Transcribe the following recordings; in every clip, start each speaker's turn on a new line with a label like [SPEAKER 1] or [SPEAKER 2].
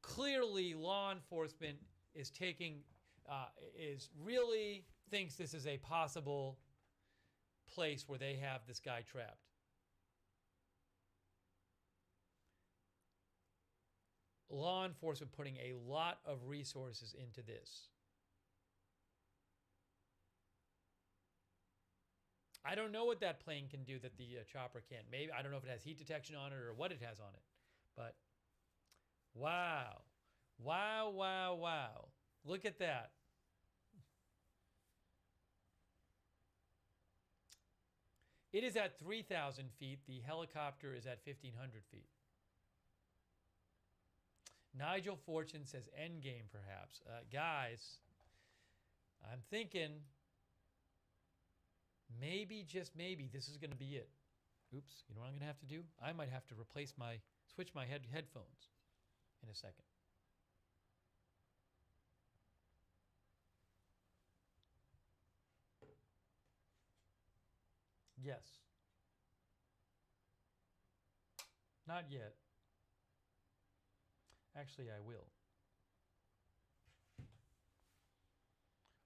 [SPEAKER 1] clearly law enforcement is really thinks this is a possible place where they have this guy trapped. Law enforcement putting a lot of resources into this. I don't know what that plane can do that the chopper can't. Maybe, I don't know if it has heat detection on it or what it has on it. But wow. Wow, wow, wow. Look at that. It is at 3,000 feet. The helicopter is at 1,500 feet. Nigel Fortune says endgame, perhaps. Guys, I'm thinking maybe, just maybe, this is going to be it. Oops, you know what I'm going to have to do? I might have to switch my headphones in a second. Yes. Not yet. Actually, I will.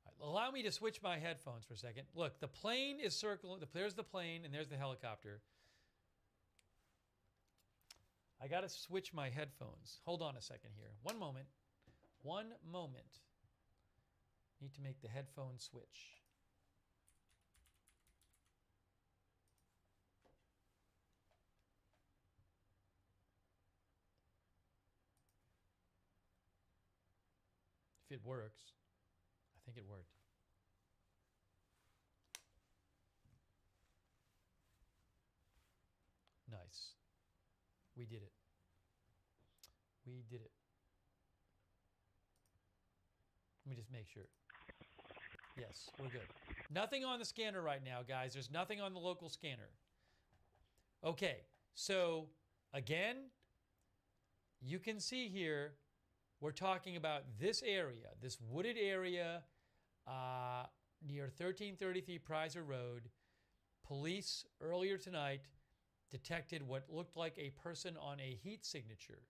[SPEAKER 1] Right, allow me to switch my headphones for a second. Look, the plane is circling. There's the plane, and there's the helicopter. I got to switch my headphones. Hold on a second here. One moment. One moment. Need to make the headphone switch. If it works. I think it worked. Nice. We did it. We did it. Let me just make sure. Yes, we're good. Nothing on the scanner right now, guys. There's nothing on the local scanner. Okay, so again, you can see here, we're talking about this area, this wooded area near 1333 Prizer Road. Police earlier tonight detected what looked like a person on a heat signature.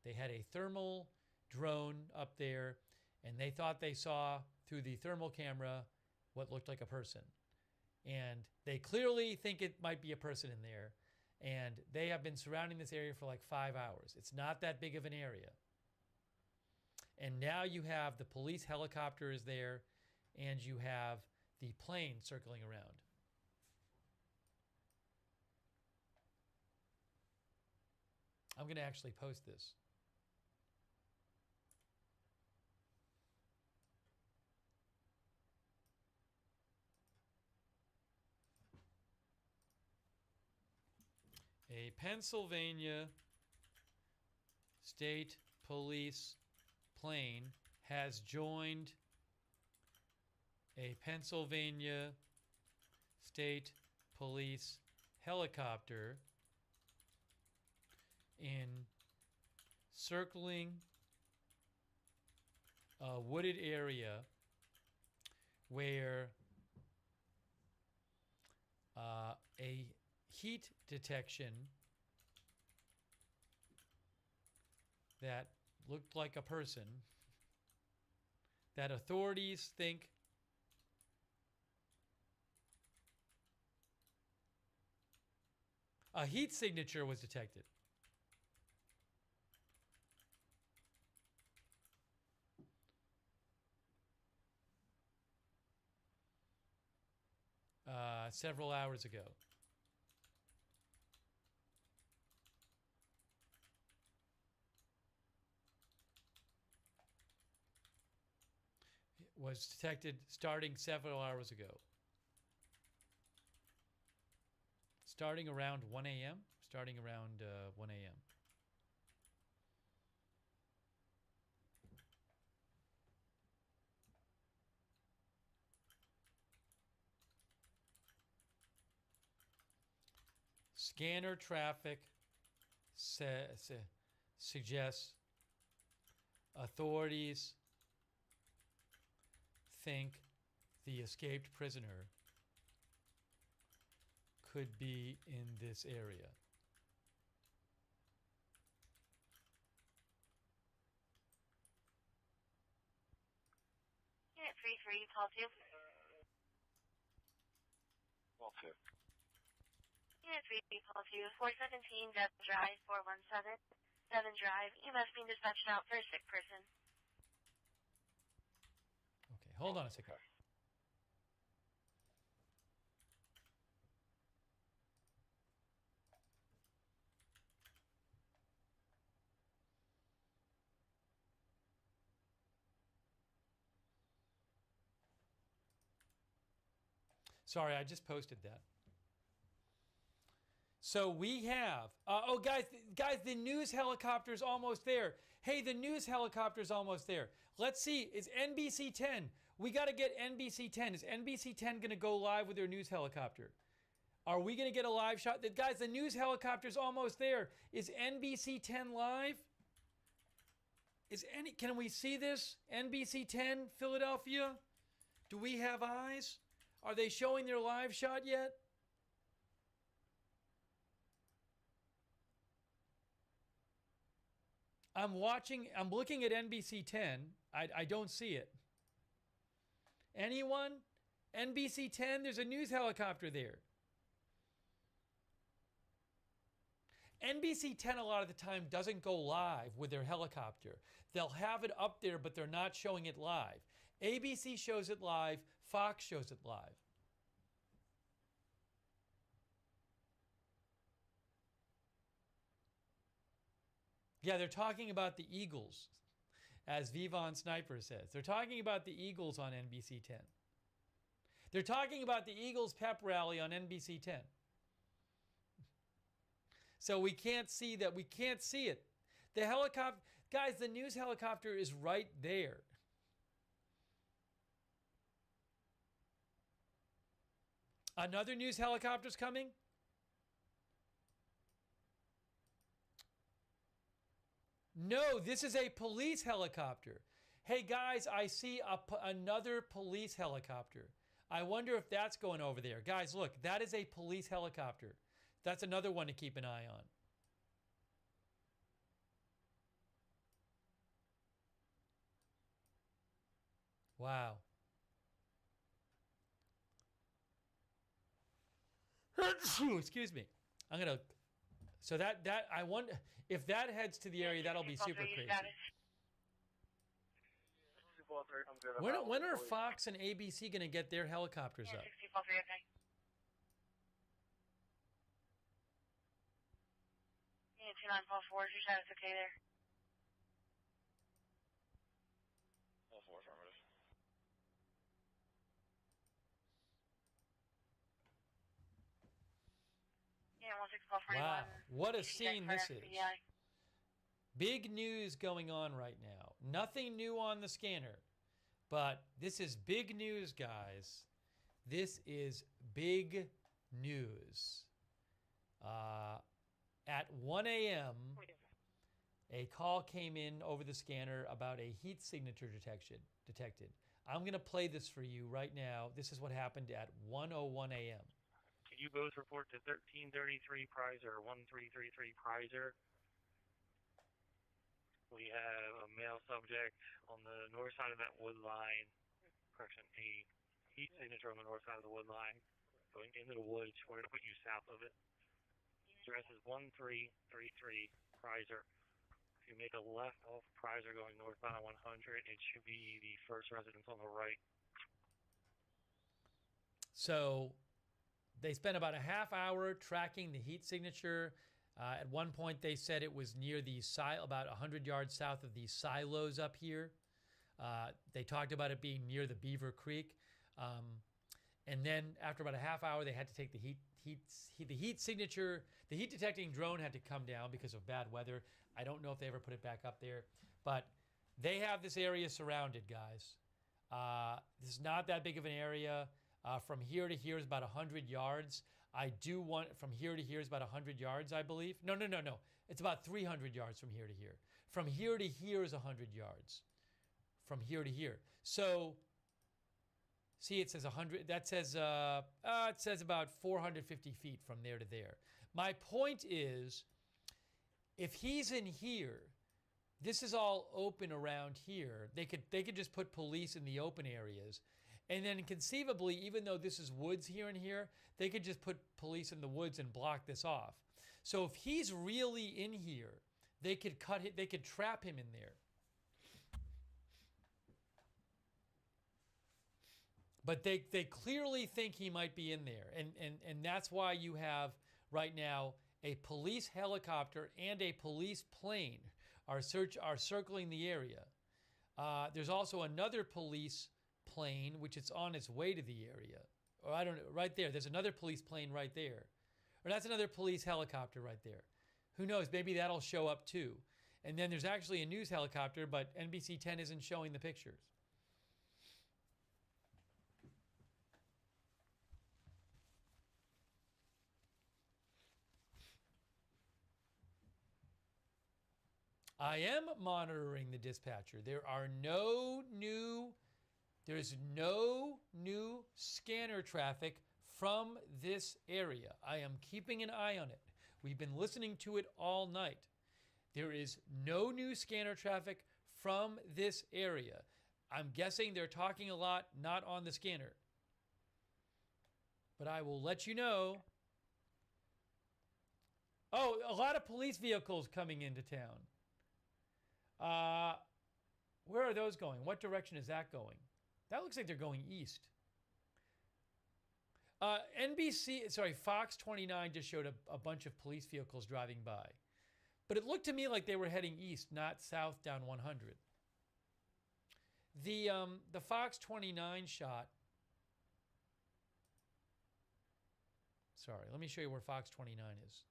[SPEAKER 1] They had a thermal drone up there, and they thought they saw through the thermal camera what looked like a person. And they clearly think it might be a person in there. And they have been surrounding this area for like 5 hours. It's not that big of an area. And now you have the police helicopter is there, and you have the plane circling around. I'm going to actually post this. A Pennsylvania State Police plane has joined a Pennsylvania State Police helicopter in circling a wooded area where a heat detection that looked like a person that authorities think a heat signature was detected. Several hours ago. It was detected starting several hours ago. Starting around 1 a.m.? Starting around 1 a.m. Scanner traffic suggests authorities think the escaped prisoner could be in this area.
[SPEAKER 2] Unit 33, call 2.
[SPEAKER 3] Call 2.
[SPEAKER 2] Unit 3, call 2, 417 Deb Drive, 417 Devon Drive. You must be dispatched out for a sick person.
[SPEAKER 1] Okay, hold on a second. Sorry, I just posted that. So we have, guys, the news helicopter's almost there. Hey, the news helicopter's almost there. Let's see, is NBC 10. We got to get NBC 10. Is NBC 10 going to go live with their news helicopter? Are we going to get a live shot? Guys, the news helicopter's almost there. Is NBC 10 live? Can we see this? NBC 10, Philadelphia? Do we have eyes? Are they showing their live shot yet? I'm looking at NBC 10. I don't see it. Anyone? NBC 10, there's a news helicopter there. NBC 10 a lot of the time doesn't go live with their helicopter. They'll have it up there, but they're not showing it live. ABC shows it live. Fox shows it live. Yeah, they're talking about the Eagles, as Vivon Sniper says. They're talking about the Eagles on NBC 10. They're talking about the Eagles pep rally on NBC 10. So we can't see that. We can't see it. The helicopter, guys, the news helicopter is right there. Another news helicopter's coming? No, this is a police helicopter. Hey guys, I see another police helicopter. I wonder if that's going over there. Guys, look, that is a police helicopter. That's another one to keep an eye on. Wow. Excuse me. I'm going to... So I wonder... If that heads to the area, that'll be super crazy. When are Fox and ABC going to get their helicopters up?
[SPEAKER 2] Yeah, 2944, is your status okay there?
[SPEAKER 3] All 4 affirmative.
[SPEAKER 2] Yeah, 16441.
[SPEAKER 1] Wow, what a scene this is. Big news going on right now. Nothing new on the scanner, but this is big news, guys. This is big news. At 1 a.m., a call came in over the scanner about a heat signature detected. I'm going to play this for you right now. This is what happened at 1:01 a.m.
[SPEAKER 4] Can you both report to 1333 Prizer, 1333 Prizer? We have a male subject on the north side of that wood line. Correction, a heat signature on the north side of the wood line. Going into the woods. We're going to put you south of it. Address is 1333 Prizer. If you make a left off Prizer going northbound on 100, it should be the first residence on the right.
[SPEAKER 1] So they spent about a half hour tracking the heat signature. At one point, they said it was near the about 100 yards south of the silos up here. They talked about it being near the Beaver Creek. And then after about a half hour, they had to take the heat signature. The heat detecting drone had to come down because of bad weather. I don't know if they ever put it back up there. But they have this area surrounded, guys. This is not that big of an area. From here to here is about 100 yards. From here to here is about 100 yards, I believe. No. It's about 300 yards from here to here. From here to here is 100 yards. From here to here. So, see, it says 100. That says, it says about 450 feet from there to there. My point is, if he's in here, this is all open around here. They could just put police in the open areas. And then conceivably, even though this is woods here and here, they could just put police in the woods and block this off. So if he's really in here, they could they could trap him in there. But they clearly think he might be in there. And that's why you have right now a police helicopter and a police plane are circling the area. There's also another police plane which is on its way to the area. Or I don't know, right there. There's another police plane right there. Or that's another police helicopter right there. Who knows? Maybe that'll show up too. And then there's actually a news helicopter, but NBC 10 isn't showing the pictures. I am monitoring the dispatcher. There's no new scanner traffic from this area. I am keeping an eye on it. We've been listening to it all night. There is no new scanner traffic from this area. I'm guessing they're talking a lot not on the scanner. But I will let you know. Oh, a lot of police vehicles coming into town. Where are those going? What direction is that going? That looks like they're going east. Fox 29 just showed a bunch of police vehicles driving by. But it looked to me like they were heading east, not south down 100. The Fox 29 shot. Sorry, let me show you where Fox 29 is.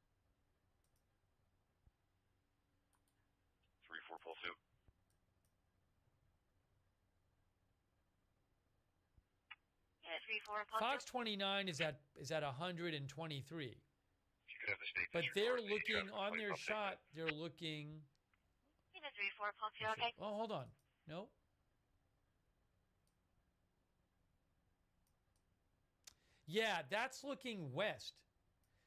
[SPEAKER 3] 3-4 Pulse 2.
[SPEAKER 2] Yeah, 3-4 Pulse 2.
[SPEAKER 1] Fox 29 is at 123.
[SPEAKER 3] You could have the state.
[SPEAKER 1] But they're looking on their shot. They're looking.
[SPEAKER 2] Yeah, 3-4 Pulse 2. Okay.
[SPEAKER 1] Oh, hold on. No. Yeah, that's looking west.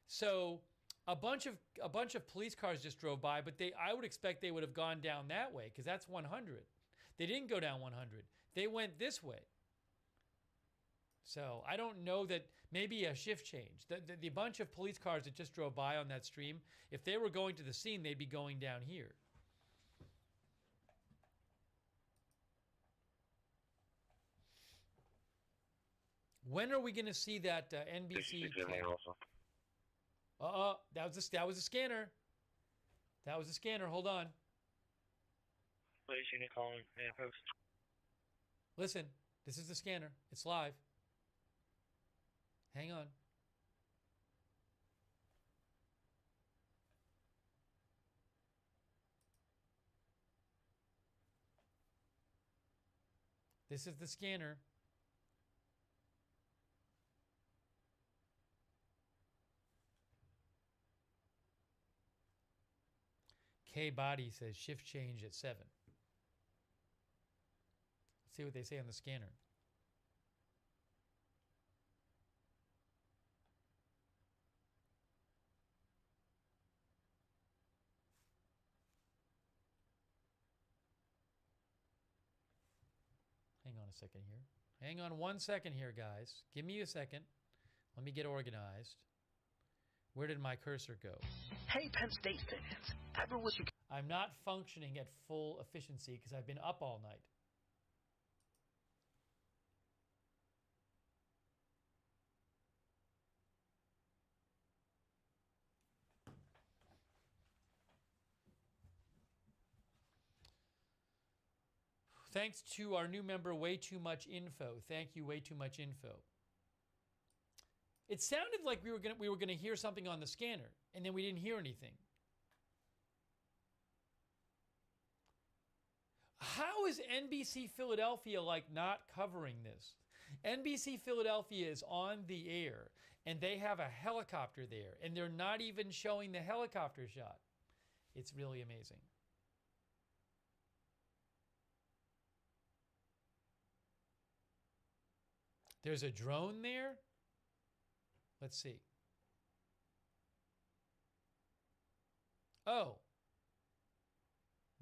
[SPEAKER 1] So a bunch of police cars just drove by, but I would expect they would have gone down that way because that's 100. They didn't go down 100. They went this way. So I don't know that maybe a shift change. The bunch of police cars that just drove by on that stream, if they were going to the scene, they'd be going down here. When are we going to see that NBC? That was a scanner. That was a scanner. Hold on.
[SPEAKER 4] Police unit calling post.
[SPEAKER 1] Listen, this is the scanner. It's live. Hang on. This is the scanner. K Body says shift change at 7. Let's see what they say on the scanner. Hang on a second here. Hang on 1 second here, guys. Give me a second. Let me get organized. Where did my cursor go?
[SPEAKER 5] Hey, Penn State fans. Ever wish you could...
[SPEAKER 1] I'm not functioning at full efficiency because I've been up all night. Thanks to our new member, Way Too Much Info. Thank you, Way Too Much Info. It sounded like we were gonna hear something on the scanner, and then we didn't hear anything. How is NBC Philadelphia like not covering this? NBC Philadelphia is on the air, and they have a helicopter there, and they're not even showing the helicopter shot. It's really amazing. There's a drone there. Let's see. Oh.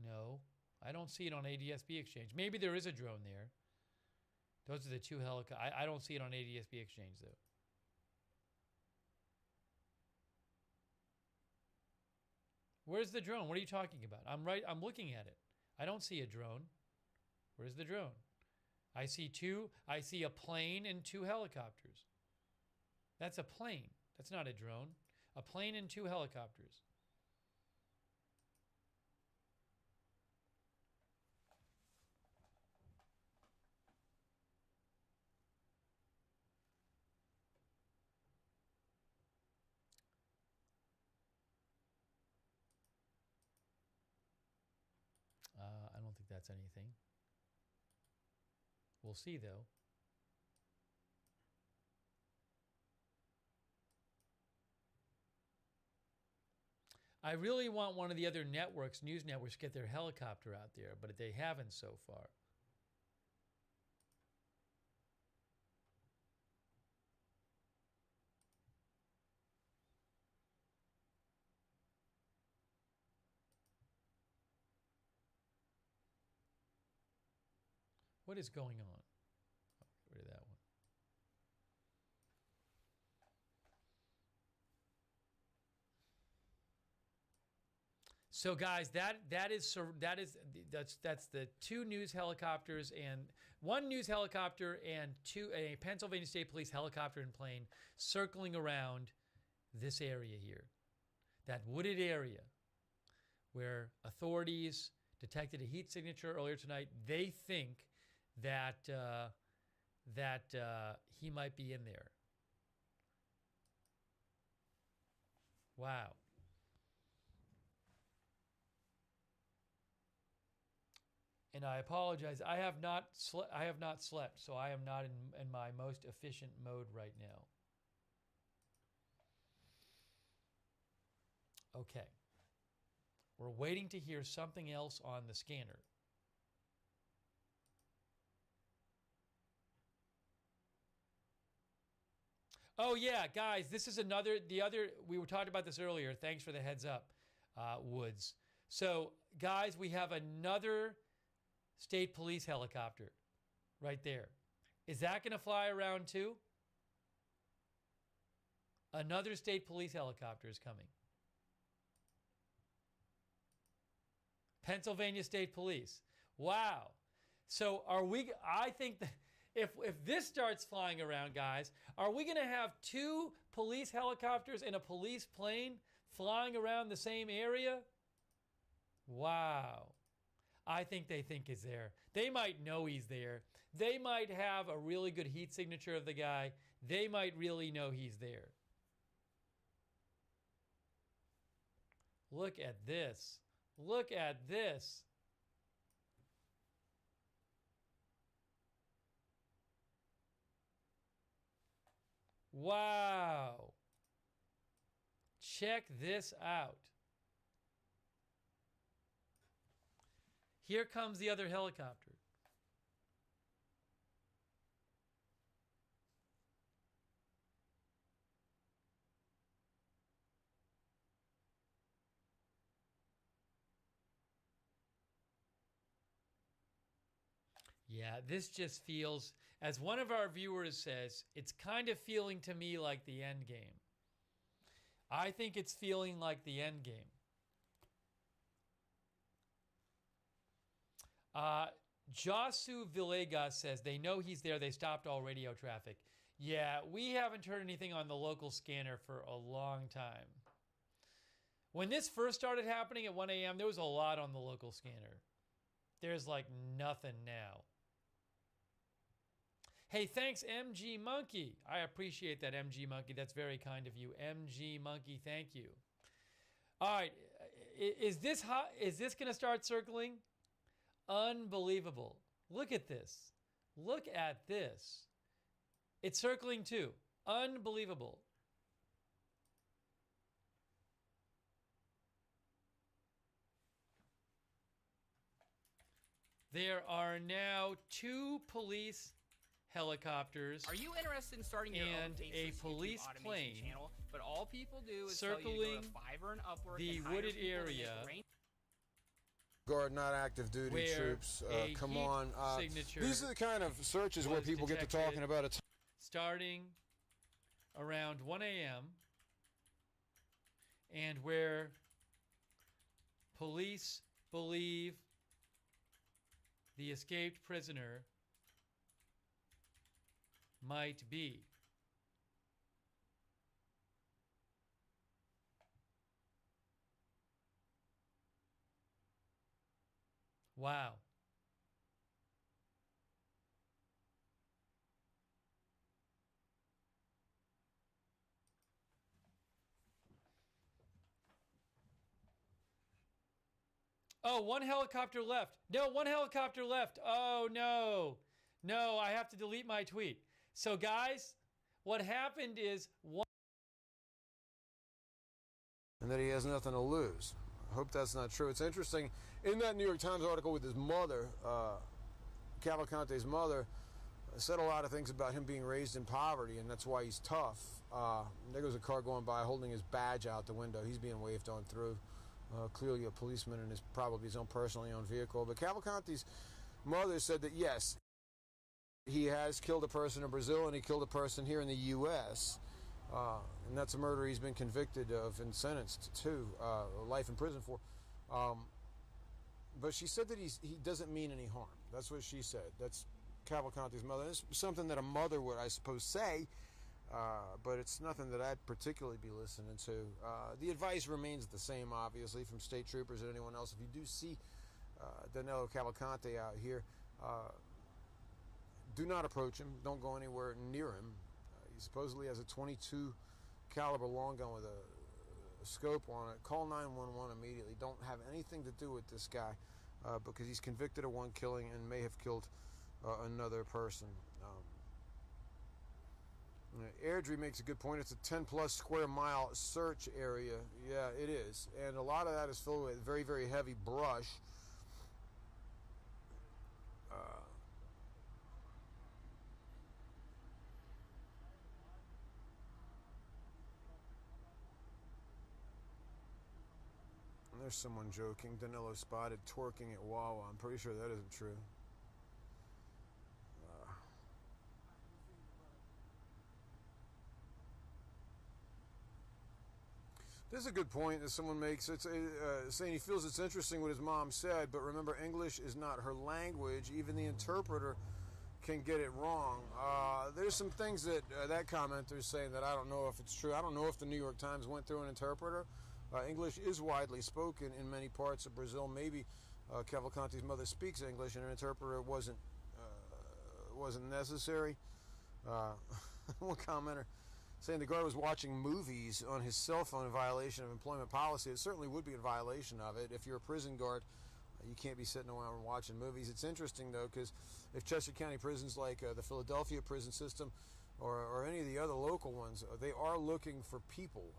[SPEAKER 1] No. I don't see it on ADSB Exchange. Maybe there is a drone there. Those are the two helicopters. I don't see it on ADSB Exchange, though. Where's the drone? What are you talking about? I'm looking at it. I don't see a drone. Where's the drone? I see a plane and 2 helicopters. That's a plane. That's not a drone. A plane and 2 helicopters. I don't think that's anything. We'll see, though. I really want one of the other networks, news networks, to get their helicopter out there, but they haven't so far. What is going on? Oh, get rid of that one. So guys, that's the 2 news helicopters and 1 news helicopter and a Pennsylvania State Police helicopter and plane circling around this area here, that wooded area where authorities detected a heat signature earlier tonight. They think that he might be in there. Wow. And I apologize. I have not slept, so I am not in my most efficient mode right now. Okay. We're waiting to hear something else on the scanner. Oh yeah, guys, this is we were talking about this earlier. Thanks for the heads up, Woods. So guys, we have another state police helicopter right there. Is that going to fly around too? Another state police helicopter is coming. Pennsylvania State Police. Wow. So I think that if this starts flying around, guys, are we going to have 2 police helicopters and a police plane flying around the same area? Wow. I think they think he's there. They might know he's there. They might have a really good heat signature of the guy. They might really know he's there. Look at this. Look at this. Wow. Check this out. Here comes the other helicopter. Yeah, this just feels, as one of our viewers says, it's kind of feeling to me like the end game. I think it's feeling like the end game. Josu Villegas says they know he's there. They stopped all radio traffic. Yeah, we haven't heard anything on the local scanner for a long time. When this first started happening at 1 a.m., there was a lot on the local scanner. There's like nothing now. Hey, thanks, MG Monkey. I appreciate that, MG Monkey. That's very kind of you. MG Monkey, thank you. All right. Is this hot? Is this going to start circling? Unbelievable. Look at this. Look at this. It's circling too. Unbelievable. There are now 2 police helicopters.
[SPEAKER 6] Are you interested in starting your own
[SPEAKER 1] and
[SPEAKER 6] faceless
[SPEAKER 1] a police
[SPEAKER 6] YouTube
[SPEAKER 1] plane
[SPEAKER 6] automation channel? But all people do is
[SPEAKER 1] circling
[SPEAKER 6] tell you to go to Fiverr and Upwork
[SPEAKER 1] the
[SPEAKER 6] and hire
[SPEAKER 1] wooded
[SPEAKER 6] people to make
[SPEAKER 1] area.
[SPEAKER 6] rain
[SPEAKER 7] guard, not active duty troops. Come on. These are the kind of searches where people get to talking about it.
[SPEAKER 1] Starting around 1 a.m. and where police believe the escaped prisoner might be. Wow. Oh, one helicopter left. No, one helicopter left. Oh, no. No, I have to delete my tweet. So, guys, what happened is one.
[SPEAKER 7] And that he has nothing to lose. I hope that's not true. It's interesting. In that New York Times article with his mother, Cavalcante's mother, said a lot of things about him being raised in poverty, and that's why he's tough. There goes a car going by holding his badge out the window. He's being waved on through. Clearly a policeman in probably his own personally owned vehicle. But Cavalcante's mother said that, yes, he has killed a person in Brazil and he killed a person here in the U.S., and that's a murder he's been convicted of and sentenced to life in prison for. But she said that he doesn't mean any harm. That's what she said. That's Cavalcante's mother. It's something that a mother would, I suppose, say, but it's nothing that I'd particularly be listening to. The advice remains the same, obviously, from state troopers and anyone else. If you do see Danelo Cavalcante out here, do not approach him. Don't go anywhere near him. He supposedly has a .22 caliber long gun with a scope on it. Call 911 immediately. Don't have anything to do with this guy because he's convicted of one killing and may have killed another person. Airdrie makes a good point. It's a 10-plus square mile search area. Yeah, it is. And a lot of that is filled with very, very heavy brush. There's someone joking. Danilo spotted twerking at Wawa. I'm pretty sure that isn't true. This is a good point that someone makes. It's saying he feels it's interesting what his mom said, but remember, English is not her language. Even the interpreter can get it wrong. There's some things that that commenter is saying that I don't know if it's true. I don't know if the New York Times went through an interpreter. English is widely spoken in many parts of Brazil. Maybe Cavalcante's mother speaks English and an interpreter wasn't necessary. One commenter saying the guard was watching movies on his cell phone in violation of employment policy. It certainly would be in violation of it. If you're a prison guard, you can't be sitting around and watching movies. It's interesting, though, because if Chester County prisons like the Philadelphia prison system or any of the other local ones, they are looking for people.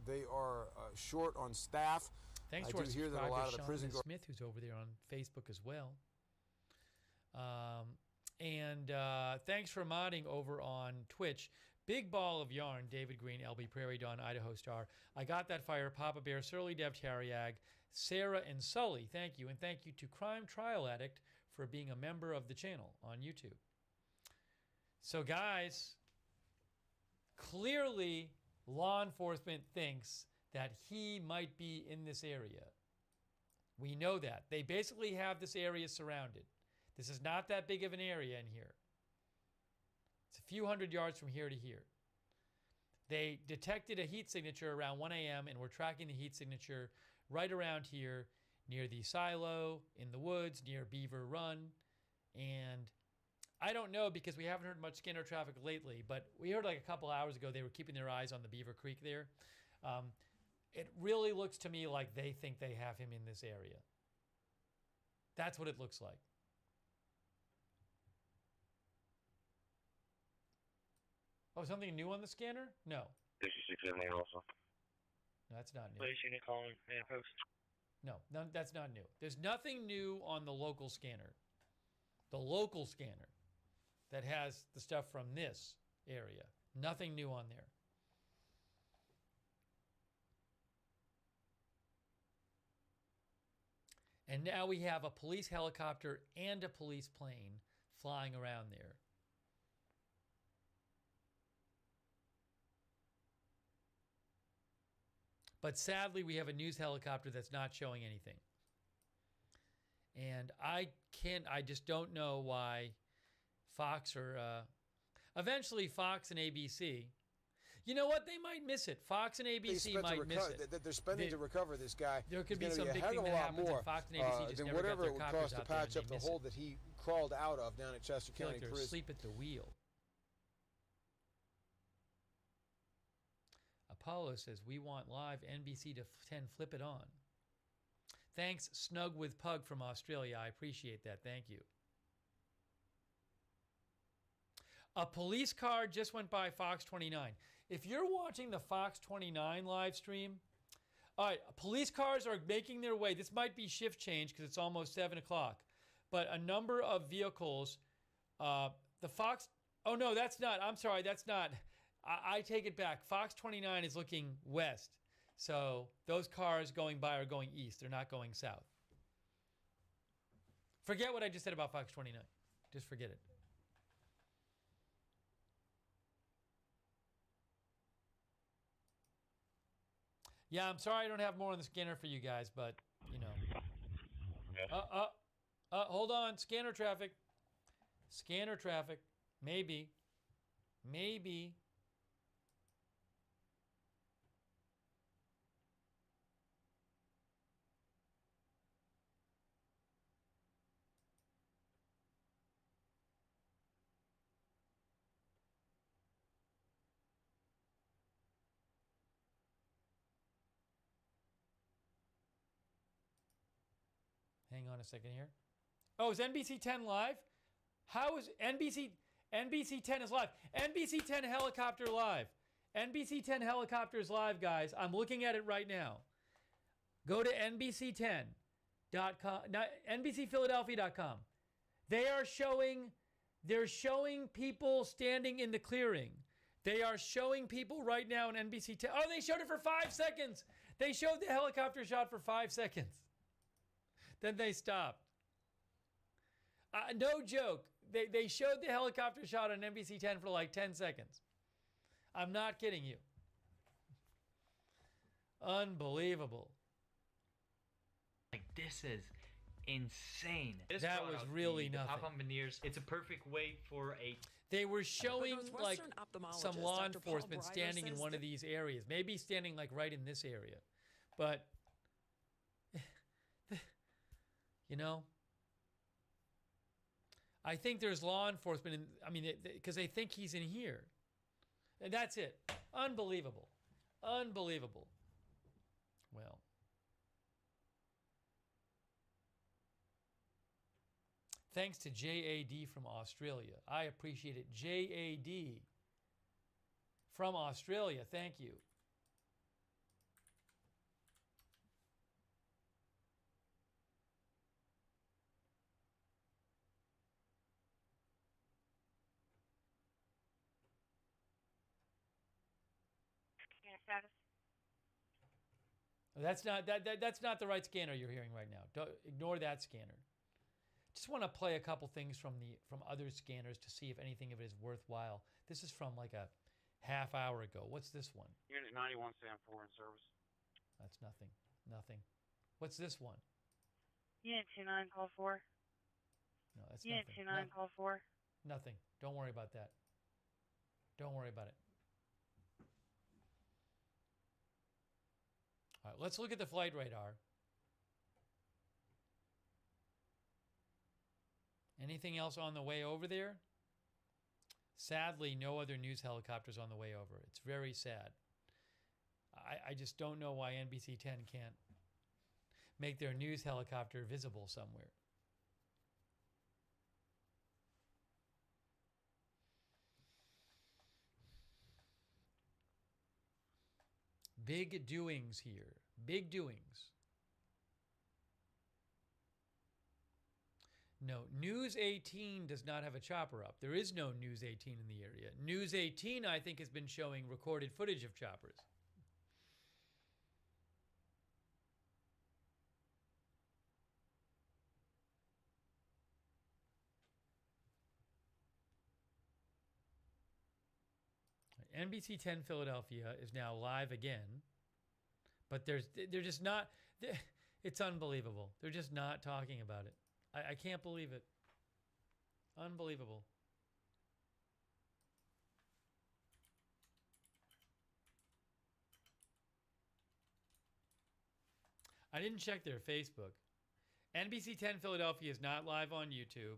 [SPEAKER 7] They are short on staff.
[SPEAKER 1] Thanks to our subscriber, Sean Smith, who's over there on Facebook as well. And thanks for modding over on Twitch. Big Ball of Yarn, David Green, LB Prairie Dawn, Idaho Star. I Got That Fire, Papa Bear, Surly Dev Tariag, Sarah and Sully. Thank you. And thank you to Crime Trial Addict for being a member of the channel on YouTube. So, guys, clearly law enforcement thinks that he might be in this area. We know that. They basically have this area surrounded. This is not that big of an area in here. It's a few hundred yards from here to here. They detected a heat signature around 1 a.m. and we're tracking the heat signature right around here near the silo, in the woods, near Beaver Run. And I don't know because we haven't heard much scanner traffic lately, but we heard like a couple hours ago they were keeping their eyes on the Beaver Creek there. It really looks to me like they think they have him in this area. That's what it looks like. Oh, something new on the scanner? No.
[SPEAKER 3] 66 in there also.
[SPEAKER 1] No, that's not new.
[SPEAKER 4] Police unit calling post.
[SPEAKER 1] No, that's not new. There's nothing new on the local scanner. The local scanner that has the stuff from this area. Nothing new on there. And now we have a police helicopter and a police plane flying around there. But sadly, we have a news helicopter that's not showing anything. And I just don't know why Fox or eventually Fox and ABC. You know what? They might miss it. Fox and ABC might miss it.
[SPEAKER 7] They're spending to recover this guy.
[SPEAKER 1] There could be some big thing that happens, and Fox and ABC just
[SPEAKER 7] than
[SPEAKER 1] never
[SPEAKER 7] whatever
[SPEAKER 1] got
[SPEAKER 7] it would
[SPEAKER 1] their
[SPEAKER 7] cost
[SPEAKER 1] coppers
[SPEAKER 7] to
[SPEAKER 1] out there,
[SPEAKER 7] patch
[SPEAKER 1] and
[SPEAKER 7] up
[SPEAKER 1] they
[SPEAKER 7] the
[SPEAKER 1] miss
[SPEAKER 7] hole
[SPEAKER 1] it.
[SPEAKER 7] that he crawled out of down at Chester
[SPEAKER 1] I feel
[SPEAKER 7] County
[SPEAKER 1] like they're
[SPEAKER 7] Prison.
[SPEAKER 1] asleep at the wheel. Apollo says, we want live NBC to 10 flip it on. Thanks, Snug with Pug from Australia. I appreciate that. Thank you. A police car just went by Fox 29. If you're watching the Fox 29 live stream, all right, police cars are making their way. This might be shift change because it's almost 7 o'clock. But a number of vehicles, the Fox, oh no, that's not, I'm sorry, that's not. I take it back. Fox 29 is looking west. So those cars going by are going east. They're not going south. Forget what I just said about Fox 29. Just forget it. Yeah, I'm sorry I don't have more on the scanner for you guys, but, you know. Hold on. Scanner traffic. Scanner traffic. Maybe. Maybe. Hang on a second here. Oh, is NBC 10 live? How is NBC 10 is live. NBC 10 helicopter live. NBC 10 helicopters live, guys. I'm looking at it right now. Go to NBC10.com, NBCPhiladelphia.com. They're showing people standing in the clearing. They are showing people right now on NBC 10. Oh, they showed it for 5 seconds. They showed the helicopter shot for 5 seconds. Then they stopped. No joke. They showed the helicopter shot on NBC 10 for like 10 seconds. I'm not kidding you. Unbelievable.
[SPEAKER 8] Like, this is insane.
[SPEAKER 1] That was really nothing.
[SPEAKER 8] Pop-on veneers. It's a perfect way for a...
[SPEAKER 1] They were showing like some law enforcement standing in one of these areas. Maybe standing like right in this area. But, you know, I think there's law enforcement, because they think he's in here. And that's it. Unbelievable. Unbelievable. Well. Thanks to JAD from Australia. I appreciate it. JAD from Australia. Thank you. That's not the right scanner you're hearing right now. Don't ignore that scanner. Just want to play a couple things from other scanners to see if anything of it is worthwhile. This is from like a half hour ago. What's this one?
[SPEAKER 9] Unit 91 Sam 4 in service.
[SPEAKER 1] That's nothing. Nothing. What's this one?
[SPEAKER 2] Unit 29 call 4.
[SPEAKER 1] No, that's
[SPEAKER 2] Unit
[SPEAKER 1] nothing.
[SPEAKER 2] 29 call 4.
[SPEAKER 1] Nothing. Don't worry about that. Don't worry about it. All right, let's look at the flight radar. Anything else on the way over there? Sadly, no other news helicopters on the way over. It's very sad. I just don't know why NBC 10 can't make their news helicopter visible somewhere. Big doings here. Big doings. No, News 18 does not have a chopper up. There is no News 18 in the area. News 18, I think, has been showing recorded footage of choppers. NBC 10 Philadelphia is now live again, but they're just not. It's unbelievable. They're just not talking about it. I can't believe it. Unbelievable. I didn't check their Facebook. NBC 10 Philadelphia is not live on YouTube.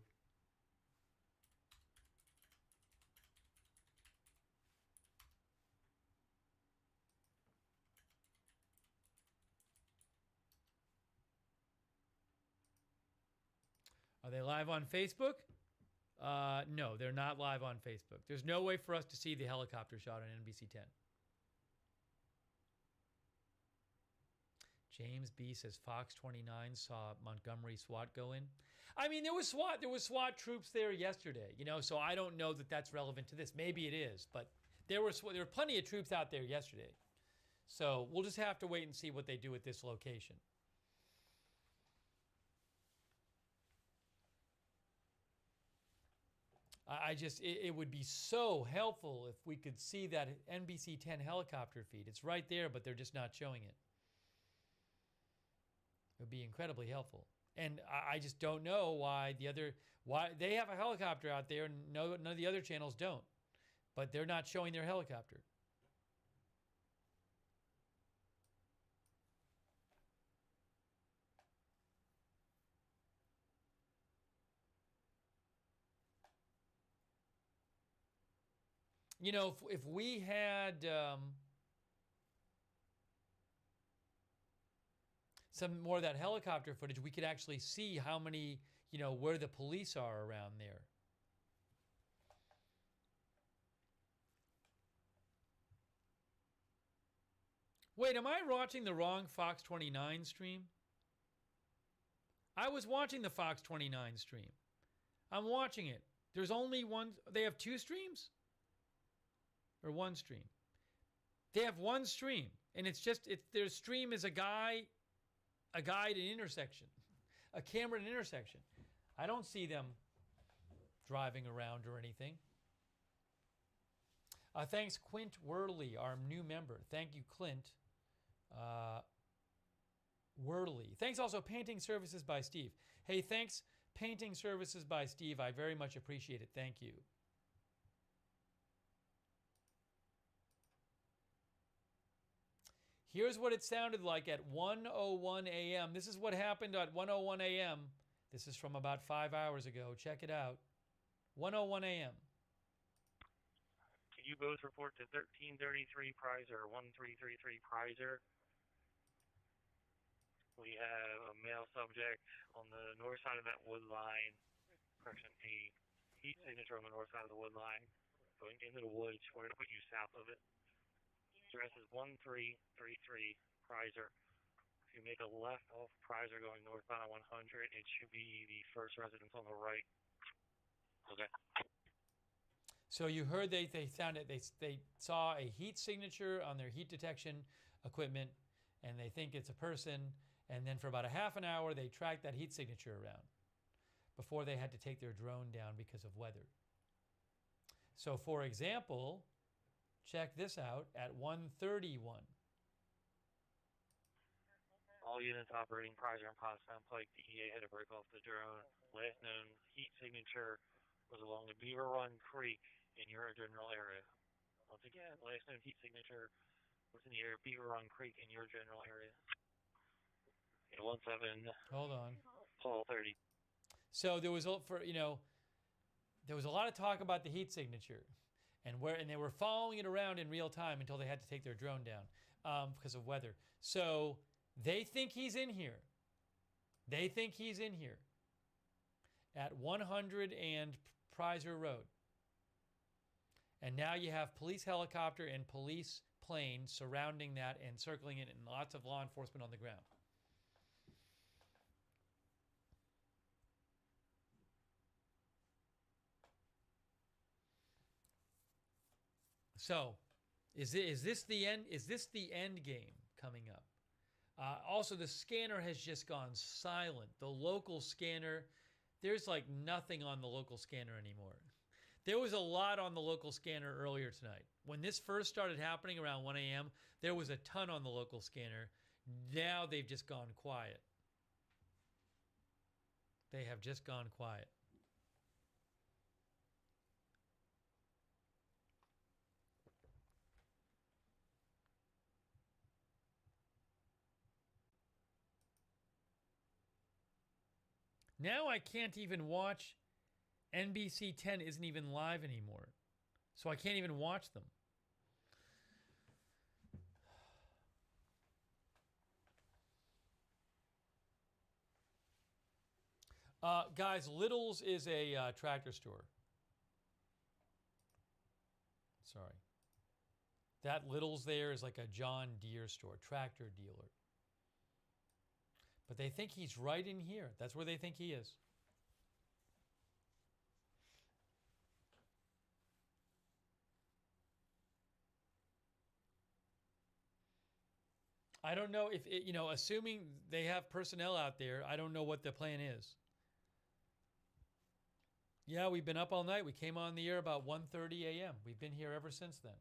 [SPEAKER 1] Are they live on Facebook? No, they're not live on Facebook. There's no way for us to see the helicopter shot on NBC 10. James B says Fox 29 saw Montgomery SWAT go in. I mean, there was SWAT troops there yesterday, you know, so I don't know that that's relevant to this. Maybe it is, but there were plenty of troops out there yesterday. So we'll just have to wait and see what they do at this location. It would be so helpful if we could see that NBC 10 helicopter feed. It's right there, but they're just not showing it. It would be incredibly helpful. And I just don't know why they have a helicopter out there and none of the other channels don't. But they're not showing their helicopter. You know, if we had some more of that helicopter footage, we could actually see how many, you know, where the police are around there. Wait, am I watching the wrong Fox 29 stream? I was watching the Fox 29 stream. I'm watching it. There's only one. They have two streams? Or one stream? They have one stream. And their stream is a guy at an intersection. A camera at an intersection. I don't see them driving around or anything. Thanks, Quint Worley, our new member. Thank you, Clint. Worley. Thanks also, Painting Services by Steve. Hey, thanks, Painting Services by Steve. I very much appreciate it. Thank you. Here's what it sounded like at 1:01 a.m. This is what happened at 1:01 a.m. This is from about 5 hours ago. Check it out. 1:01 a.m.
[SPEAKER 4] Can you both report to 1333 Prizer, 1333 Prizer? We have a male subject on the north side of that wood line. Correction, a heat signature on the north side of the wood line. Going into the woods. We're going to put you south of it. Address is 1333 Prizer. If you make a left off Prizer going northbound on 100, it should be the first residence on the right. Okay.
[SPEAKER 1] So you heard they saw a heat signature on their heat detection equipment, and they think it's a person. And then for about a half an hour, they tracked that heat signature around before they had to take their drone down because of weather. So, for example, check this out at 1:31.
[SPEAKER 4] All units operating Prizer and Potsdam Pike, the EA had to break off the drone. Last known heat signature was along the Beaver Run Creek in your general area. Once again, last known heat signature was in the area of Beaver Run Creek in your general area. 17.
[SPEAKER 1] Hold on.
[SPEAKER 4] Paul 30.
[SPEAKER 1] So there was there was a lot of talk about the heat signature, and they were following it around in real time until they had to take their drone down because of weather. So they think he's in here. They think he's in here at 100 and Prizer Road. And now you have police helicopter and police plane surrounding that and circling it, and lots of law enforcement on the ground. So, is this the end? Is this the end game coming up? Also, the scanner has just gone silent. The local scanner, there's like nothing on the local scanner anymore. There was a lot on the local scanner earlier tonight. When this first started happening around 1 a.m., there was a ton on the local scanner. Now they've just gone quiet. They have just gone quiet. Now I can't even watch. NBC 10 isn't even live anymore. So I can't even watch them. Guys, Little's is a tractor store. Sorry. That Little's there is like a John Deere store, tractor dealer. But they think he's right in here. That's where they think he is. I don't know if, assuming they have personnel out there, I don't know what the plan is. Yeah, we've been up all night. We came on the air about 1:30 a.m. We've been here ever since then.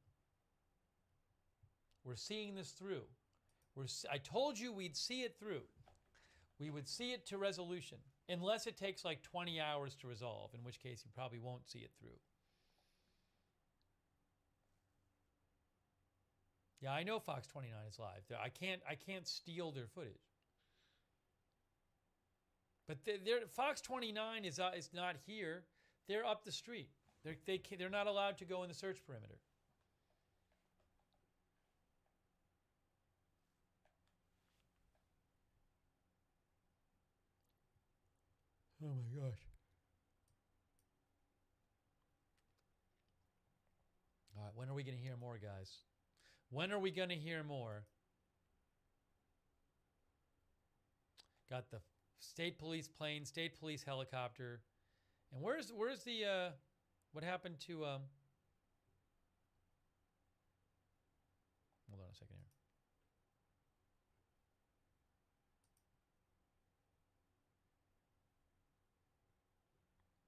[SPEAKER 1] We're seeing this through. I told you we'd see it through. We would see it to resolution, unless it takes like 20 hours to resolve, in which case you probably won't see it through. Yeah, I know Fox 29 is live. I can't steal their footage. But Fox 29 is not here. They're up the street. They're not allowed to go in the search perimeter. Oh my gosh. All right, when are we going to hear more, guys? When are we going to hear more? Got the state police plane, state police helicopter. And where's the what happened to hold on a second here.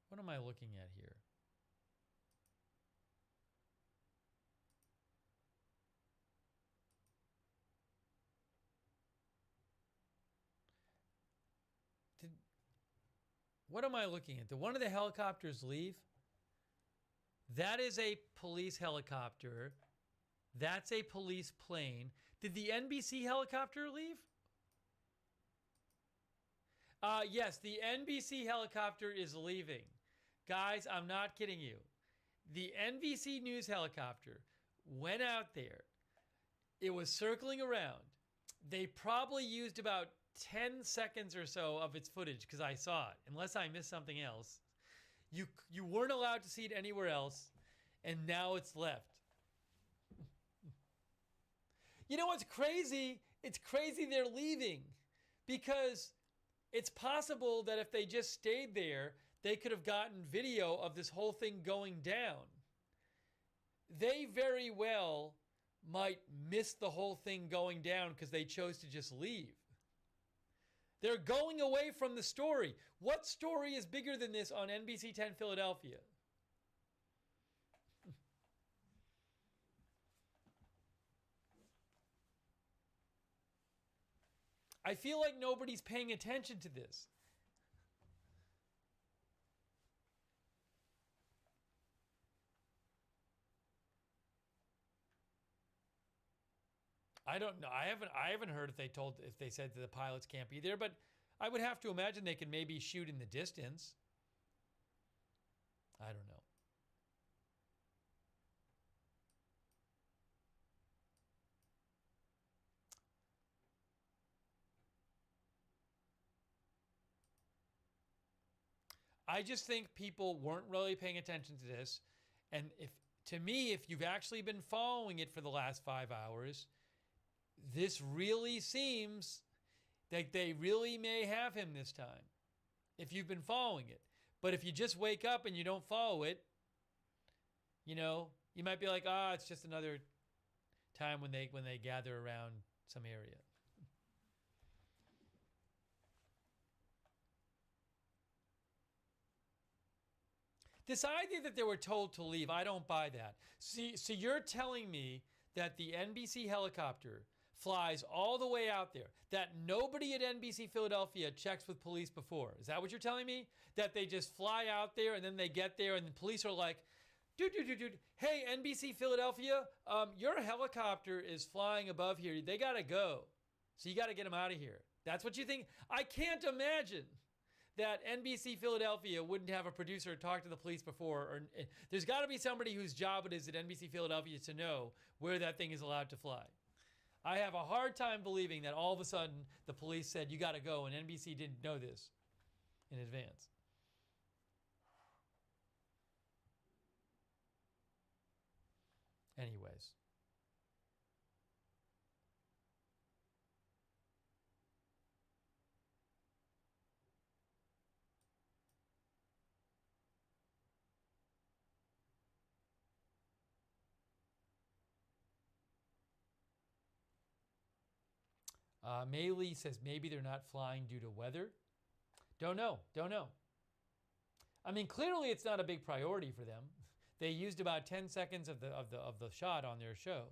[SPEAKER 1] What am I looking at here? What am I looking at? Did one of the helicopters leave? That is a police helicopter. That's a police plane. Did the NBC helicopter leave? Yes, the NBC helicopter is leaving. Guys, I'm not kidding you. The NBC News helicopter went out there. It was circling around. They probably used about 10 seconds or so of its footage because I saw it, unless I missed something else. You weren't allowed to see it anywhere else, and now it's left. You know what's crazy? It's crazy they're leaving because it's possible that if they just stayed there, they could have gotten video of this whole thing going down. They very well might miss the whole thing going down because they chose to just leave. They're going away from the story. What story is bigger than this on NBC 10 Philadelphia? I feel like nobody's paying attention to this. I don't know. I haven't heard if they said that the pilots can't be there, but I would have to imagine they could maybe shoot in the distance. I don't know. I just think people weren't really paying attention to this, and if you've actually been following it for the last 5 hours, this really seems like they really may have him this time, if you've been following it. But if you just wake up and you don't follow it, you might be like, it's just another time when they gather around some area. This idea that they were told to leave, I don't buy that. See, so you're telling me that the NBC helicopter flies all the way out there, that nobody at NBC Philadelphia checks with police before. Is that what you're telling me? That they just fly out there and then they get there and the police are like, dude, hey, NBC Philadelphia, your helicopter is flying above here. They got to go. So you got to get them out of here. That's what you think? I can't imagine that NBC Philadelphia wouldn't have a producer talk to the police before. Or there's got to be somebody whose job it is at NBC Philadelphia to know where that thing is allowed to fly. I have a hard time believing that all of a sudden the police said, you got to go, and NBC didn't know this in advance. Anyways. Maylee says maybe they're not flying due to weather. Don't know. I mean, clearly it's not a big priority for them. They used about 10 seconds of the shot on their show.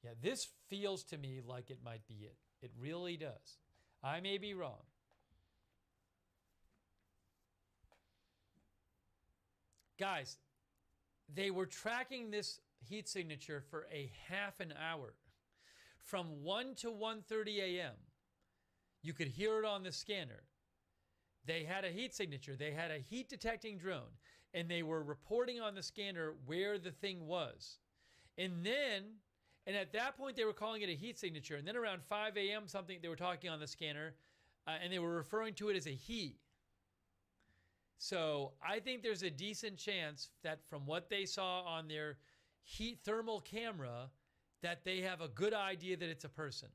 [SPEAKER 1] Yeah, this feels to me like it might be it. It really does. I may be wrong. Guys, they were tracking this heat signature for a half an hour. From 1 to 1:30 a.m. You could hear it on the scanner. They had a heat signature. They had a heat detecting drone. And they were reporting on the scanner where the thing was. And at that point, they were calling it a heat signature. And then around 5 a.m. something, they were talking on the scanner. And they were referring to it as a he. So I think there's a decent chance that from what they saw on their heat thermal camera, that they have a good idea that it's a person.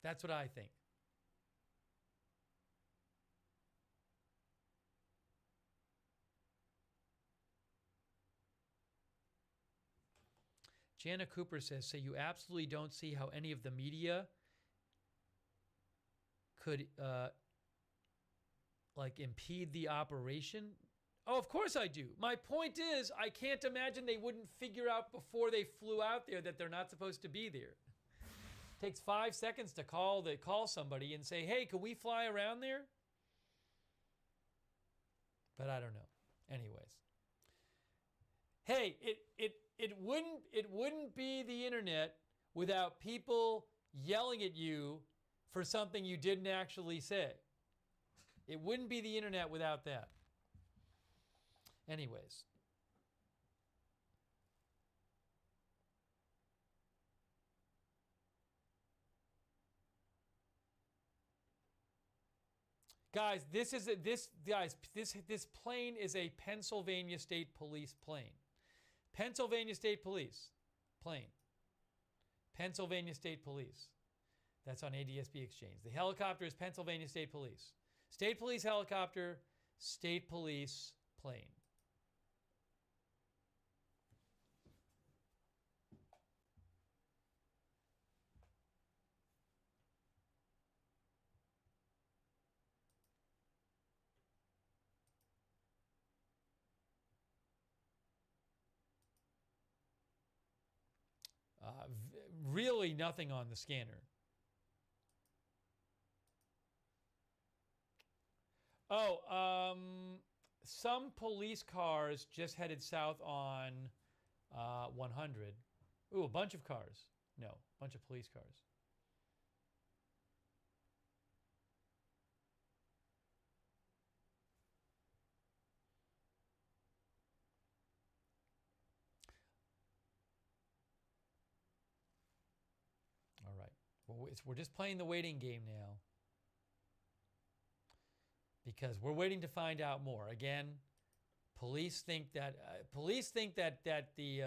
[SPEAKER 1] That's what I think. Jana Cooper says, so you absolutely don't see how any of the media could impede the operation? Oh, of course I do. My point is, I can't imagine they wouldn't figure out before they flew out there that they're not supposed to be there. It takes 5 seconds to call somebody and say, hey, can we fly around there? But I don't know. Anyways. Hey, it wouldn't be the internet without people yelling at you for something you didn't actually say. It wouldn't be the internet without that. Anyways. Guys, this plane is a Pennsylvania State Police plane. Pennsylvania State Police plane. Pennsylvania State Police. That's on ADSB Exchange. The helicopter is Pennsylvania State Police. State Police helicopter, State Police plane. Really nothing on the scanner. Oh, some police cars just headed south on 100. Ooh, a bunch of cars. No, a bunch of police cars. All right. Well, we're just playing the waiting game now. Because we're waiting to find out more. Again, police think that the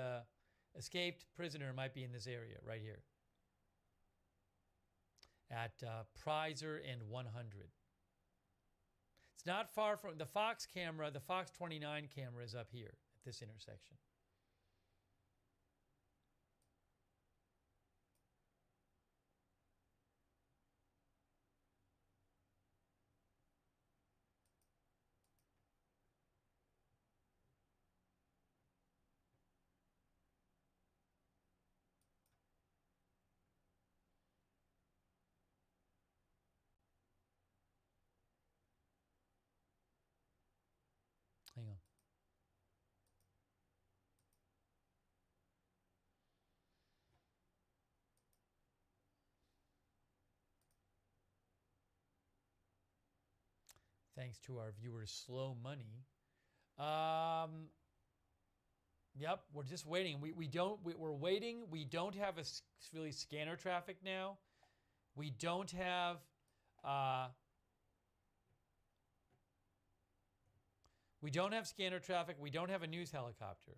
[SPEAKER 1] escaped prisoner might be in this area right here at Prizer and 100. It's not far from the Fox camera. The Fox 29 camera is up here at this intersection. Hang on. Thanks to our viewers, Slow Money. Yep, we're just waiting. We're waiting. We don't have really scanner traffic now. We don't have scanner traffic. We don't have a news helicopter.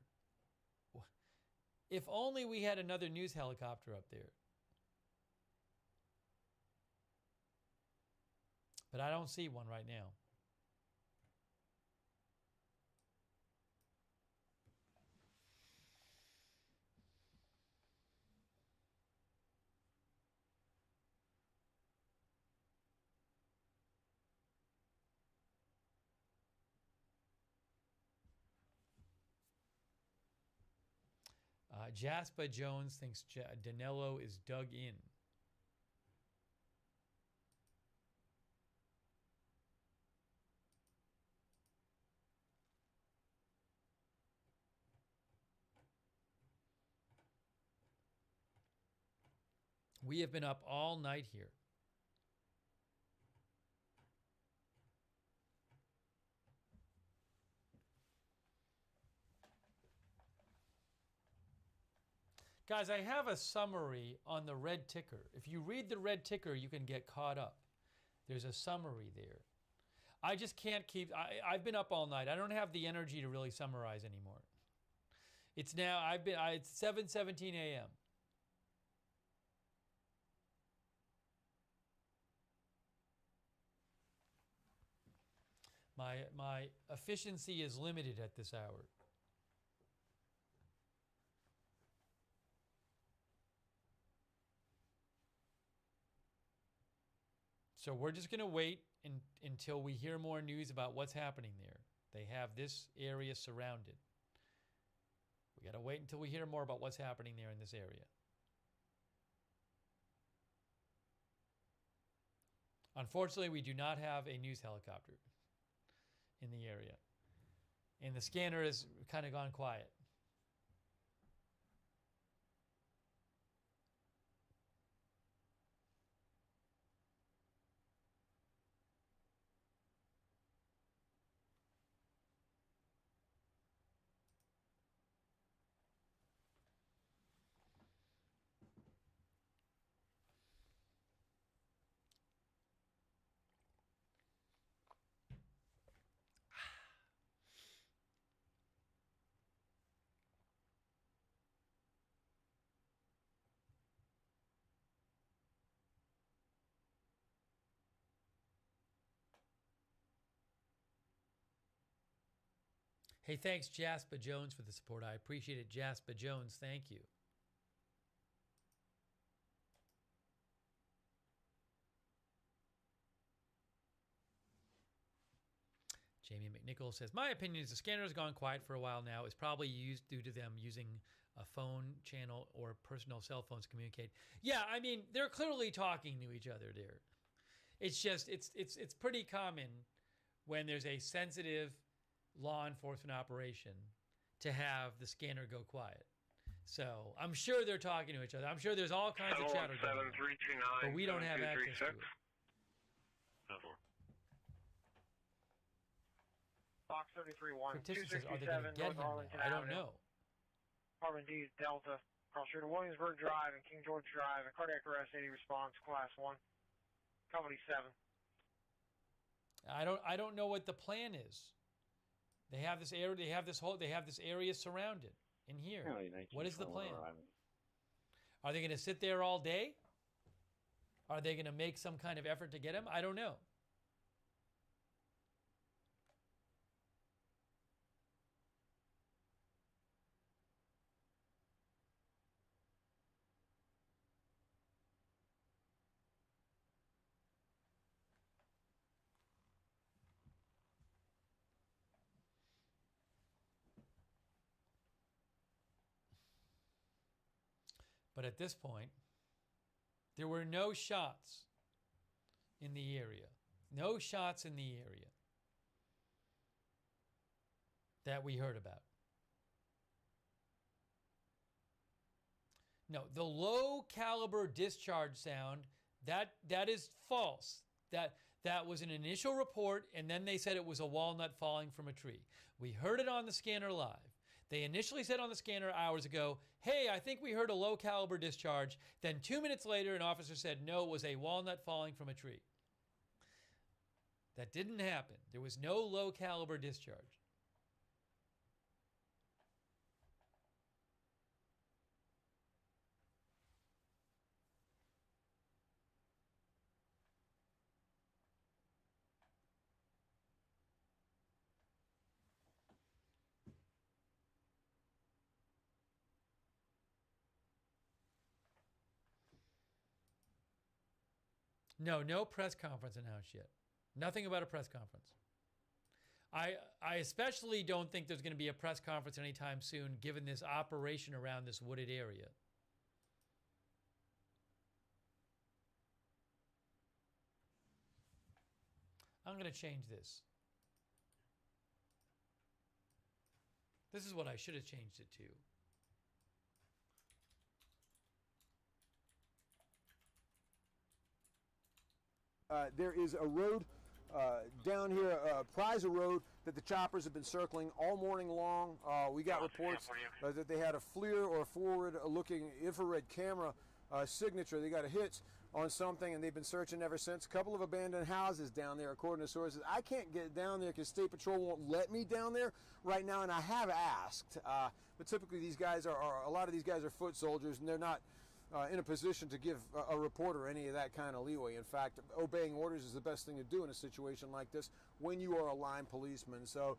[SPEAKER 1] If only we had another news helicopter up there. But I don't see one right now. Jasper Jones thinks Danelo is dug in. We have been up all night here. Guys, I have a summary on the red ticker. If you read the red ticker, you can get caught up. There's a summary there. I just can't keep... I've been up all night. I don't have the energy to really summarize anymore. It's now... it's 7:17 a.m. My efficiency is limited at this hour. So we're just going to wait until we hear more news about what's happening there. They have this area surrounded. We got to wait until we hear more about what's happening there in this area. Unfortunately, we do not have a news helicopter in the area. And the scanner has kind of gone quiet. Hey, thanks, Jasper Jones, for the support. I appreciate it, Jasper Jones. Thank you. Jamie McNichol says, my opinion is the scanner has gone quiet for a while now. It's probably used due to them using a phone channel or personal cell phones to communicate. Yeah, I mean, they're clearly talking to each other there. It's just, it's pretty common when there's a sensitive law enforcement operation to have the scanner go quiet. So I'm sure they're talking to each other. I'm sure there's all kinds of chatter going on, but we don't have access to it.
[SPEAKER 10] Box 33-1,
[SPEAKER 1] Fictitious says, are they going to get him now? I don't know.
[SPEAKER 10] Harmon D Delta, cross street of Williamsburg Drive and King George Drive, and cardiac arrest 80 response, class 1, company 7.
[SPEAKER 1] I don't know what the plan is. They have this area. They have this area surrounded in here. What is the plan? Are they going to sit there all day? Are they going to make some kind of effort to get him? I don't know. But at this point, there were no shots in the area. No shots in the area that we heard about. No, the low caliber discharge sound, that is false. That was an initial report, and then they said it was a walnut falling from a tree. We heard it on the scanner live. They initially said on the scanner hours ago, hey, I think we heard a low caliber discharge. Then 2 minutes later, an officer said, no, it was a walnut falling from a tree. That didn't happen. There was no low caliber discharge. No press conference announced yet. Nothing about a press conference. I especially don't think there's going to be a press conference anytime soon, given this operation around this wooded area. I'm going to change this. This is what I should have changed it to.
[SPEAKER 7] There is a road down here, Priza Road, that the choppers have been circling all morning long. We got reports that they had a FLIR or forward-looking infrared camera signature. They got a hit on something, and they've been searching ever since. A couple of abandoned houses down there, according to sources. I can't get down there because State Patrol won't let me down there right now, and I have asked. But typically, these guys a lot of these guys are foot soldiers, and they're not in a position to give a reporter any of that kind of leeway. In fact, obeying orders is the best thing to do in a situation like this when you are a line policeman. So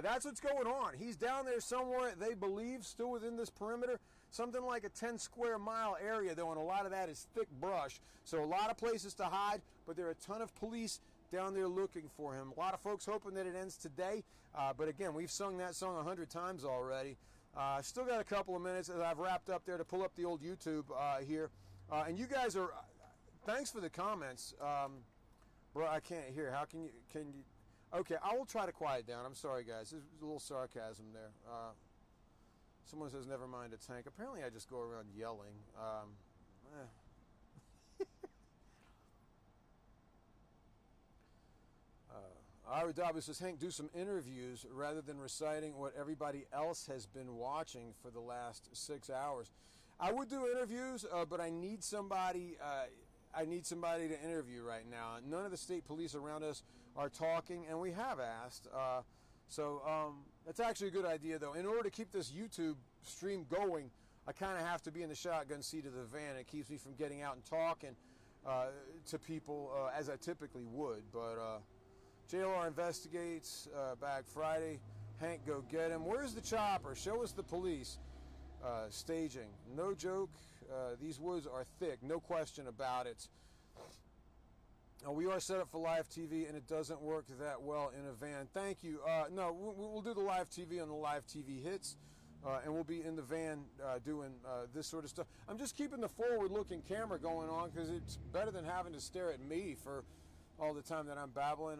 [SPEAKER 7] that's what's going on. He's down there somewhere, they believe, still within this perimeter. Something like a 10 square mile area, though, and a lot of that is thick brush. So a lot of places to hide, but there are a ton of police down there looking for him. A lot of folks hoping that it ends today. But again, we've sung that song 100 times already. Still got a couple of minutes as I've wrapped up there to pull up the old YouTube here. And you guys are, thanks for the comments. Bro, I can't hear. How can you, okay, I will try to quiet down. I'm sorry, guys. There's a little sarcasm there. Someone says, never mind a tank. Apparently I just go around yelling. Ira W says, Hank, do some interviews rather than reciting what everybody else has been watching for the last 6 hours. I would do interviews, but I need somebody. I need somebody to interview right now. None of the state police around us are talking, and we have asked. So that's actually a good idea, though. In order to keep this YouTube stream going, I kind of have to be in the shotgun seat of the van. It keeps me from getting out and talking to people as I typically would, but. JLR investigates back Friday. Hank, go get him. Where's the chopper? Show us the police. Staging. No joke. These woods are thick. No question about it. We are set up for live TV, and it doesn't work that well in a van. Thank you. No, we'll do the live TV on the live TV hits, and we'll be in the van doing this sort of stuff. I'm just keeping the forward-looking camera going on because it's better than having to stare at me for all the time that I'm babbling.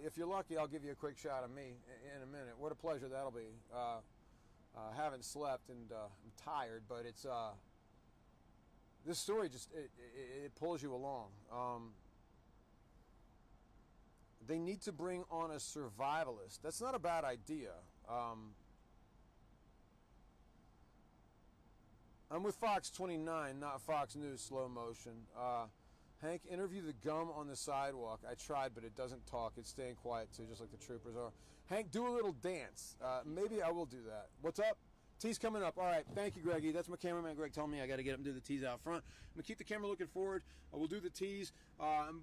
[SPEAKER 7] If you're lucky, I'll give you a quick shot of me in a minute. What a pleasure that'll be. Haven't slept and I'm tired, but it's this story just it pulls you along. They need to bring on a survivalist. That's not a bad idea. I'm with Fox 29, not Fox News slow motion. Hank, interview the gum on the sidewalk. I tried, but it doesn't talk. It's staying quiet, too, just like the troopers are. Hank, do a little dance. Maybe I will do that. What's up? Tease coming up. All right. Thank you, Greggy. That's my cameraman, Greg, telling me I got to get up and do the tease out front. I'm going to keep the camera looking forward. We'll do the tease,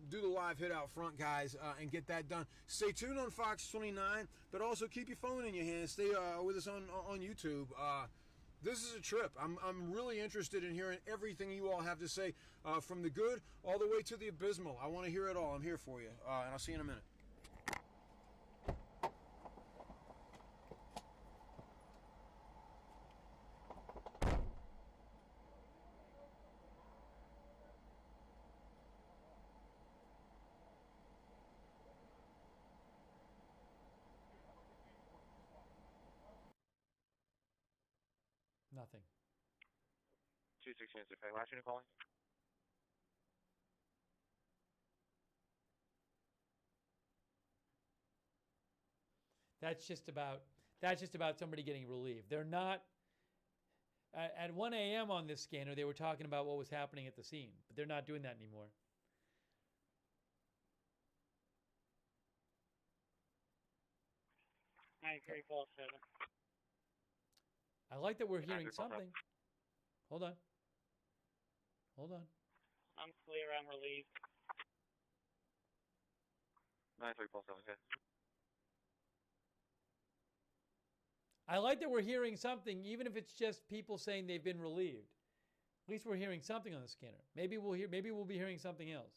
[SPEAKER 7] do the live hit out front, guys, and get that done. Stay tuned on Fox 29, but also keep your phone in your hand. Stay with us on YouTube. This is a trip. I'm really interested in hearing everything you all have to say, from the good all the way to the abysmal. I want to hear it all. I'm here for you, and I'll see you in a minute.
[SPEAKER 1] Nothing.
[SPEAKER 9] 2-6 units, okay. Last unit calling.
[SPEAKER 1] That's just about somebody getting relieved. They're not at 1 a.m. on this scanner. They were talking about what was happening at the scene, but they're not doing that anymore. I like that we're hearing something. Hold on.
[SPEAKER 10] I'm clear. I'm relieved.
[SPEAKER 9] 9347, okay.
[SPEAKER 1] I like that we're hearing something, even if it's just people saying they've been relieved. At least we're hearing something on the scanner. Maybe we'll be hearing something else.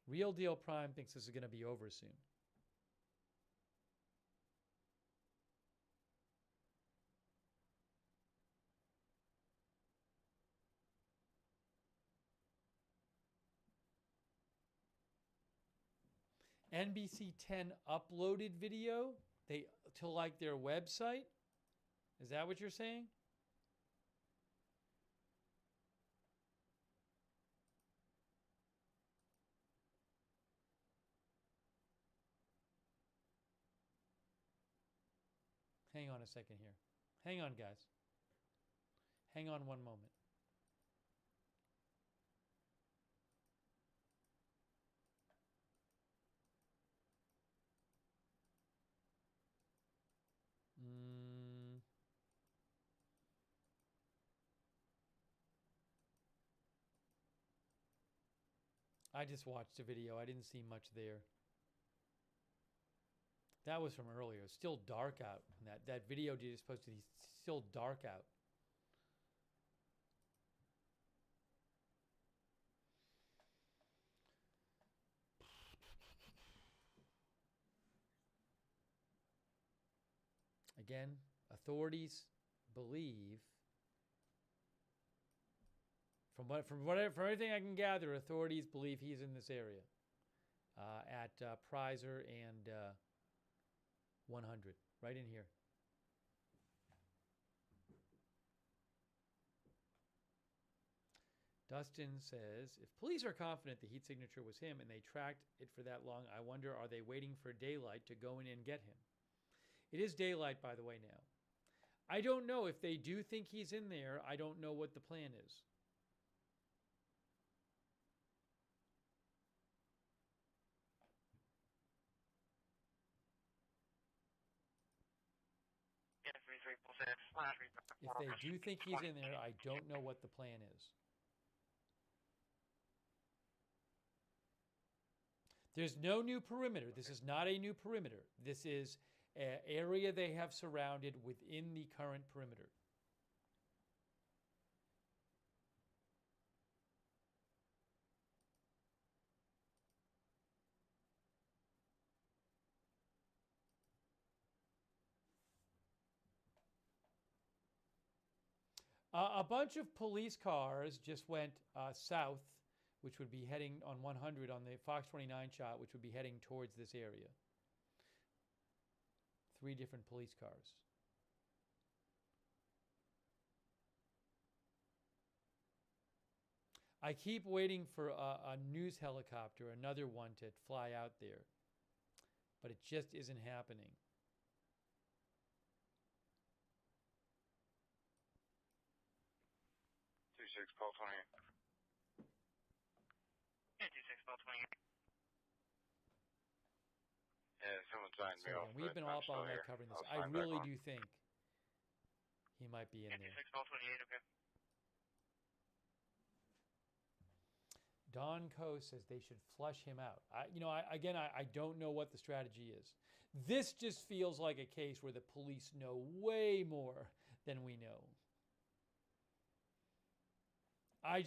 [SPEAKER 1] Real Deal Prime thinks this is going to be over soon. NBC 10 uploaded video to like their website? Is that what you're saying? Hang on a second here. Hang on, guys. Hang on one moment. I just watched a video. I didn't see much there. That was from earlier. It's still dark out. That video you just posted, it's still dark out. Again, authorities believe, from everything I can gather, authorities believe he's in this area at Prizer and 100, right in here. Dustin says, if police are confident the heat signature was him and they tracked it for that long, I wonder, are they waiting for daylight to go in and get him? It is daylight, by the way, now. I don't know if they do think he's in there. I don't know what the plan is. If they do think he's in there, I don't know what the plan is. There's no new perimeter. This is not a new perimeter. This is an area they have surrounded within the current perimeter. A bunch of police cars just went south, which would be heading on 100 on the Fox 29 shot, which would be heading towards this area. 3 different police cars. I keep waiting for a news helicopter, another one, to fly out there, but it just isn't happening.
[SPEAKER 9] Call 28.
[SPEAKER 10] Yeah, 26, call 28.
[SPEAKER 9] Yeah, someone signed me off.
[SPEAKER 1] We've been all night covering this. I really do think he might be in there.
[SPEAKER 10] 26, call 28, okay.
[SPEAKER 1] Don Coe says they should flush him out. I don't know what the strategy is. This just feels like a case where the police know way more than we know. I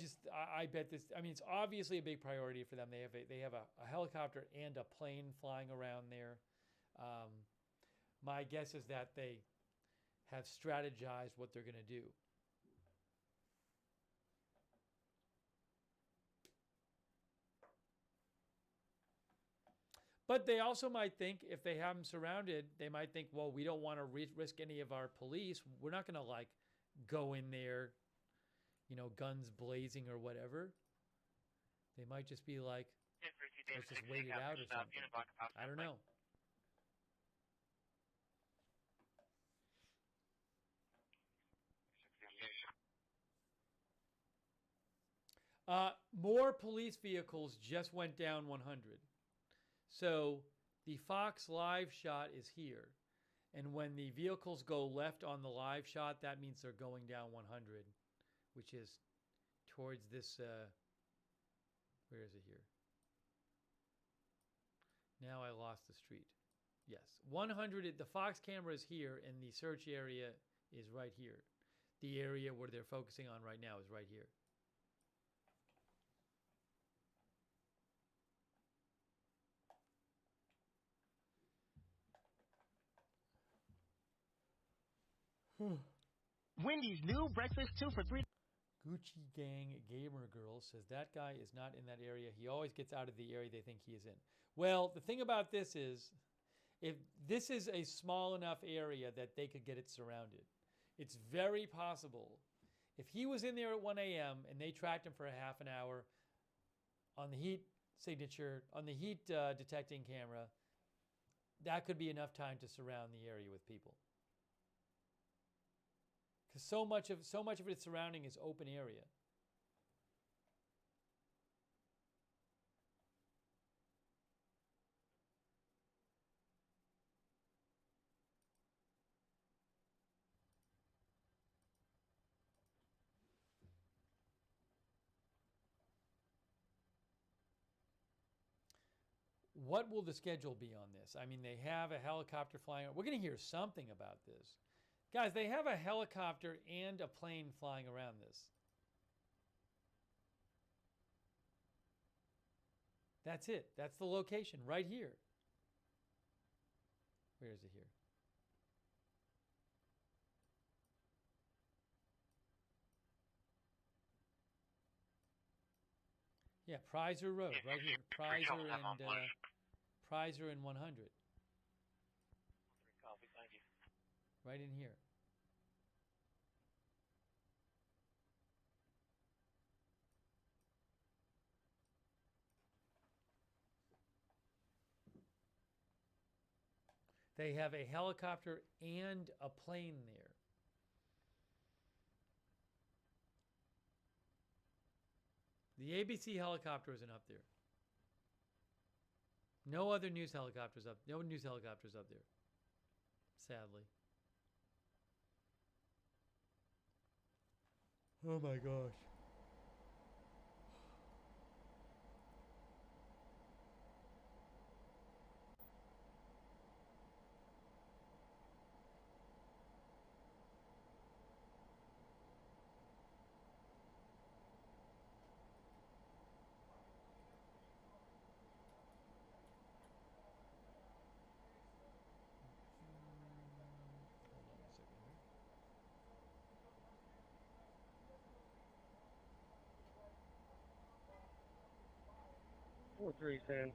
[SPEAKER 1] bet this. I mean, it's obviously a big priority for them. They have a helicopter and a plane flying around there. My guess is that they have strategized what they're going to do. But they also might think, if they have them surrounded, they might think, well, we don't want to risk any of our police. We're not going to, like, go in there, you know, guns blazing or whatever. They might just be like, let's just wait it out or something. I don't know. More police vehicles just went down 100. So the Fox live shot is here. And when the vehicles go left on the live shot, that means they're going down 100, which is towards this, where is it here? Now I lost the street. Yes, 100, the Fox camera is here and the search area is right here. The area where they're focusing on right now is right here.
[SPEAKER 5] Wendy's new breakfast 2 for $3.
[SPEAKER 1] Gucci Gang Gamer Girl says that guy is not in that area. He always gets out of the area they think he is in. Well, the thing about this is, if this is a small enough area that they could get it surrounded, it's very possible. If he was in there at 1 a.m. and they tracked him for a half an hour on the heat signature, on the heat detecting camera, that could be enough time to surround the area with people. Because so much of its surrounding is open area. What will the schedule be on this? I mean, they have a helicopter flying. We're going to hear something about this. Guys, they have a helicopter and a plane flying around this. That's it. That's the location right here. Where is it here? Yeah, Prizer Road, right here. Prizer and 100. Right in here. They have a helicopter and a plane there. The ABC helicopter isn't up there. No other news helicopters up. No news helicopters up there. Sadly. Oh my gosh.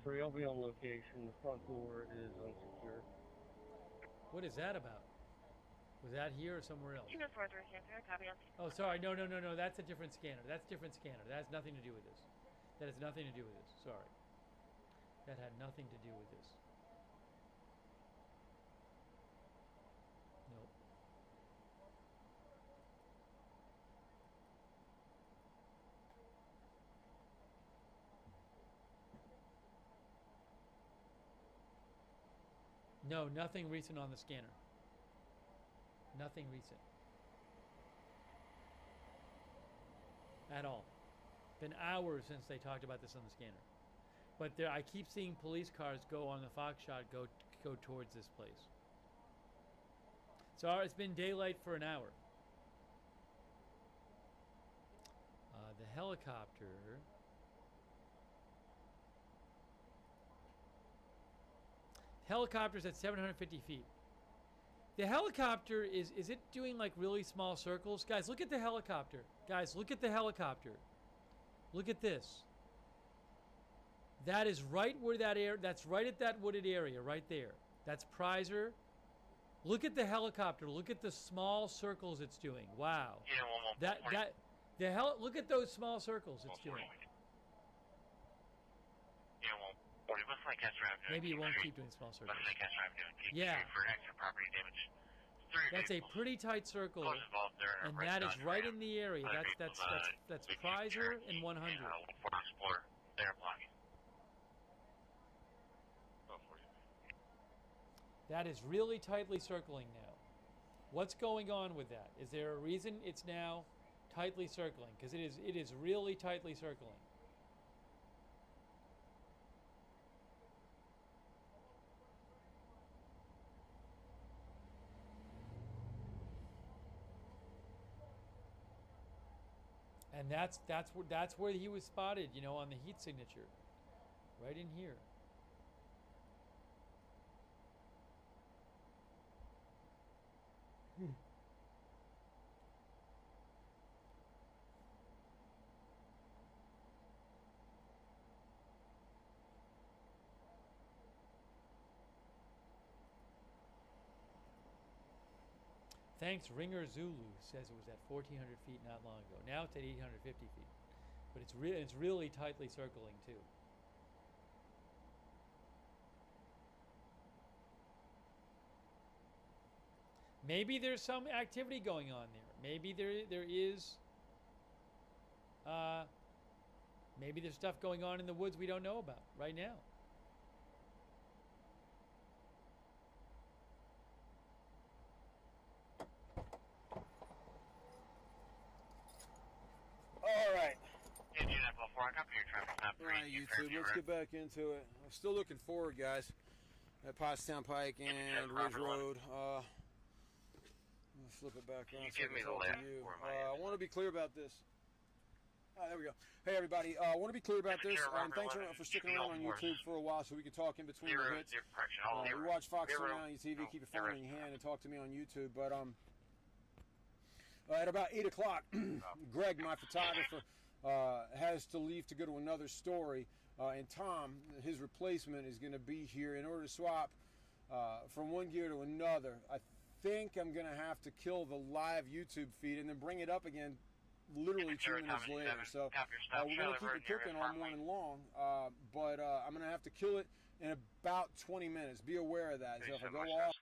[SPEAKER 4] Three. I'll be on location. The front door is unsecured.
[SPEAKER 1] What is that about? Was that here or somewhere else?
[SPEAKER 2] 243 Sandra, copy on.
[SPEAKER 1] Oh, sorry. No. That's a different scanner. That's a different scanner. That has nothing to do with this. That has nothing to do with this. Sorry. That had nothing to do with this. Nope. No, nothing recent on the scanner. Nothing recent. At all. Been hours since they talked about this on the scanner. But there, I keep seeing police cars go on the Fox shot, go towards this place. So it's been daylight for an hour. The helicopter... Helicopter's at 750 feet. The helicopter is it doing like really small circles? Guys, look at the helicopter. Guys, look at the helicopter. Look at this. That is right where that air. That's right at that wooded area, right there. That's Prizer. Look at the helicopter. Look at the small circles it's doing. Wow.
[SPEAKER 3] Yeah,
[SPEAKER 1] Look at those small circles it's doing.
[SPEAKER 3] Yeah, 140. What's Lake Castro Avenue?
[SPEAKER 1] Maybe it won't keep doing small circles.
[SPEAKER 3] What's Lake Castro Avenue? Keep
[SPEAKER 1] Yeah.
[SPEAKER 3] for extra property damage.
[SPEAKER 1] That's a pretty tight circle, and that is right in the area. That's Prizer and 100.
[SPEAKER 3] Explorer, they're blocking.
[SPEAKER 1] That is really tightly circling now. What's going on with that? Is there a reason it's now tightly circling? Because it is really tightly circling. And that's where he was spotted, you know, on the heat signature, right in here. Thanks, Ringer Zulu says it was at 1,400 feet not long ago. Now it's at 850 feet, but it's really tightly circling too. Maybe there's some activity going on there. Maybe there is. Maybe there's stuff going on in the woods we don't know about right now.
[SPEAKER 7] All right.
[SPEAKER 3] All
[SPEAKER 7] right, YouTube, let's get back into it. I'm still looking forward, guys, at Pottstown Pike and Ridge Road. Let's flip it back around.
[SPEAKER 3] Give me the last
[SPEAKER 7] I want to be clear about this. There we go. Hey, everybody. I want to be clear about this. Thanks for sticking around on YouTube for a while so we can talk in between the hits. We watch Fox 3 on your TV. Keep your phone in your hand and talk to me on YouTube. But at about 8 o'clock, Greg, my photographer, has to leave to go to another story. And Tom, his replacement, is going to be here in order to swap from one gear to another. I think I'm going to have to kill the live YouTube feed and then bring it up again literally 2 minutes later. So we're going to keep it cooking all morning long, but I'm going to have to kill it in about 20 minutes. Be aware of that. So if I go off...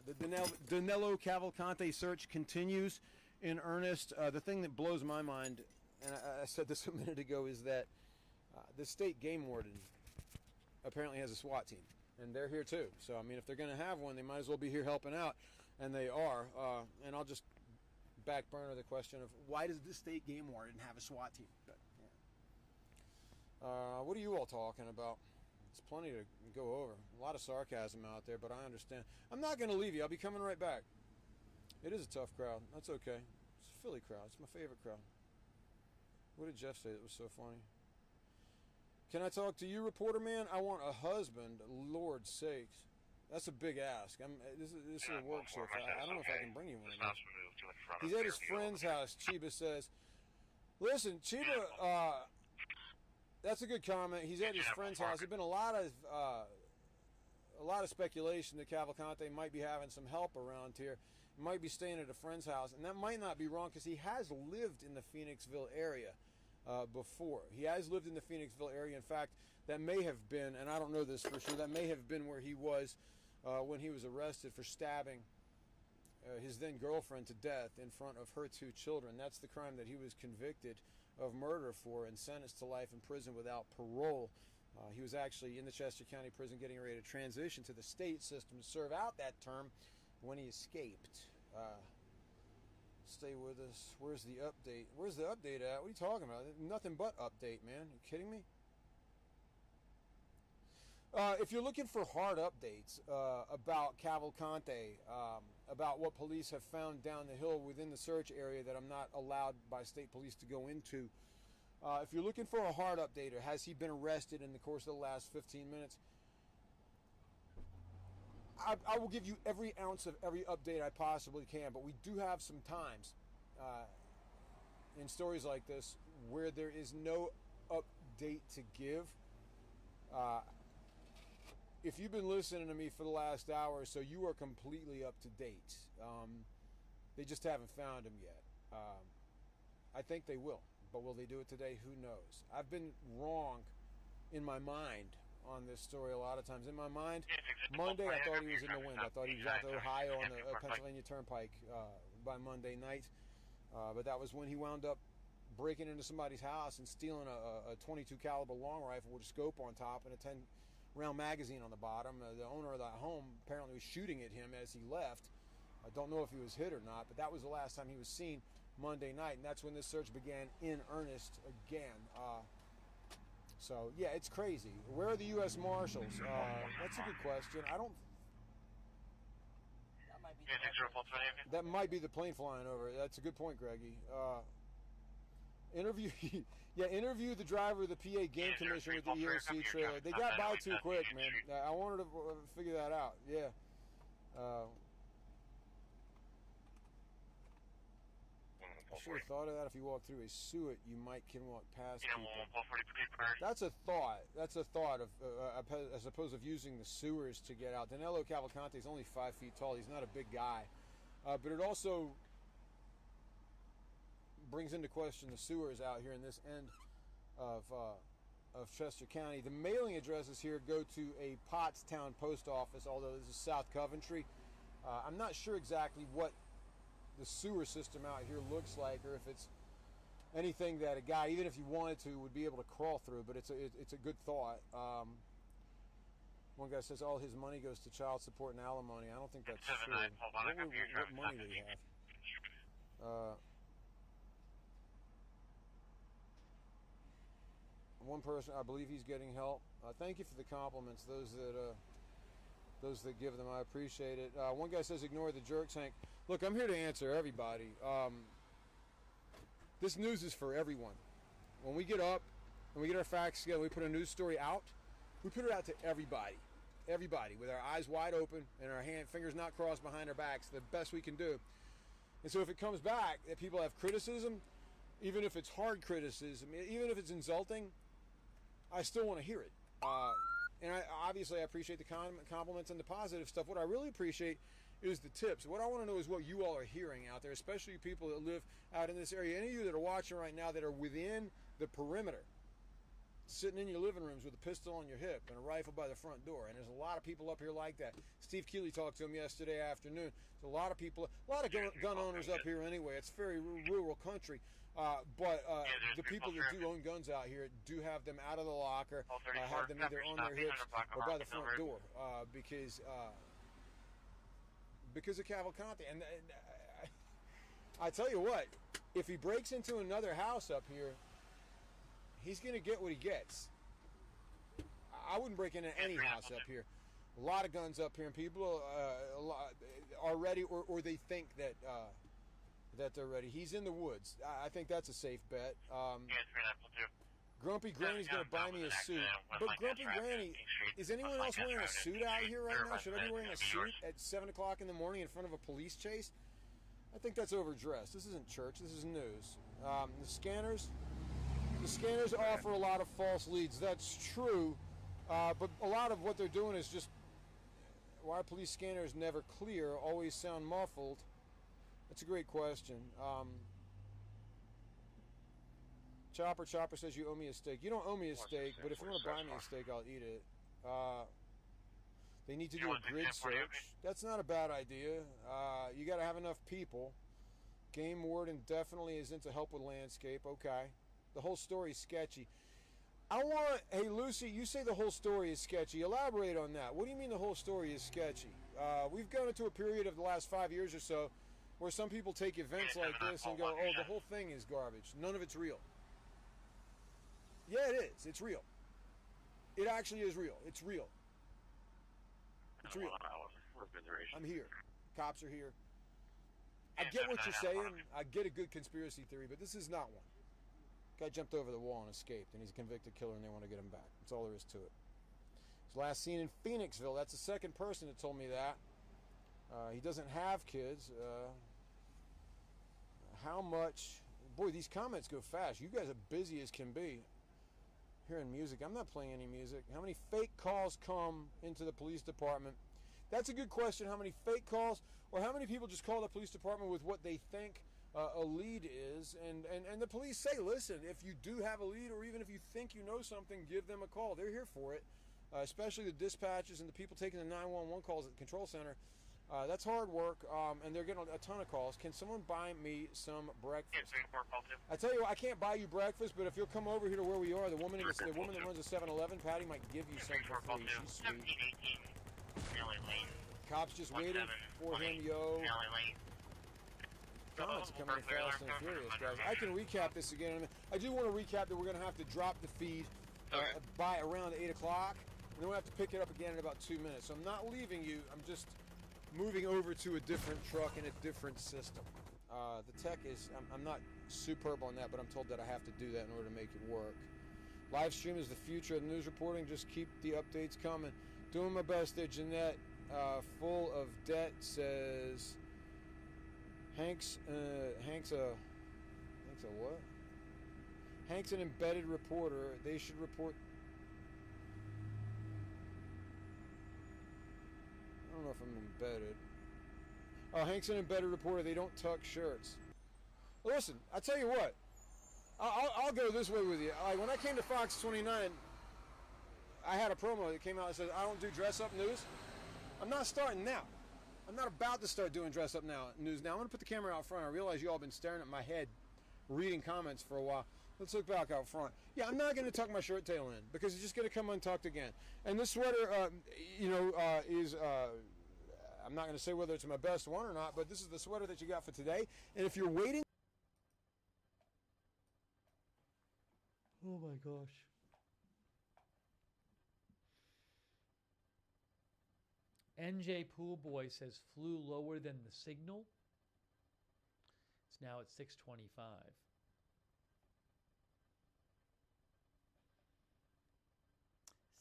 [SPEAKER 7] The Danelo Cavalcante search continues in earnest. The thing that blows my mind, and I said this a minute ago, is that the state game warden apparently has a SWAT team, and they're here too. So, I mean, if they're going to have one, they might as well be here helping out, and they are. And I'll just back burner the question of why does the state game warden have a SWAT team? But, yeah. What are you all talking about? It's plenty to go over. A lot of sarcasm out there, but I understand. I'm not going to leave you. I'll be coming right back. It is a tough crowd. That's okay. It's a Philly crowd. It's my favorite crowd. What did Jeff say that was so funny? Can I talk to you, reporter man? I want a husband. Lord's sakes. That's a big ask. This is a work shift. I don't know if I can bring you one of these. He's at his friend's house, Chiba says. Listen, Chiba, that's a good comment. He's at his friend's house. There's been a lot of speculation that Cavalcante might be having some help around here. He might be staying at a friend's house, and that might not be wrong because he has lived in the Phoenixville area before. He has lived in the Phoenixville area. In fact, that may have been, and I don't know this for sure, that may have been where he was when he was arrested for stabbing his then girlfriend to death in front of her 2 children. That's the crime that he was convicted of murder for and sentenced to life in prison without parole. He was actually in the Chester County Prison getting ready to transition to the state system to serve out that term when he escaped. Stay with us. Where's the update? Where's the update at? What are you talking about? Nothing but update, man. You kidding me? If you're looking for hard updates about Cavalcante, about what police have found down the hill within the search area that I'm not allowed by state police to go into, if you're looking for a hard update, or has he been arrested in the course of the last 15 minutes, I will give you every ounce of every update I possibly can, but we do have some times in stories like this where there is no update to give. If you've been listening to me for the last hour or so, you are completely up to date. They just haven't found him yet. I think they will, but will they do it today? Who knows? I've been wrong in my mind on this story a lot of times. In my mind, Monday I thought he was in the wind. I thought he was out to Ohio on the Pennsylvania Turnpike by Monday night. But that was when he wound up breaking into somebody's house and stealing a 22 caliber long rifle with a scope on top and a 10-round magazine on the bottom. The owner of that home apparently was shooting at him as he left. I don't know if he was hit or not, but that was the last time he was seen Monday night, and that's when this search began in earnest again. So, yeah, it's crazy. Where are the U.S. Marshals? That's a good question. I don't... That might be the plane flying over. That's a good point, Greggy. Interview the driver of the PA Game Commission with the EOC trailer. They got by too quick, man. I wanted to figure that out. Yeah. I should have thought of that. If you walk through a suet, you might can walk past people. That's a thought. That's a thought of, as opposed of using the sewers to get out. Danelo Cavalcante is only 5 feet tall. He's not a big guy, but it also brings into question the sewers out here in this end of Chester County. The mailing addresses here go to a Pottstown post office, although this is South Coventry. I'm not sure exactly what the sewer system out here looks like, or if it's anything that a guy, even if you wanted to, would be able to crawl through. But it's a good thought. One guy says all his money goes to child support and alimony. I don't think that's true. What money do he have? One person, I believe he's getting help. Thank you for the compliments. Those that give them, I appreciate it. One guy says ignore the jerks, Hank. Look, I'm here to answer everybody. This news is for everyone. When we get up and we get our facts together, we put a news story out, we put it out to everybody. Everybody, with our eyes wide open and our fingers not crossed behind our backs, the best we can do. And so if it comes back that people have criticism, even if it's hard criticism, even if it's insulting, I still want to hear it. And obviously I appreciate the compliments and the positive stuff. What I really appreciate is the tips. What I want to know is what you all are hearing out there, especially people that live out in this area. Any of you that are watching right now that are within the perimeter, sitting in your living rooms with a pistol on your hip and a rifle by the front door. And there's a lot of people up here like that. Steve Keeley talked to him yesterday afternoon. There's a lot of people, a lot of gun owners up here anyway. It's very rural country. But the people that do own guns out here do have them out of the locker, have them either on their hips or by the front door, because of Cavalcante. And I tell you what, if he breaks into another house up here, he's going to get what he gets. I wouldn't break into any house up here. A lot of guns up here, and people are ready, or they think that they're ready. He's in the woods. I think that's a safe bet. Grumpy Granny's going to buy me a suit. But Grumpy Granny, is anyone else wearing a suit out here right now? Should I be wearing a suit at 7 o'clock in the morning in front of a police chase? I think that's overdressed. This isn't church. This is news. The scanners offer a lot of false leads. That's true. But a lot of what they're doing is just, why are police scanners never clear, always sound muffled? That's a great question. Chopper says you owe me a steak. You don't owe me a steak, but if you want to buy me a steak, I'll eat it. They need to do a grid search. That's not a bad idea. You got to have enough people. Game warden definitely is into help with landscape. Okay. The whole story is sketchy. Hey Lucy, you say the whole story is sketchy. Elaborate on that. What do you mean the whole story is sketchy? We've gone into a period of the last 5 years or so where some people take events like this and go, oh, the whole thing is garbage. None of it's real. Yeah, it is. It's real. It actually is real. It's real. It's real. I'm here. Cops are here. I get what you're saying. I get a good conspiracy theory, but this is not one. Guy jumped over the wall and escaped, and he's a convicted killer, and they want to get him back. That's all there is to it. His last seen in Phoenixville. That's the second person that told me that. He doesn't have kids. How much boy, these comments go fast. You guys are busy as can be. Hearing music. I'm not playing any music. How many fake calls come into the police department? That's a good question. How many fake calls, or how many people just call the police department with what they think a lead is? And the police say, listen, if you do have a lead, or even if you think you know something, give them a call. They're here for it, especially the dispatchers and the people taking the 911 calls at the control center. That's hard work, and they're getting a ton of calls. Can someone buy me some breakfast? I tell you what, I can't buy you breakfast, but if you'll come over here to where we are, the woman that runs the 7-Eleven, Patty, might give you some for free. She's sweet. Cops just waiting for him, yo. Comments are coming in fast and furious, guys. I can recap this again. I do want to recap that we're going to have to drop the feed by around 8 o'clock, and then we'll have to pick it up again in about 2 minutes. So I'm not leaving you. I'm just moving over to a different truck and a different system. The tech is, I'm not superb on that, but I'm told that I have to do that in order to make it work. Live stream is the future of news reporting. Just keep the updates coming. Doing my best there, Jeanette. Full of debt, says Hank's a what? Hank's an embedded reporter. They should report. I don't know if I'm embedded. Oh, Hank's an embedded reporter. They don't tuck shirts. Well, listen, I tell you what. I'll go this way with you. Like when I came to Fox 29, I had a promo that came out that said, I don't do dress-up news. I'm not starting now. I'm not about to start doing dress-up news now. I'm going to put the camera out front. I realize you all been staring at my head reading comments for a while. Let's look back out front. Yeah, I'm not going to tuck my shirt tail in because it's just going to come untucked again. And this sweater, is... I'm not going to say whether it's my best one or not, but this is the sweater that you got for today. And if you're waiting... Oh, my gosh.
[SPEAKER 1] NJ Poolboy says flew lower than the signal. It's now at 625.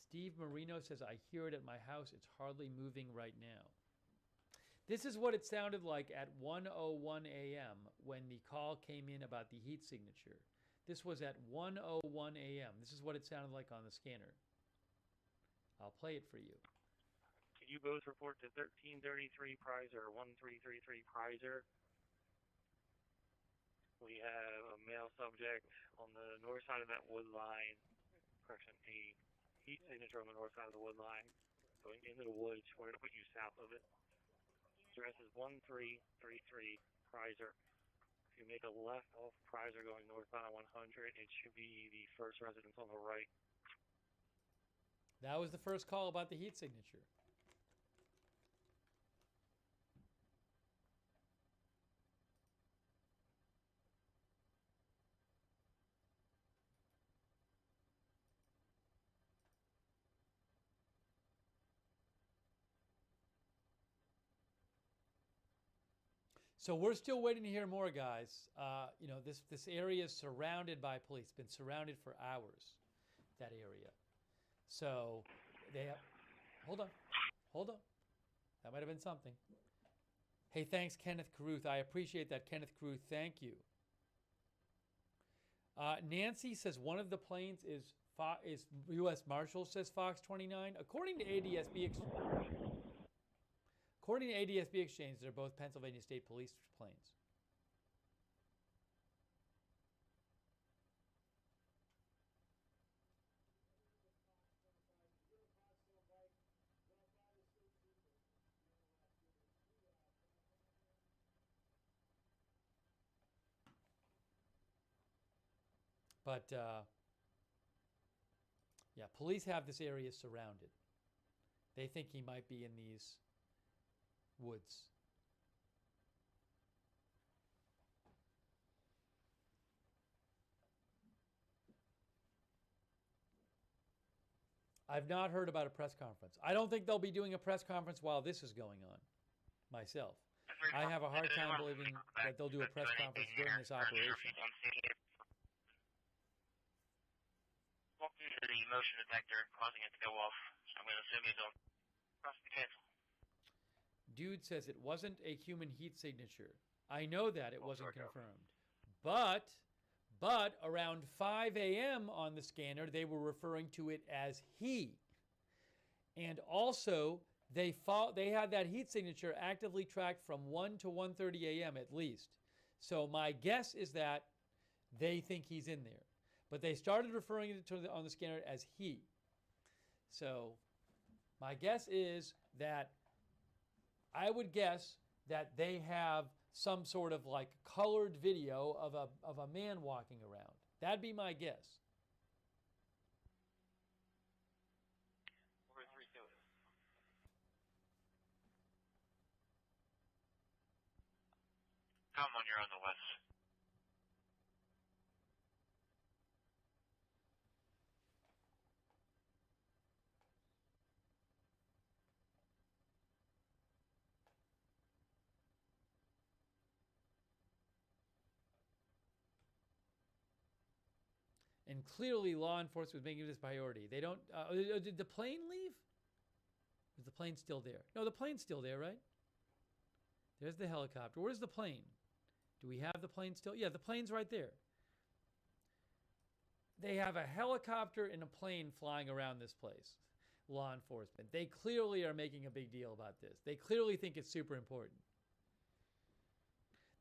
[SPEAKER 1] Steve Marino says, I hear it at my house. It's hardly moving right now. This is what it sounded like at 1:01 a.m. when the call came in about the heat signature. This was at 1:01 a.m. This is what it sounded like on the scanner. I'll play it for you.
[SPEAKER 4] Can you both report to 1333 Prizer, 1333 Prizer? We have a male subject on the north side of that wood line. Correction, a heat signature on the north side of the wood line. Going into the woods. We're going to put you south of it. Address is 1333 Prizer. If you make a left off Prizer going northbound on 100, it should be the first residence on the right.
[SPEAKER 1] That was the first call about the heat signature. So we're still waiting to hear more, guys. This area is surrounded by police. Been surrounded for hours, that area. So they have... Hold on. That might have been something. Hey, thanks, Kenneth Caruth. I appreciate that, Kenneth Caruth. Thank you. Nancy says one of the planes is U.S. Marshal, says Fox 29. According to ADSB Exchange, they're both Pennsylvania State Police planes. But, police have this area surrounded. They think he might be in these woods. I've not heard about a press conference. I don't think they'll be doing a press conference while this is going on, myself. I have a hard time believing that they'll do a press conference during this operation.
[SPEAKER 3] Walking to the motion detector, causing it to go off. I'm going to assume he's on. Must be cancelled.
[SPEAKER 1] Dude says it wasn't a human heat signature. I know that it wasn't confirmed. But But around 5 a.m. on the scanner, they were referring to it as he. And also, they had that heat signature actively tracked from 1 to 1:30 a.m. at least. So my guess is that they think he's in there. But they started referring to it on the scanner as he. So my guess is that I would guess that they have some sort of like colored video of a man walking around. That'd be my guess.
[SPEAKER 3] Come on, you're on the west.
[SPEAKER 1] And clearly law enforcement was making this priority. They don't, did the plane leave? Is the plane still there? No, the plane's still there, right? There's the helicopter. Where's the plane? Do we have the plane still? Yeah, the plane's right there. They have a helicopter and a plane flying around this place, law enforcement. They clearly are making a big deal about this. They clearly think it's super important.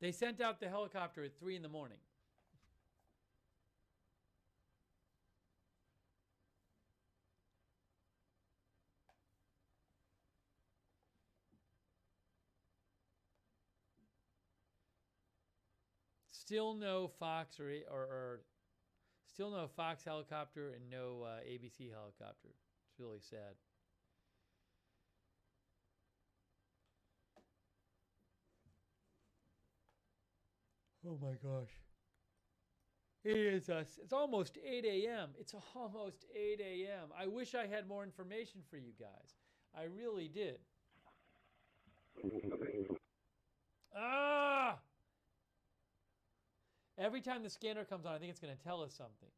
[SPEAKER 1] They sent out the helicopter at 3 in the morning. Still no Fox or still no Fox helicopter and no ABC helicopter. It's really sad. Oh my gosh. It is it's almost 8 a.m. It's almost 8 a.m. I wish I had more information for you guys. I really did. Ah! Every time the scanner comes on, I think it's going to tell us something.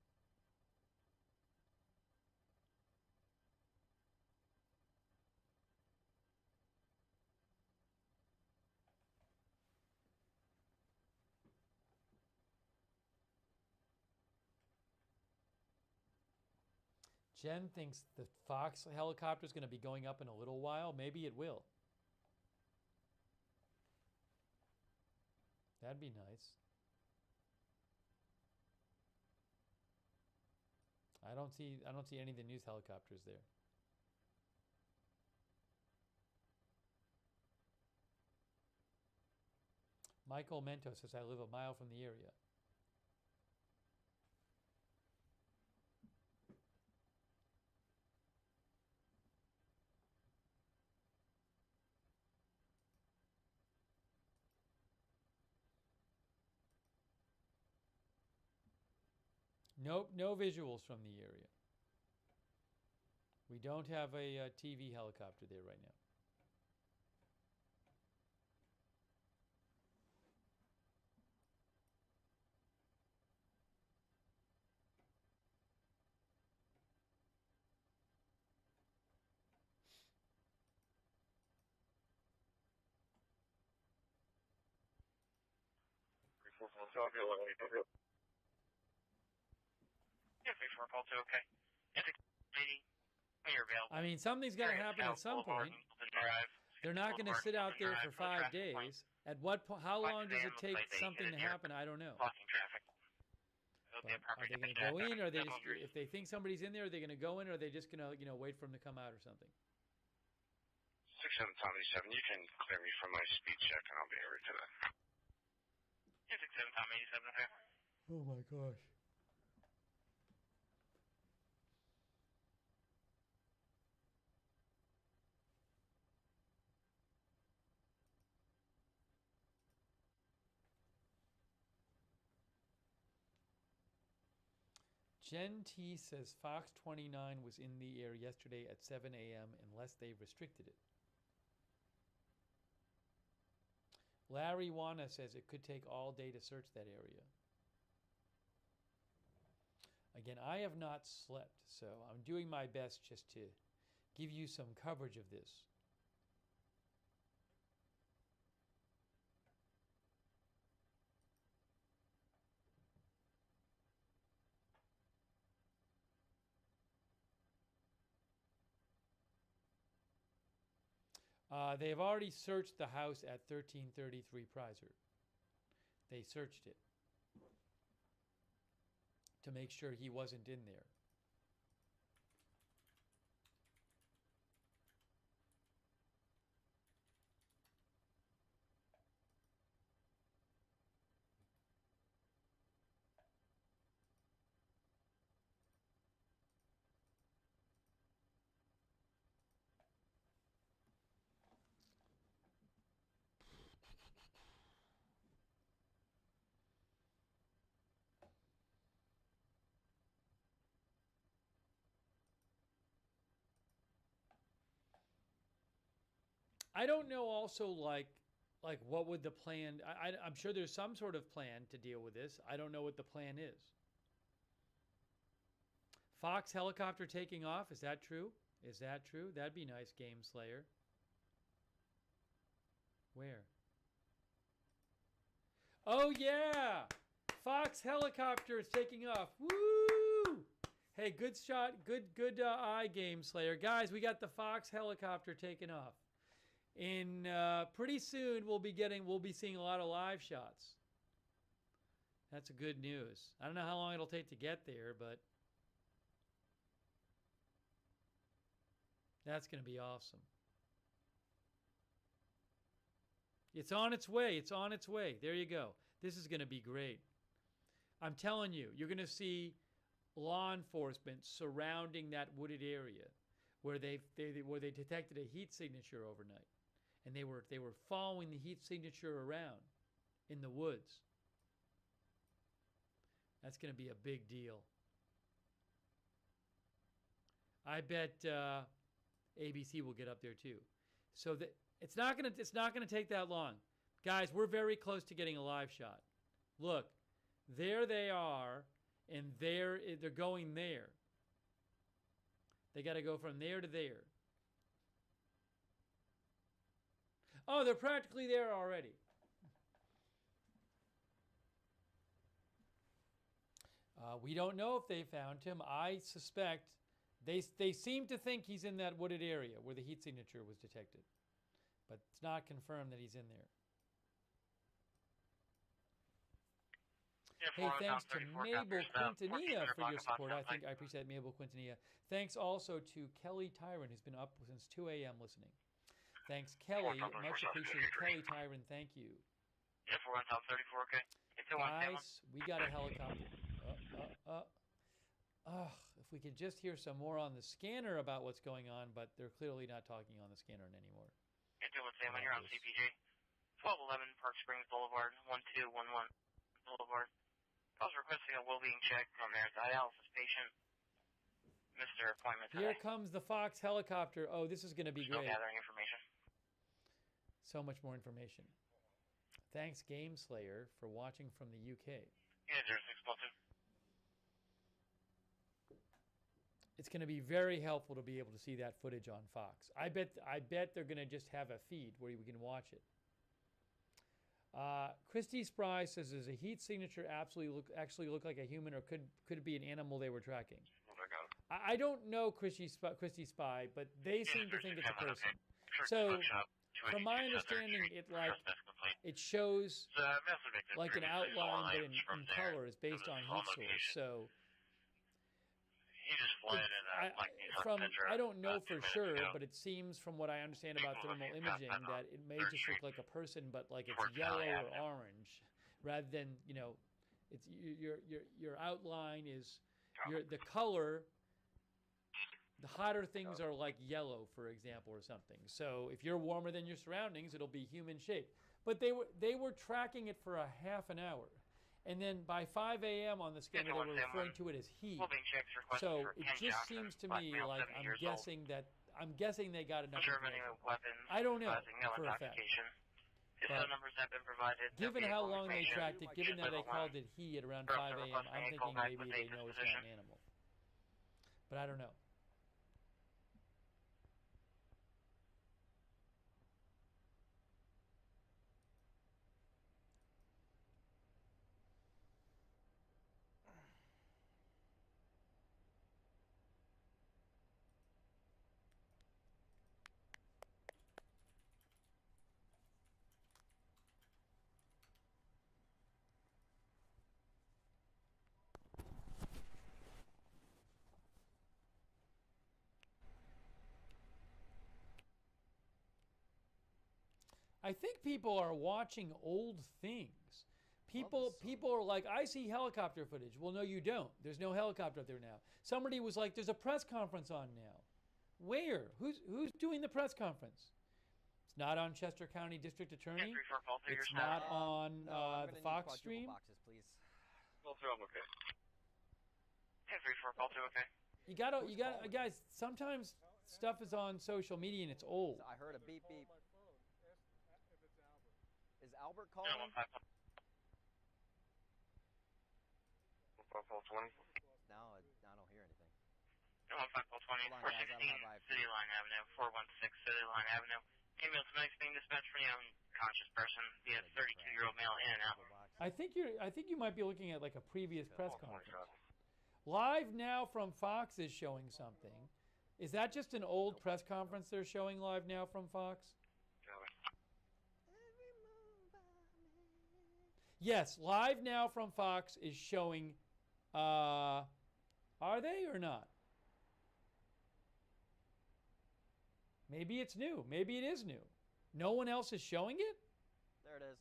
[SPEAKER 1] Jen thinks the Fox helicopter is going to be going up in a little while. Maybe it will. That'd be nice. I don't see any of the news helicopters there. Michael Mento says I live a mile from the area. Nope, no visuals from the area. We don't have a TV helicopter there right now.
[SPEAKER 3] Okay.
[SPEAKER 1] I mean, something's got to happen at some point. They're not going to sit out there for 5 days. At what point? How long does it take something to happen? I don't know. But are they going to go in, or are they just, if they think somebody's in there, are they going to go in, or are they just going to, wait for them to come out or something?
[SPEAKER 9] 67 Tom 87, you can clear me from my speed check, and I'll be over to that.
[SPEAKER 3] 67 Tom 87, okay.
[SPEAKER 1] Oh my gosh. Jen T says Fox 29 was in the air yesterday at 7 a.m. unless they restricted it. Larry Wana says it could take all day to search that area. Again, I have not slept, so I'm doing my best just to give you some coverage of this. They've already searched the house at 1333 Prizer. They searched it to make sure he wasn't in there. I don't know also like what would the plan, I'm sure there's some sort of plan to deal with this. I don't know what the plan is. Fox helicopter taking off, is that true? Is that true? That'd be nice, Game Slayer. Where? Oh yeah! Fox helicopter is taking off. Woo! Hey, good shot, good eye, Game Slayer. Guys, we got the Fox helicopter taking off. In pretty soon we'll be seeing a lot of live shots. That's a good news. I don't know how long it'll take to get there, but that's going to be awesome. It's on its way. It's on its way. There you go. This is going to be great. I'm telling you, you're going to see law enforcement surrounding that wooded area where they detected a heat signature overnight. And they were following the heat signature around in the woods. That's going to be a big deal. I bet ABC will get up there too. So that it's not going to take that long. Guys, we're very close to getting a live shot. Look, there they are, and they're going there. They got to go from there to there. Oh, they're practically there already. We don't know if they found him. I suspect they seem to think he's in that wooded area where the heat signature was detected. But it's not confirmed that he's in there. Hey, thanks to Mabel Quintanilla for your support. I appreciate Mabel Quintanilla. Thanks also to Kelly Tyron, who's been up since 2 a.m. listening. Thanks, Kelly. Much appreciated. Kelly Tyron, thank you.
[SPEAKER 3] Yeah, 4 on top 34, okay.
[SPEAKER 1] Guys, we got a helicopter. If we could just hear some more on the scanner about what's going on, but they're clearly not talking on the scanner anymore.
[SPEAKER 3] Yeah, doing Sam, you're on CPJ. 1211 Park Springs Boulevard, 1211 Boulevard. Calls requesting a well-being check on their dialysis patient. Mr. Appointment today.
[SPEAKER 1] Here comes the Fox helicopter. Oh, this is going to be
[SPEAKER 3] Still
[SPEAKER 1] great.
[SPEAKER 3] gathering information.
[SPEAKER 1] So much more information. Thanks, Game Slayer, for watching from the UK.
[SPEAKER 3] Yeah, 0612.
[SPEAKER 1] It's going to be very helpful to be able to see that footage on Fox. I bet they're going to just have a feed where we can watch it. Christy Spry says, "Does a heat signature actually look like a human, or could it be an animal they were tracking?" I don't know Christy Spy, but they seem to think it's a person. So, from my understanding, it shows like an outline, but in colors based on heat source. So. I don't know for sure, but it seems from what I understand about thermal imaging that it may just look like a person, but like it's yellow or orange, rather than it's your outline is the color. The hotter things are like yellow, for example, or something. So if you're warmer than your surroundings, it'll be human shaped. But they were tracking it for a half an hour. And then by 5 a.m. on the scanner, they were referring to it as heat. So it just seems to me like I'm guessing they got enough information. I don't know for a fact. But given how long they tracked it, given that they called it he at around 5 a.m., I'm thinking maybe they know it's not an animal. But I don't know. I think people are watching old things. People are like, I see helicopter footage. Well, no, you don't. There's no helicopter up there now. Somebody was like, there's a press conference on now. Where? Who's doing the press conference? It's not on Chester County District Attorney. It's not on the Fox stream.
[SPEAKER 6] Boxes, please.
[SPEAKER 9] Well, through, I'm okay.
[SPEAKER 3] 10-3 for call 2, okay.
[SPEAKER 1] You gotta, guys. Sometimes stuff is on social media and it's old.
[SPEAKER 6] I heard a beep beep. Is Albert calling?
[SPEAKER 3] No,
[SPEAKER 9] 20.
[SPEAKER 6] No, I don't hear anything.
[SPEAKER 3] No, 20. 416 City Line Avenue, 416 City Line Avenue. Ambulance medics being dispatched for unconscious person via 32-year-old male in and out.
[SPEAKER 1] I think you might be looking at like a previous press conference. Live now from Fox is showing something. Is that just an old press conference they're showing live now from Fox? Yes, live now from Fox is showing. Are they or not? Maybe it's new. Maybe it is new. No one else is showing it?
[SPEAKER 6] There it is.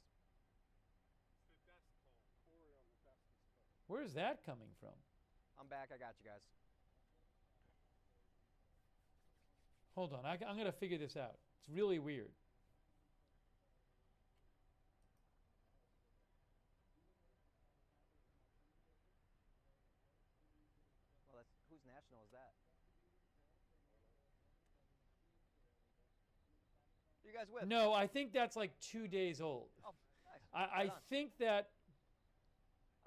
[SPEAKER 1] Where is that coming from?
[SPEAKER 6] I'm back. I got you guys.
[SPEAKER 1] Hold on. I'm going to figure this out. It's really weird.
[SPEAKER 6] Well, whose national is that? Who you guys with?
[SPEAKER 1] No, I think that's like 2 days old.
[SPEAKER 6] Oh, nice.
[SPEAKER 1] I think that...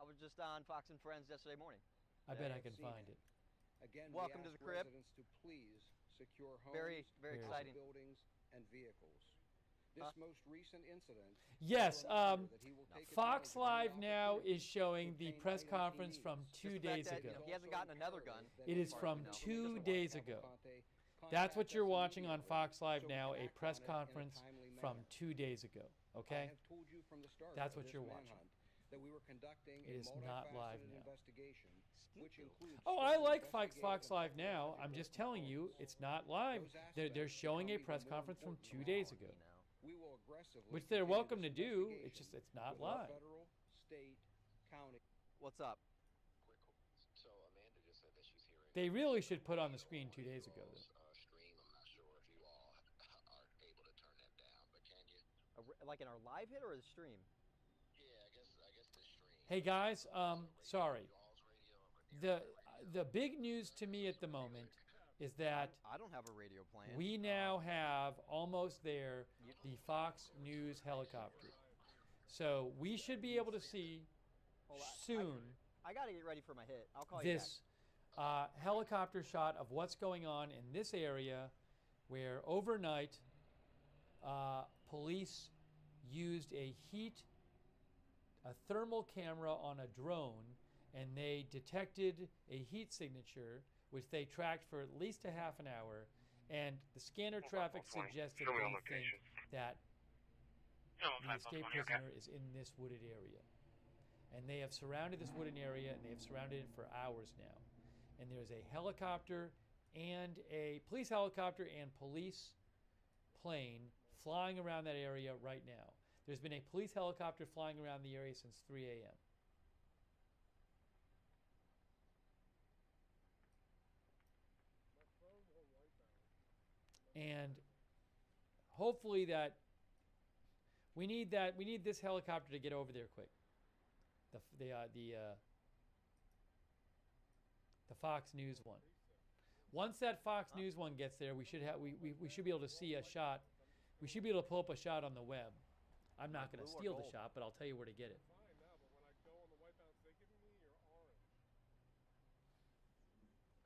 [SPEAKER 6] I was just on Fox and Friends yesterday morning.
[SPEAKER 1] I bet I can find it.
[SPEAKER 11] Again,
[SPEAKER 6] welcome to the crib.
[SPEAKER 11] Residents to please secure homes,
[SPEAKER 6] very exciting
[SPEAKER 11] buildings, and vehicles. This most recent incident.
[SPEAKER 1] Yes, Fox Live now is showing the press conference from 2 days ago.
[SPEAKER 6] He hasn't gotten another gun.
[SPEAKER 1] It is from 2 days ago. That's what you're watching on Fox Live now, a press conference from 2 days ago. Okay? That's what you're watching.
[SPEAKER 11] That we were conducting
[SPEAKER 1] it is not live now.
[SPEAKER 11] Investigation, which includes
[SPEAKER 1] I like Fox Live now. I'm just telling you, it's not live. They're showing a press conference from 2 days ago, which they're welcome to do. It's just it's not live.
[SPEAKER 11] Federal, state, county.
[SPEAKER 6] What's up?
[SPEAKER 9] So Amanda just said that she's hearing.
[SPEAKER 1] They really should put on the screen 2 days ago.
[SPEAKER 9] Stream. I'm not sure if you all are able to turn that down, but can you?
[SPEAKER 6] Like in our live hit or the stream?
[SPEAKER 1] Hey guys, sorry. The big news to me at the moment is that
[SPEAKER 6] I don't have a radio plan.
[SPEAKER 1] We now have almost there the Fox News helicopter. So we should be able to see soon.
[SPEAKER 6] I got to get ready for my hit. I'll call
[SPEAKER 1] this helicopter shot of what's going on in this area where overnight police used a thermal camera on a drone, and they detected a heat signature, which they tracked for at least a half an hour, and the scanner traffic suggested they think that the escaped prisoner is in this wooded area. And they have surrounded this wooded area, and they have surrounded it for hours now. And there's a helicopter and a police helicopter and police plane flying around that area right now. There's been a police helicopter flying around the area since 3 a.m. And hopefully we need this helicopter to get over there quick. The Fox News one. Once that Fox News one gets there, we should be able to see a shot. We should be able to pull up a shot on the web. I'm not going to steal the shot, but I'll tell you where to get it.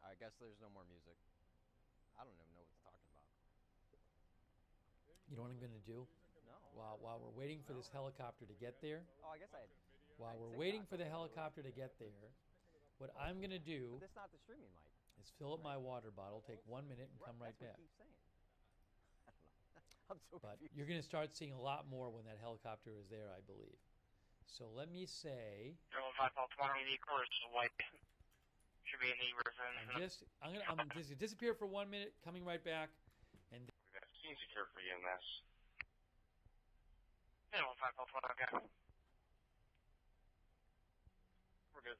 [SPEAKER 6] I guess there's no more music. I don't even know what it's talking about.
[SPEAKER 1] You know what I'm going to do?
[SPEAKER 6] No.
[SPEAKER 1] While we're waiting for this helicopter to get there.
[SPEAKER 6] Oh, I guess I had.
[SPEAKER 1] While we're waiting for the helicopter to get there, what I'm going to do
[SPEAKER 6] But that's not the streaming mic.
[SPEAKER 1] is fill up my water bottle, take 1 minute, and come right back.
[SPEAKER 6] That's what he keeps saying. I'm so
[SPEAKER 1] But
[SPEAKER 6] confused.
[SPEAKER 1] you're going to start seeing a lot more when that helicopter is there, I believe. So let me say.
[SPEAKER 3] Should be an
[SPEAKER 1] I'm just disappear for 1 minute, coming right back, and.
[SPEAKER 9] Seems secure for EMS.
[SPEAKER 3] Yeah, 15 Pulse 1, okay. We're good.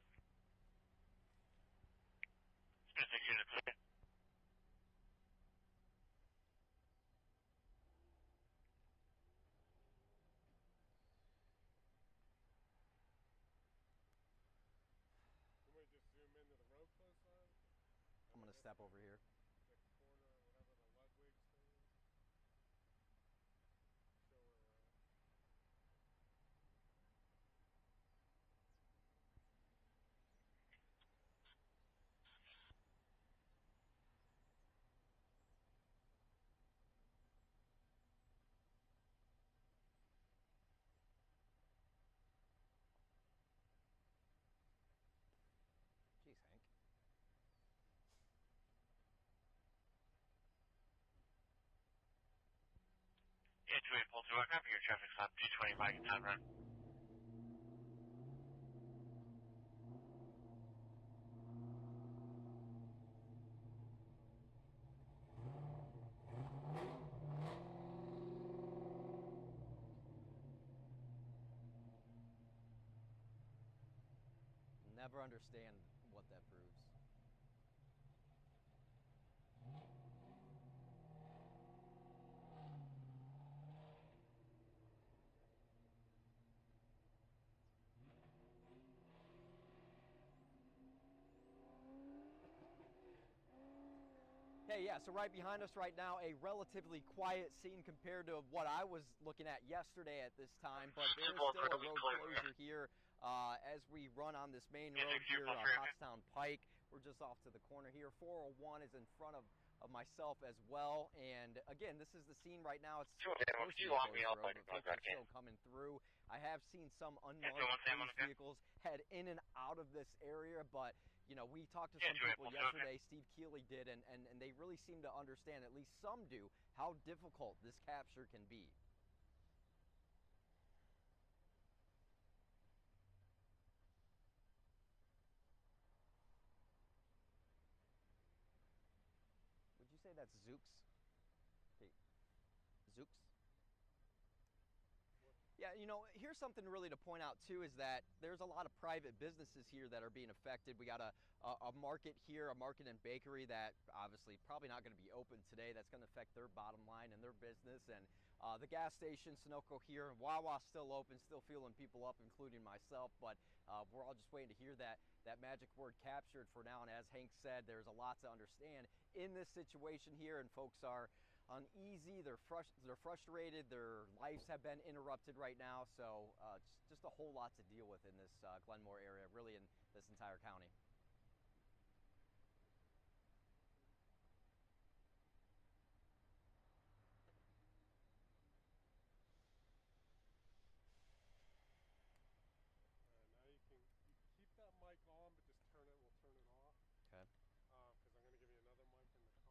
[SPEAKER 3] It's gonna take units, okay?
[SPEAKER 7] Can we just zoom into the road close on?
[SPEAKER 6] I'm gonna step over here.
[SPEAKER 7] The corner or whatever the Ludwig's thing is. Show where we're at.
[SPEAKER 6] Jeez, Hank.
[SPEAKER 3] Yeah, 28 Pulse 2, I copy your traffic stop, 220 Mike and Town Run.
[SPEAKER 6] Never understand what that proves. Hey, yeah, so right behind us right now, a relatively quiet scene compared to what I was looking at yesterday at this time, but there is still a road closure here as we run on this main road here on Pottstown Pike. We're just off to the corner here. 401 is in front of myself as well, and again, this is the scene right now. It's supposed to be a closed road, but folks are still coming through. I have seen some unmarked police vehicles head in and out of this area, but you know, we talked to some people yesterday, Steve Keeley did, and they really seem to understand, at least some do, how difficult this capture can be. Would you say that's Zooks? Okay. Zooks? Yeah, you know, here's something really to point out too, is that there's a lot of private businesses here that are being affected. We got a market here, a market and bakery that obviously probably not going to be open today. That's going to affect their bottom line and their business. And the gas station, Sunoco here, and Wawa still open, still fueling people up, including myself. But we're all just waiting to hear that magic word captured for now. And as Hank said, there's a lot to understand in this situation here, and folks are uneasy, they're frustrated, their lives have been interrupted right now, so just a whole lot to deal with in this Glenmore area, really in this entire county.
[SPEAKER 7] Now you can keep that mic on, but just turn it. We'll turn it off.
[SPEAKER 6] Okay.
[SPEAKER 7] Because I'm going to give you another mic in the car.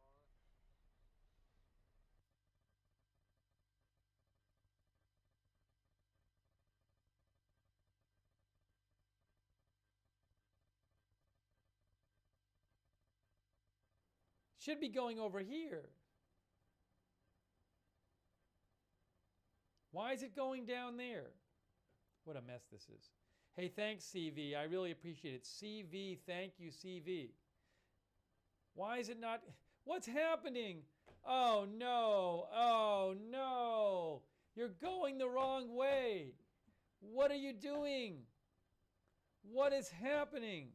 [SPEAKER 1] Should be going over here. Why is it going down there? What a mess this is. Hey, thanks, CV. I really appreciate it. CV, thank you, CV. Why is it not? What's happening? Oh, no. Oh, no. You're going the wrong way. What are you doing? What is happening?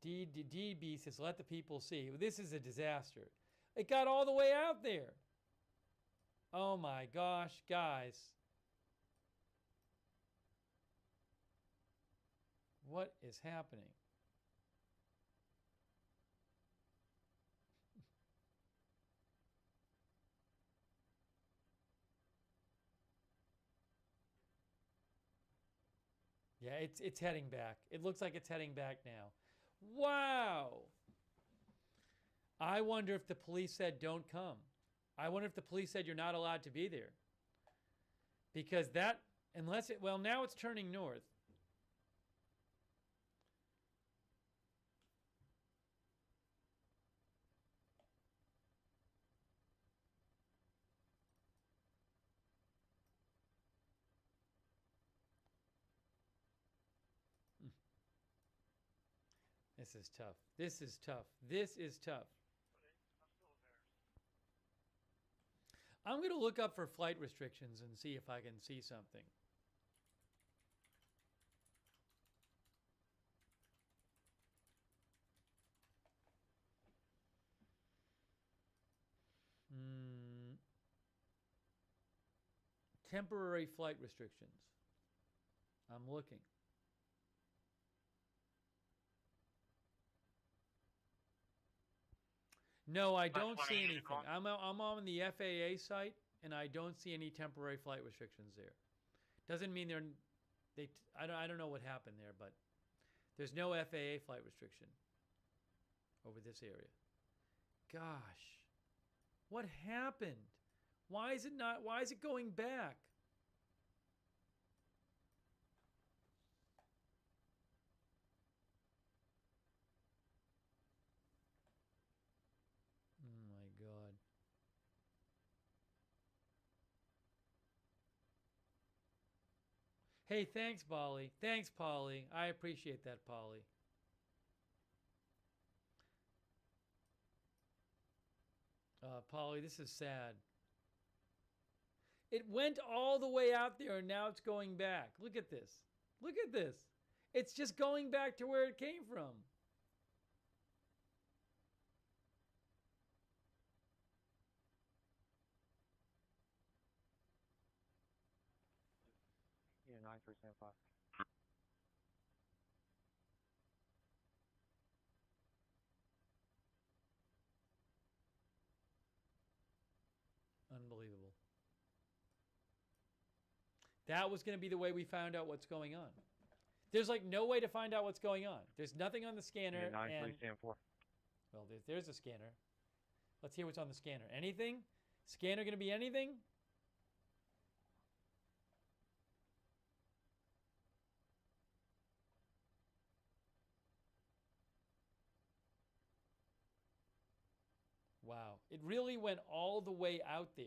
[SPEAKER 1] DB says, let the people see. This is a disaster. It got all the way out there. Oh my gosh, guys. What is happening? Yeah, it's heading back. It looks like it's heading back now. Wow. I wonder if the police said don't come. I wonder if the police said you're not allowed to be there. Because that, unless it, well, now it's turning north. This is tough. This is tough. This is tough. I'm going to look up for flight restrictions and see if I can see something. Temporary flight restrictions. I'm looking. No, I don't see anything. I'm on the FAA site, and I don't see any temporary flight restrictions there. Doesn't mean I don't know what happened there, but there's no FAA flight restriction over this area. Gosh, what happened? Why is it going back? Oh my God. Hey, thanks, Polly. Thanks, Polly. I appreciate that, Polly. Polly, this is sad. It went all the way out there, and now it's going back. Look at this. Look at this. It's just going back to where it came from.
[SPEAKER 4] Yeah, 9375.
[SPEAKER 1] Unbelievable. That was going to be the way we found out what's going on. There's like no way to find out what's going on. There's nothing on the scanner.
[SPEAKER 4] Yeah, 9374.
[SPEAKER 1] Well, there's a scanner. Let's hear what's on the scanner. Anything? Scanner going to be anything? Wow. It really went all the way out there.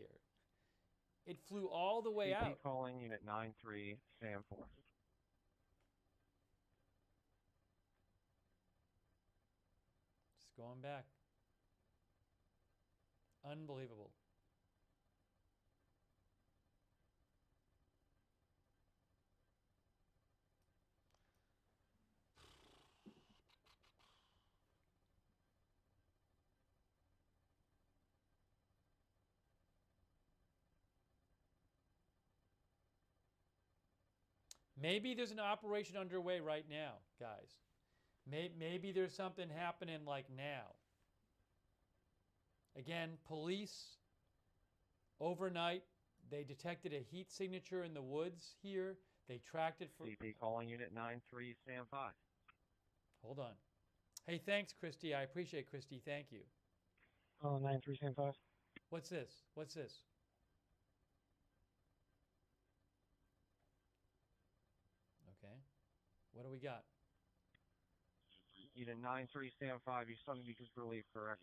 [SPEAKER 1] It flew all the way out.
[SPEAKER 4] Calling unit 93, Sam 4.
[SPEAKER 1] Just going back. Unbelievable. Maybe there's an operation underway right now, guys. Maybe there's something happening like now. Again, police, overnight, they detected a heat signature in the woods here. They tracked it for...
[SPEAKER 4] CP calling unit 93, Sam 5.
[SPEAKER 1] Hold on. Hey, thanks, Christy. I appreciate Christy. Thank you.
[SPEAKER 10] 93, Sam 5.
[SPEAKER 1] What's this? What's this? Okay. What do we got?
[SPEAKER 4] Unit 93, Sam 5. You suddenly because relief, correct?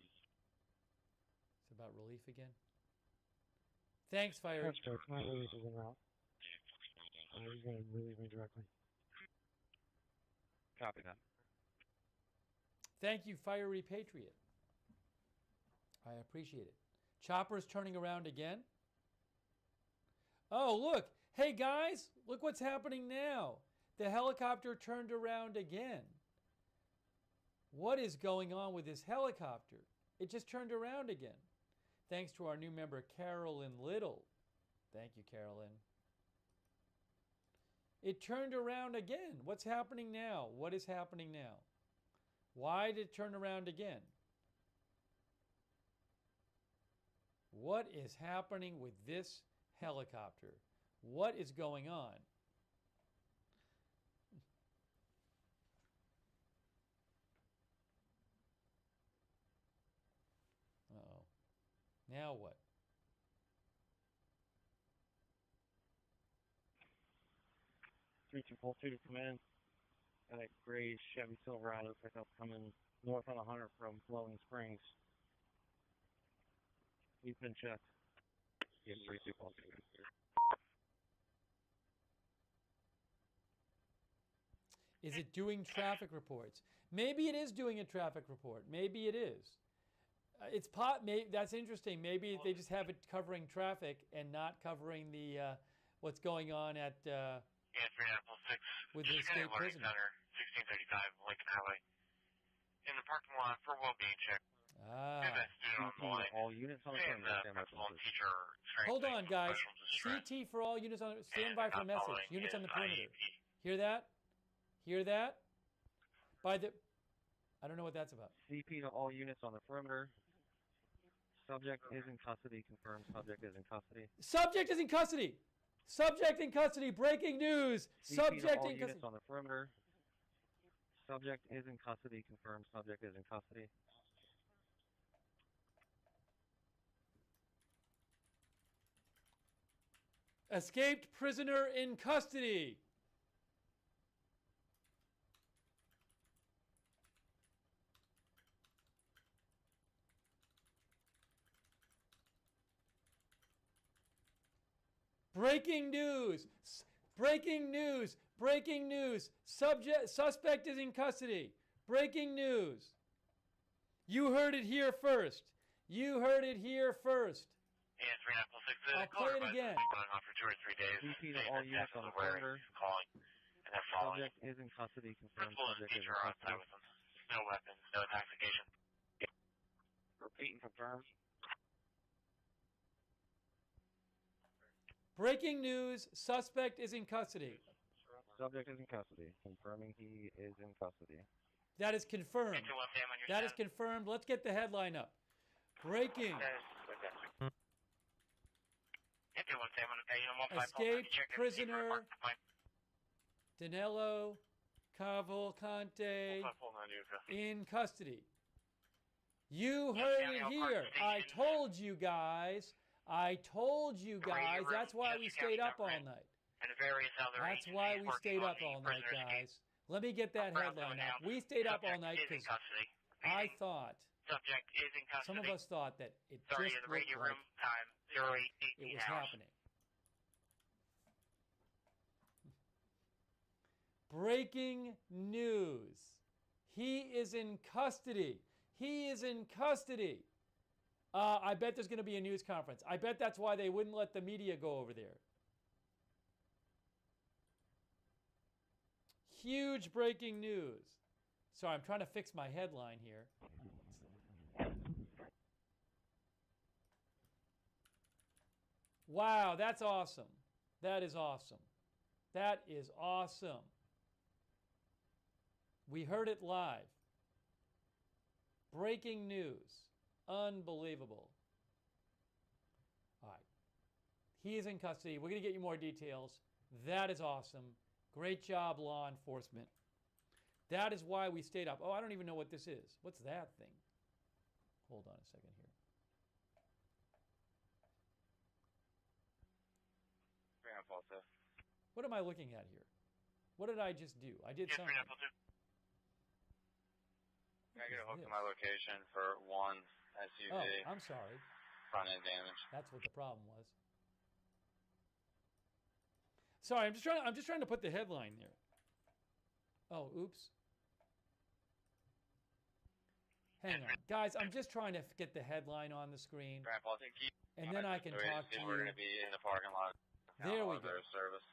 [SPEAKER 1] It's about relief again. Thanks, Fire.
[SPEAKER 10] That's correct. My relief is en route. He's going to relieve me directly.
[SPEAKER 4] Copy that.
[SPEAKER 1] Thank you, Fire Repatriate. I appreciate it. Chopper's turning around again. Oh, look. Hey, guys. Look what's happening now. The helicopter turned around again. What is going on with this helicopter? It just turned around again. Thanks to our new member, Carolyn Little. Thank you, Carolyn. It turned around again. What's happening now? What is happening now? Why did it turn around again? What is happening with this helicopter? What is going on? Uh-oh. Now what?
[SPEAKER 4] Two to come in. Got a gray Chevy Silverado pickup coming north on 100 from Flowing Springs. He's been checked.
[SPEAKER 1] Is it doing traffic reports? Maybe it is doing a traffic report. Maybe it is. That's interesting. Maybe they just have it covering traffic and not covering the what's going on at with the escape prisoner.
[SPEAKER 3] Center, 1635 Lincoln Highway. In the parking lot for well-being check.
[SPEAKER 4] All units on the perimeter, stand by for message.
[SPEAKER 1] Hold on, guys. CT for all units on stand by for message. Units on the perimeter. Hear that? Hear that? I don't know what that's about.
[SPEAKER 4] CP to all units on the perimeter. Subject is in custody. Confirmed. Subject is in custody.
[SPEAKER 1] Subject is in custody. Subject in custody. Breaking news.
[SPEAKER 4] CP
[SPEAKER 1] Subject
[SPEAKER 4] to all
[SPEAKER 1] in
[SPEAKER 4] units
[SPEAKER 1] custody.
[SPEAKER 4] on the perimeter. Subject is in custody. Confirmed. Subject is in custody.
[SPEAKER 1] Escaped prisoner in custody. Breaking news. Breaking news. Breaking news. Suspect is in custody. Breaking news. You heard it here first. You heard it here first. I'll play it again.
[SPEAKER 3] Going on for 2 or 3 days.
[SPEAKER 4] CP to all units on the perimeter.
[SPEAKER 3] Calling and they're following.
[SPEAKER 4] Subject is in custody. Confirmed.
[SPEAKER 3] Principal and
[SPEAKER 4] Subject is in
[SPEAKER 3] teacher are on
[SPEAKER 4] custody.
[SPEAKER 3] site with them. No weapons, no intoxication.
[SPEAKER 4] Repeat and confirm.
[SPEAKER 1] Breaking news. Suspect is in custody.
[SPEAKER 4] Subject is in custody. Confirming he is in custody.
[SPEAKER 1] That is confirmed. That is confirmed. Let's get the headline up. Breaking. Escaped prisoner Danelo Cavalcante in custody. You heard it here. I told you guys. I told you guys. That's why we stayed up all night. That's why we stayed up all night, guys. Let me get that headline up. We stayed up all night because I thought, some of us thought that it just looked like it was happening. Breaking news. He is in custody. He is in custody. I bet there's going to be a news conference. I bet that's why they wouldn't let the media go over there. Huge breaking news. Sorry, I'm trying to fix my headline here. Wow, that's awesome. That is awesome. That is awesome. We heard it live. Breaking news. Unbelievable. All right. He is in custody. We're going to get you more details. That is awesome. Great job, law enforcement. That is why we stayed up. Oh, I don't even know what this is. What's that thing? Hold on a second here. What am I looking at here? What did I just do? I did something.
[SPEAKER 12] Can I get a hook to my location for one SUV?
[SPEAKER 1] Oh, I'm sorry.
[SPEAKER 12] Front end damage.
[SPEAKER 1] That's what the problem was. Sorry, I'm just trying to put the headline there. Oh, oops. Hang on. Guys, I'm just trying to get the headline on the screen. And then I can talk to you.
[SPEAKER 12] We're going to be in the parking lot.
[SPEAKER 1] There we go.
[SPEAKER 12] Service.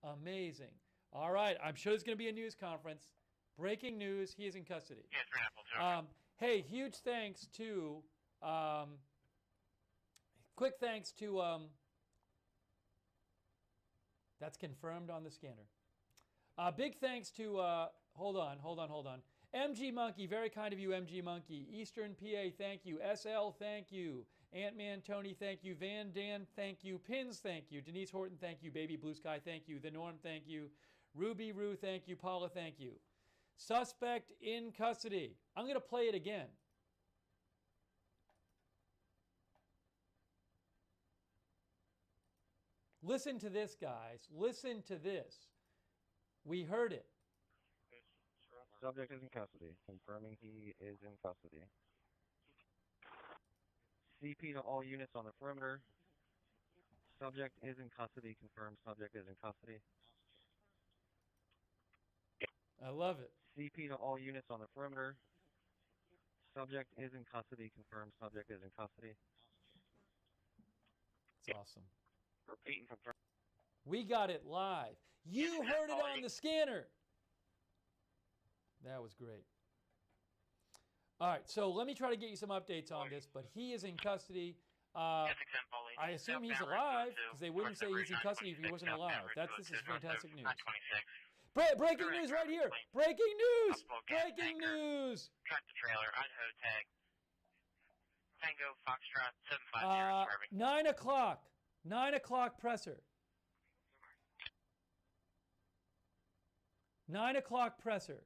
[SPEAKER 1] Amazing. All right, I'm sure there's going to be a news conference. Breaking news, he is in custody. Hey, huge thanks to, quick thanks to, that's confirmed on the scanner. Big thanks to, hold on. MG Monkey, very kind of you, MG Monkey. Eastern PA, thank you. SL, thank you. Ant-Man Tony, thank you. Van Dan, thank you. Pins, thank you. Denise Horton, thank you. Baby Blue Sky, thank you. The Norm, thank you. Ruby Roo, thank you. Paula, thank you. Suspect in custody. I'm going to play it again. Listen to this, guys. Listen to this. We heard it.
[SPEAKER 4] Subject is in custody. Confirming he is in custody. CP to all units on the perimeter. Subject is in custody. Confirmed. Subject is in custody.
[SPEAKER 1] I love it.
[SPEAKER 4] CP to all units on the perimeter. Subject is in custody. Confirmed. Subject is in custody.
[SPEAKER 1] It's awesome.
[SPEAKER 4] Repeat and confirm.
[SPEAKER 1] We got it live. You heard it on the scanner. That was great. All right, so let me try to get you some updates on this, but he is in custody. I assume he's alive because they wouldn't say he's in custody if he wasn't alive. This is fantastic news. Breaking news right here. Breaking news. Breaking news.
[SPEAKER 3] Track the trailer. Idaho tag. Tango Foxtrot 750.
[SPEAKER 1] 9 o'clock. 9 o'clock presser. 9 o'clock presser.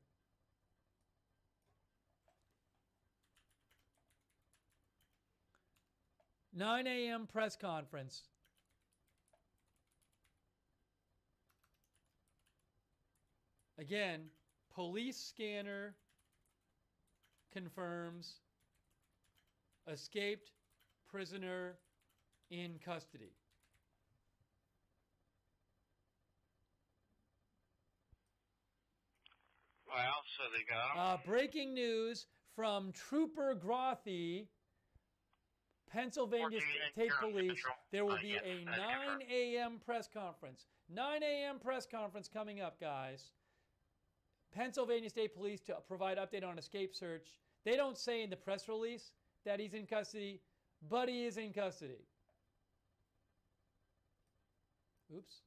[SPEAKER 1] $9 a.m. press conference. Again, police scanner confirms escaped prisoner in custody.
[SPEAKER 3] Well, so they got him.
[SPEAKER 1] Breaking news from Trooper Grothy, Pennsylvania State Police. There will be a 9 a.m. press conference. 9 a.m. press conference coming up, guys. Pennsylvania State Police to provide update on escape search. They don't say in the press release that he's in custody, but he is in custody. Oops.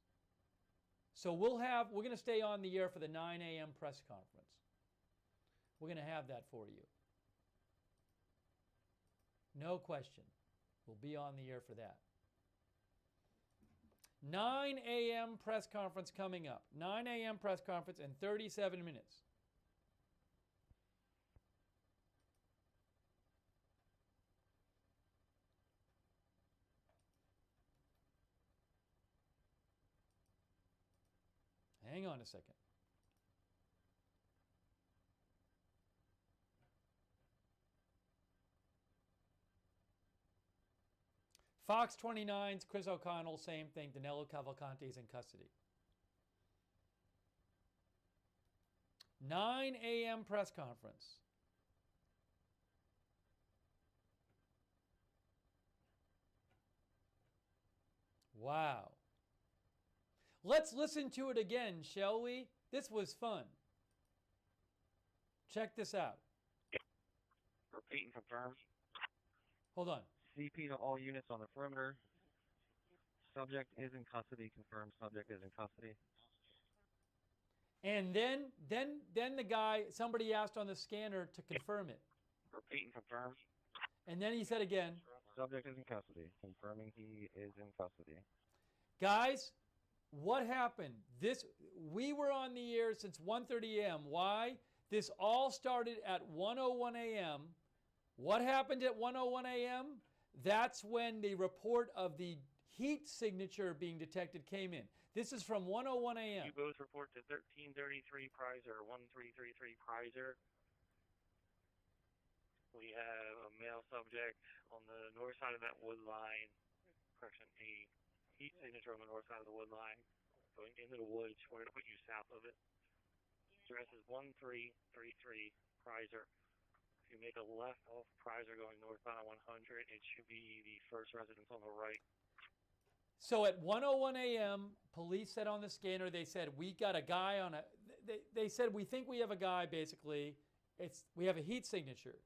[SPEAKER 1] So we're going to stay on the air for the 9 a.m. press conference. We're going to have that for you. No question. We'll be on the air for that. 9 a.m. press conference coming up. 9 a.m. press conference in 37 minutes. Hang on a second. Fox 29's Chris O'Connell, same thing. Danelo Cavalcante is in custody. 9 a.m. press conference. Wow. Let's listen to it again, shall we? This was fun. Check this out.
[SPEAKER 4] Repeat and confirm.
[SPEAKER 1] Hold on.
[SPEAKER 4] CP to all units on the perimeter. Subject is in custody. Confirmed. Subject is in custody.
[SPEAKER 1] And then the guy, somebody asked on the scanner to confirm it.
[SPEAKER 4] Repeat and confirm.
[SPEAKER 1] And then he said again.
[SPEAKER 4] Subject is in custody. Confirming he is in custody.
[SPEAKER 1] Guys, what happened? We were on the air since 1:30 a.m. Why? This all started at 1:01 a.m. What happened at 1:01 a.m.? That's when the report of the heat signature being detected came in. This is from 1:01 a.m.
[SPEAKER 4] You both report to 1333 Prizer, 1333 Prizer. We have a male subject on the north side of that wood line. Correction, a heat signature on the north side of the wood line. Going into the woods. We're going to put you south of it. Address is 1333 Prizer. If you make a left off Prizer going northbound on 100, it should be the first residence on the right.
[SPEAKER 1] So at 1:01 a.m., police said on the scanner, they said, we got a guy on a... They said, we think we have a guy, basically. We have a heat signature.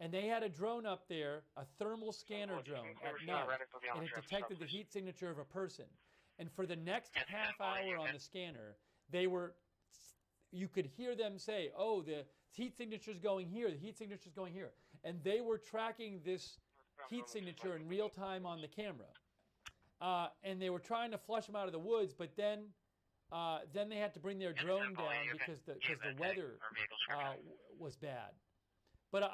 [SPEAKER 1] And they had a drone up there, a thermal scanner drone at night, and it detected the heat signature of a person. And for the next half hour on the scanner, you could hear them say, oh, the heat signature's going here, the heat signature's going here. And they were tracking this heat signature in real time on the camera. And they were trying to flush them out of the woods, but then they had to bring their drone down because the weather was bad. But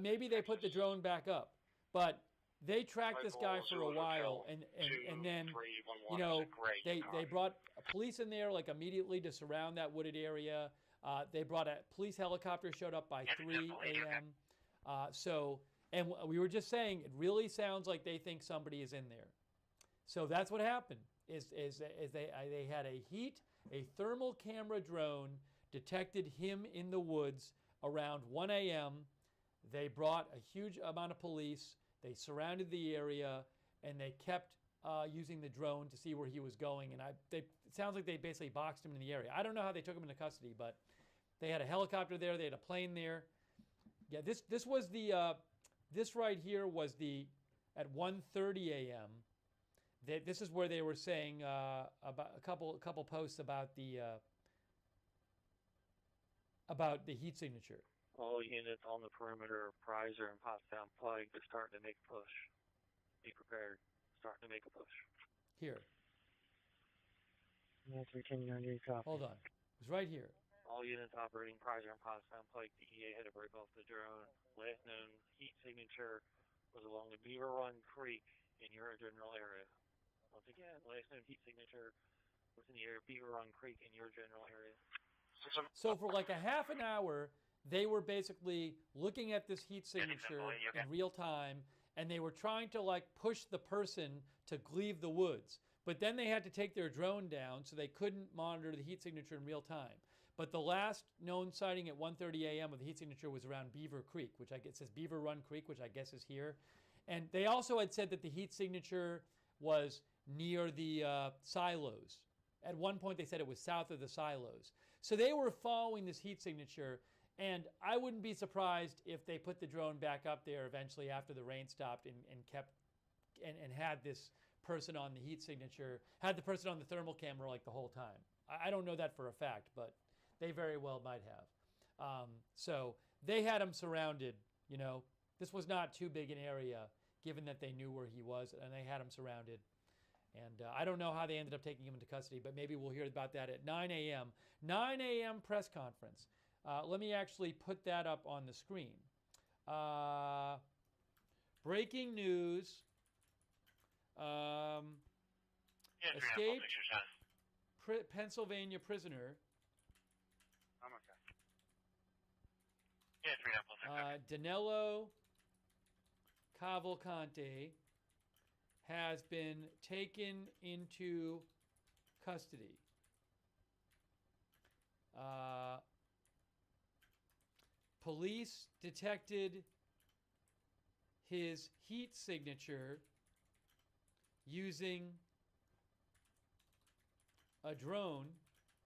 [SPEAKER 1] maybe they put the drone back up. But they tracked this guy for a while, and then, you know, they brought police in there like immediately to surround that wooded area. They brought a police helicopter, showed up by 3 a.m. And we were just saying, it really sounds like they think somebody is in there. So that's what happened. Is they had a thermal camera drone detected him in the woods around 1 a.m. They brought a huge amount of police. They surrounded the area, and they kept using the drone to see where he was going. And it sounds like they basically boxed him in the area. I don't know how they took him into custody, but they had a helicopter there. They had a plane there. Yeah, this was the this right here was the at 1:30 a.m. This is where they were saying about a couple posts about the heat signature.
[SPEAKER 4] All units on the perimeter of Prizer and Pottstown Pike are starting to make a push. Be prepared. Starting to make a push.
[SPEAKER 1] Here.
[SPEAKER 10] Yeah, 310 copy.
[SPEAKER 1] Hold on. It was right here.
[SPEAKER 4] All units operating Prizer and Pottstown Pike, the EA had to break off the drone. Last known heat signature was along the Beaver Run Creek in your general area. Once again, last known heat signature was in the area of Beaver Run Creek in your general area.
[SPEAKER 1] So for like a half an hour, they were basically looking at this heat signature in real time, and they were trying to like push the person to leave the woods. But then they had to take their drone down, so they couldn't monitor the heat signature in real time. But the last known sighting at 1:30 a.m. of the heat signature was around Beaver Creek, which I guess says Beaver Run Creek, which I guess is here. And they also had said that the heat signature was near the silos. At one point, they said it was south of the silos. So they were following this heat signature, and I wouldn't be surprised if they put the drone back up there eventually after the rain stopped and had this person on the heat signature, had the person on the thermal camera like the whole time. I don't know that for a fact, but they very well might have. So they had him surrounded, you know. This was not too big an area, given that they knew where he was, and they had him surrounded. And I don't know how they ended up taking him into custody, but maybe we'll hear about that at 9 a.m. 9 a.m. press conference. Let me actually put that up on the screen. Breaking news. Escaped Pennsylvania prisoner.
[SPEAKER 9] I'm okay.
[SPEAKER 1] Danelo Cavalcante has been taken into custody. Police detected his heat signature using a drone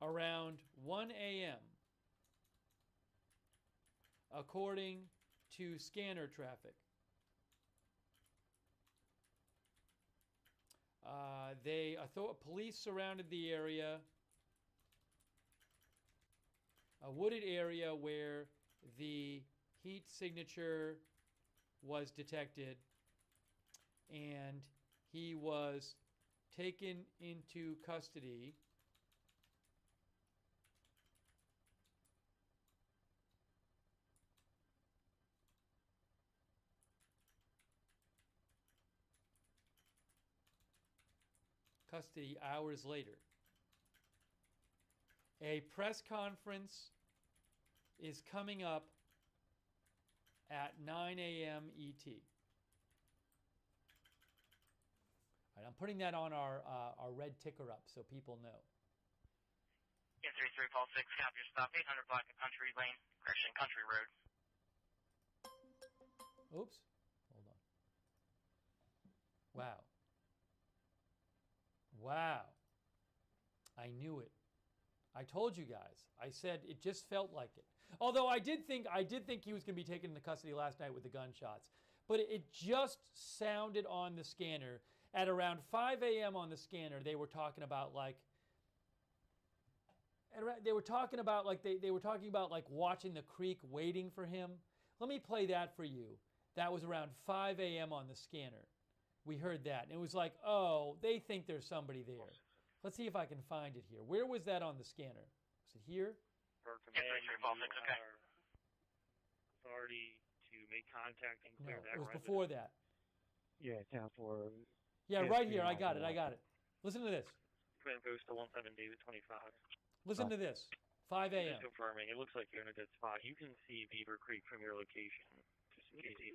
[SPEAKER 1] around 1 a.m. according to scanner traffic. Police surrounded the area, a wooded area where the heat signature was detected, and he was taken into custody. Hours later. A press conference is coming up at 9 a.m. ET. All right, I'm putting that on our red ticker up so people know.
[SPEAKER 3] Yeah, 33 Paul 6, copy your stop, 800 block of Country Lane, correction, Country Road.
[SPEAKER 1] Oops, hold on. Wow. Wow. I knew it. I told you guys. I said it just felt like it. Although I did think he was going to be taken into custody last night with the gunshots. But it just sounded on the scanner. At around 5 a.m. on the scanner, they were talking about like watching the creek waiting for him. Let me play that for you. That was around 5 a.m. on the scanner. We heard that. And it was like, oh, they think there's somebody there. Let's see if I can find it here. Where was that on the scanner? Was it here?
[SPEAKER 4] Authority to make contact and clear that.
[SPEAKER 1] It was before that.
[SPEAKER 10] Yeah, down for.
[SPEAKER 1] Yeah, right here. I got it. Listen to this.
[SPEAKER 4] Command post to 17 David 25.
[SPEAKER 1] Listen to this. 5 a.m.
[SPEAKER 4] Just confirming. It looks like you're in a good spot. You can see Beaver Creek from your location. PSP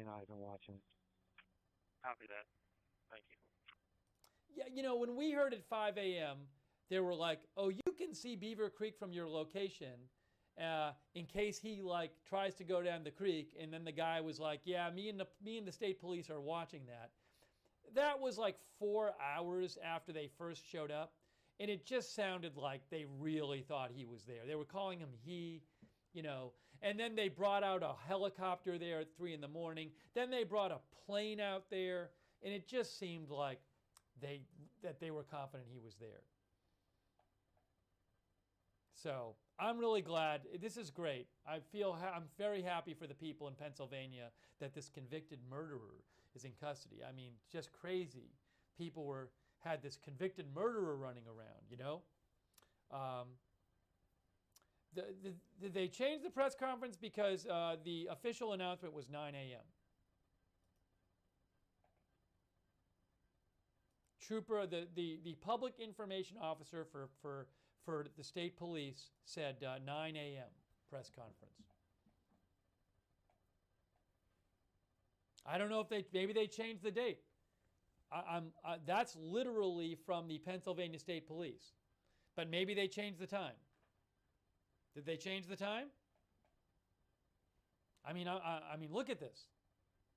[SPEAKER 4] and
[SPEAKER 10] I have been watching.
[SPEAKER 4] Copy that. Thank you.
[SPEAKER 1] Yeah, you know, when we heard at 5 a.m., they were like, "Oh, you can see Beaver Creek from your location, in case he like tries to go down the creek." And then the guy was like, "Yeah, me and the state police are watching that." That was like 4 hours after they first showed up, and it just sounded like they really thought he was there. They were calling him he, you know. And then they brought out a helicopter there at 3 in the morning. Then they brought a plane out there, and it just seemed like they were confident he was there. So I'm really glad. This is great. I'm very happy for the people in Pennsylvania that this convicted murderer is in custody. I mean, just crazy. People had this convicted murderer running around, you know. Did they change the press conference because the official announcement was 9 a.m.? Trooper, the public information officer for the state police said 9 a.m. press conference. I don't know if maybe they changed the date. That's literally from the Pennsylvania State Police, but maybe they changed the time. Did they change the time? I mean, look at this.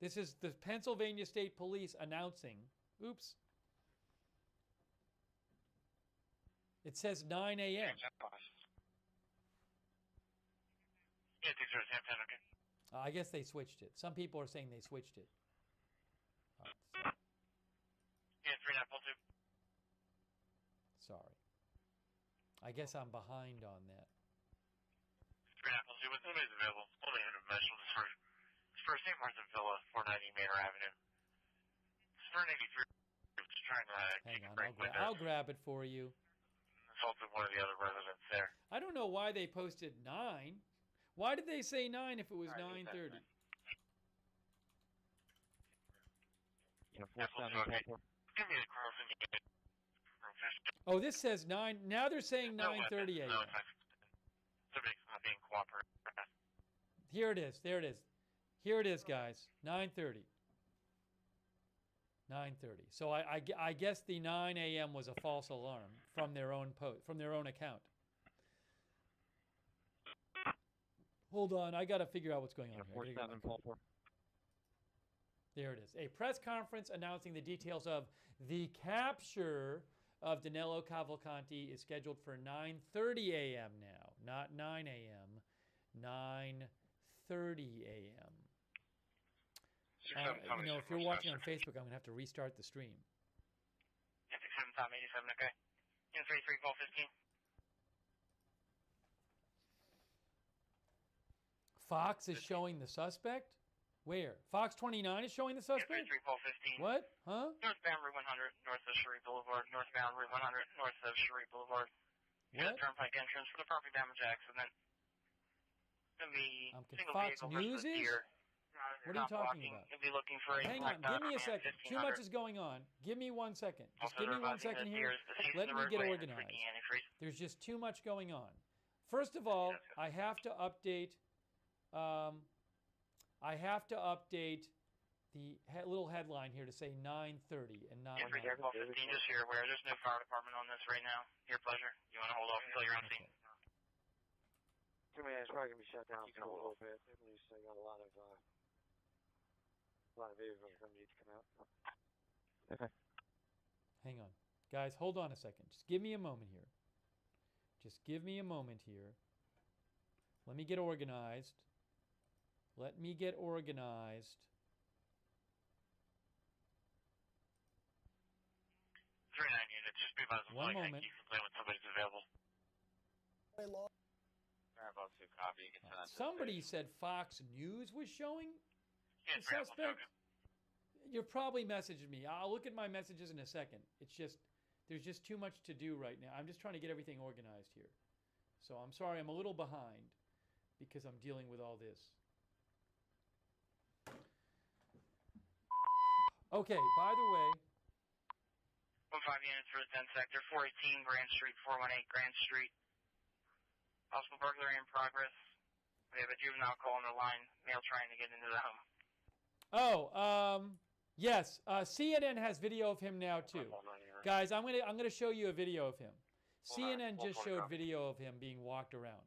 [SPEAKER 1] This is the Pennsylvania State Police announcing. Oops. It says 9 a.m.
[SPEAKER 3] Yeah, 607, okay.
[SPEAKER 1] I guess they switched it. Some people are saying they switched it.
[SPEAKER 3] Yeah, 3942.
[SPEAKER 1] Sorry. I guess I'm behind on that.
[SPEAKER 3] 3942, when somebody's available, only international is for St. Martin Villa, 490 Manor Avenue. It's 483. Just trying to
[SPEAKER 1] Hang on, I'll grab it for you.
[SPEAKER 3] Assaulted one of the other residents there.
[SPEAKER 1] I don't know why they posted 9. Why did they say 9 if it was 9:30? Oh, this says 9. Now they're saying 9:30 a.m.
[SPEAKER 3] No, somebody's not being cooperative.
[SPEAKER 1] Here it is. There it is. Here it is, guys. 9:30. 9:30. So I guess the 9 a.m. was a false alarm from their own account. Hold on, I got to figure out what's going on here. There it is. A press conference announcing the details of the capture of Danelo Cavalcante is scheduled for 9:30 a.m. now, not 9 a.m. 9:30 a.m. You know, if you're watching on Facebook, I'm going to have to restart the stream.
[SPEAKER 3] 67 Tom 87, okay. 33 call 15.
[SPEAKER 1] Fox is showing the suspect? Where? Fox 29 is showing the suspect?
[SPEAKER 3] 33 call 15.
[SPEAKER 1] What? Huh?
[SPEAKER 3] Northbound Route 100, north of Cherie Boulevard. Northbound Route 100, north of Cherie Boulevard.
[SPEAKER 1] What?
[SPEAKER 3] Turnpike entrance for the property damage accident. Going to be single
[SPEAKER 1] Fox
[SPEAKER 3] vehicle
[SPEAKER 1] News
[SPEAKER 3] versus
[SPEAKER 1] is?
[SPEAKER 3] deer.
[SPEAKER 1] What are you talking about?
[SPEAKER 3] You'll be looking for
[SPEAKER 1] Hang on, give me a second. Too much is going on. Give me 1 second. Just give me 1 second here. Let me get organized. There's just too much going on. First of all, I have to update. The little headline here to say 9:30 and not 9.
[SPEAKER 3] 15, just so you're aware, there's no fire department on this right now. Your pleasure. You want to hold off until you're on scene?
[SPEAKER 10] It's probably going to be shut down for a little bit. At least they got a lot of vehicles that need to come out. Okay.
[SPEAKER 1] Hang on. Guys, hold on a second. Just give me a moment here. Let me get organized.
[SPEAKER 3] 39 units, just be advised.
[SPEAKER 1] 1 moment.
[SPEAKER 3] You can play when somebody's available.
[SPEAKER 1] Somebody said Fox News was showing
[SPEAKER 3] Yeah,
[SPEAKER 1] the suspect. You're probably messaging me. I'll look at my messages in a second. It's just, there's just too much to do right now. I'm just trying to get everything organized here. So I'm sorry, I'm a little behind because I'm dealing with all this. Okay, by the way.
[SPEAKER 3] 15 units for the 10 sector, 418 Grand Street, 418 Grand Street. Possible burglary in progress. We have a juvenile call on the line, male trying to get into the home.
[SPEAKER 1] Oh, Yes, CNN has video of him now too. Guys, I'm gonna show you a video of him. CNN just showed video of him being walked around.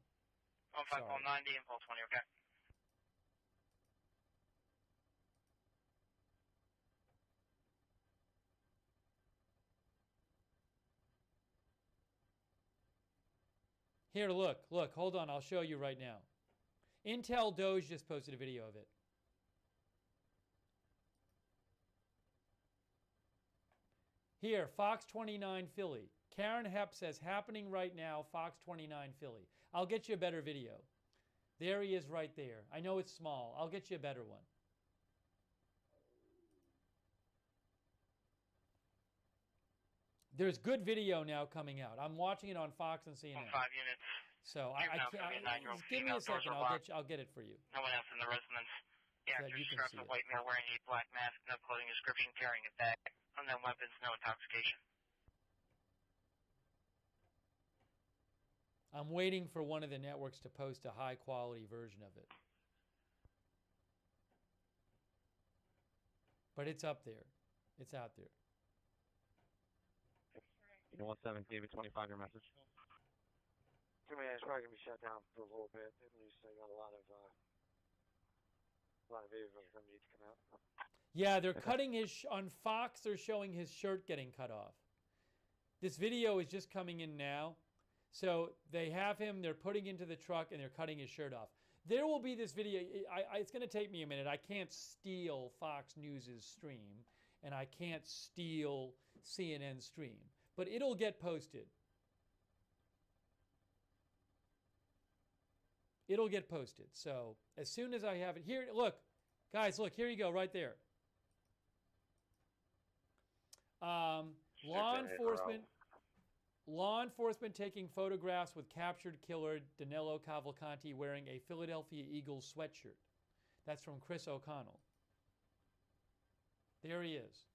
[SPEAKER 3] 15, 90 and 20, okay?
[SPEAKER 1] Here, look, hold on, I'll show you right now. Intel Doge just posted a video of it. Here, Fox 29 Philly. Karen Hepp says, happening right now, Fox 29 Philly. I'll get you a better video. There he is right there. I know it's small. I'll get you a better one. There's good video now coming out. I'm watching it on Fox and CNN.
[SPEAKER 3] 5 units.
[SPEAKER 1] So I can't. Give me a second. I'll get it for you.
[SPEAKER 3] No one else in the residence. Yeah,
[SPEAKER 1] so
[SPEAKER 3] just strapped a white male wearing a black mask, no clothing description, carrying a bag. Unknown weapons, no intoxication.
[SPEAKER 1] I'm waiting for one of the networks to post a high quality version of it. But it's up there. It's out there.
[SPEAKER 4] 117, 25, your message.
[SPEAKER 10] It's probably going to be shut down for a little bit. At least they got a lot of vehicles that need to come out.
[SPEAKER 1] Yeah, they're cutting his... on Fox, they're showing his shirt getting cut off. This video is just coming in now. So they have him, they're putting into the truck, and they're cutting his shirt off. There will be this video. It's going to take me a minute. I can't steal Fox News' stream, and I can't steal CNN's stream. But it'll get posted. It'll get posted. So as soon as I have it here, look, guys, look, here you go, right there. Law enforcement taking photographs with captured killer Danelo Cavalcante wearing a Philadelphia Eagles sweatshirt. That's from Chris O'Connell. There he is.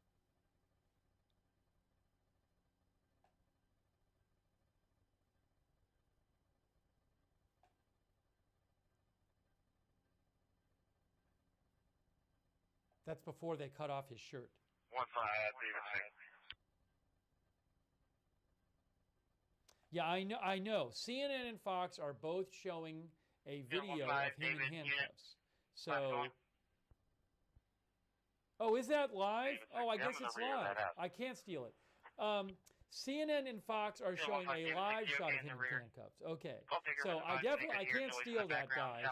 [SPEAKER 1] That's before they cut off his shirt.
[SPEAKER 9] 15,
[SPEAKER 1] Yeah, I know. CNN and Fox are both showing a video of him in handcuffs. So, oh, is that live? Oh, I guess it's live. I can't steal it. CNN and Fox are showing a live shot of him in handcuffs. Okay, so I can't steal that, guys.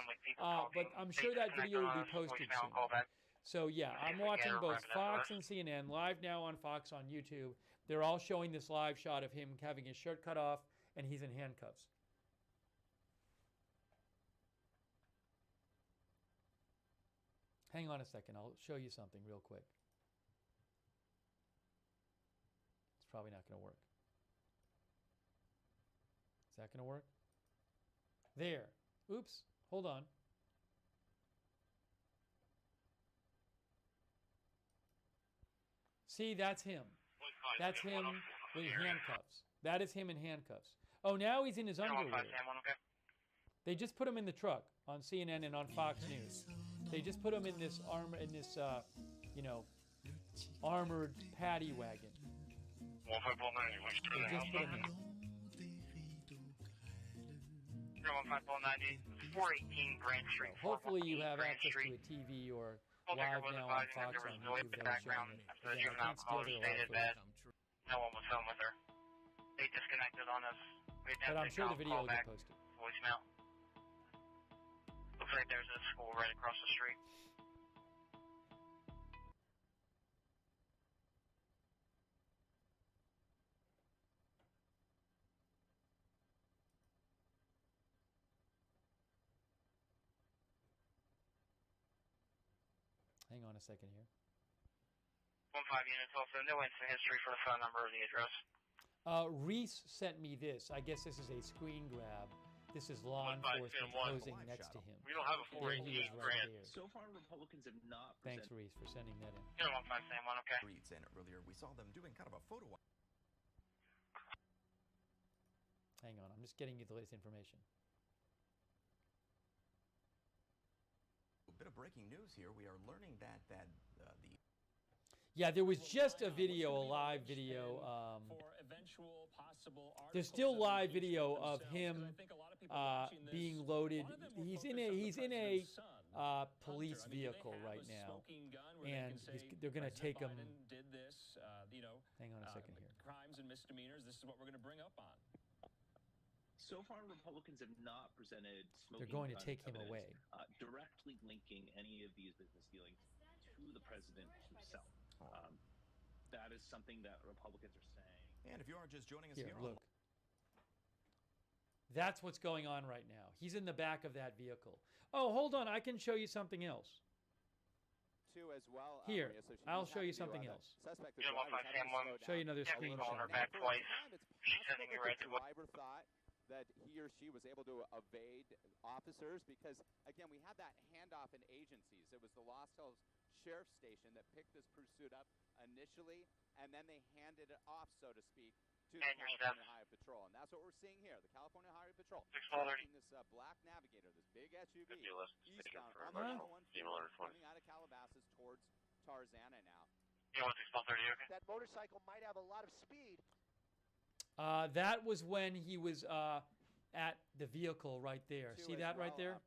[SPEAKER 1] But I'm sure that video will be posted soon. So yeah, I'm watching both Fox and CNN live now on Fox on YouTube. They're all showing this live shot of him having his shirt cut off and he's in handcuffs. Hang on a second, I'll show you something real quick. It's probably not going to work. Is that going to work? There. Oops, hold on. See, that's him. That's him with handcuffs. That is him in handcuffs. Oh, now he's in his underwear. They just put him in the truck on CNN and on Fox News. They just put him in this armored paddy wagon. They just put him in.
[SPEAKER 3] 1590, 418 Grand Street.
[SPEAKER 1] Hopefully you have access to a TV or live now on Fox on YouTube that are showing it. Again, I can't steal their live footage.
[SPEAKER 3] No one was home with her. They disconnected on us.
[SPEAKER 1] But I'm sure the video will get posted.
[SPEAKER 3] Voicemail. Looks like there's a school right across the street.
[SPEAKER 1] Hang on a second here.
[SPEAKER 3] 15 units also. No instant history for the phone number or the address.
[SPEAKER 1] Reese sent me this. I guess this is a screen grab. This is law enforcement posing next to him.
[SPEAKER 9] We don't have a 418 Grand.
[SPEAKER 13] So far, Republicans have not.
[SPEAKER 1] Thanks, Reese, for sending that in.
[SPEAKER 3] 15 Sam 1, okay.
[SPEAKER 14] Reads, and earlier we saw them doing kind of a photo.
[SPEAKER 1] Hang on, I'm just getting you the latest information.
[SPEAKER 14] A bit of breaking news here. We are learning that the
[SPEAKER 1] Yeah, there was just a video, a live video. There's still live video of him being loaded. He's in a police vehicle right now, and they're going to take him. Hang on a second here.
[SPEAKER 13] Crimes and misdemeanors. This is what we're going to bring up on. So far, Republicans have not presented smoking
[SPEAKER 1] They're going to
[SPEAKER 13] gun
[SPEAKER 1] take him
[SPEAKER 13] evidence,
[SPEAKER 1] away.
[SPEAKER 13] Directly linking any of these business dealings to the president himself. That is something that Republicans are saying.
[SPEAKER 14] And if you are just joining us
[SPEAKER 1] Here,
[SPEAKER 14] here,
[SPEAKER 1] look. That's what's going on right now. He's in the back of that vehicle. Oh, hold on. I can show you something else.
[SPEAKER 6] As well,
[SPEAKER 1] Here,
[SPEAKER 6] Maria, so
[SPEAKER 1] I'll show you something else.
[SPEAKER 6] Suspect
[SPEAKER 1] Show you another screenshot.
[SPEAKER 3] Her back twice. She's sending me right to
[SPEAKER 6] the driver thought that he or she was able to evade officers because, again, we had that handoff in agencies. It was the Lost Hills Sheriff's Station that picked this pursuit up initially, and then they handed it off, so to speak, to the California Highway Patrol. And that's what we're seeing here. The California Highway Patrol tracking this black Navigator, this big SUV, eastbound on the 101 coming out of Calabasas towards Tarzana now.
[SPEAKER 10] That motorcycle might have a lot of speed.
[SPEAKER 1] That was when he was at the vehicle right there. See that right there?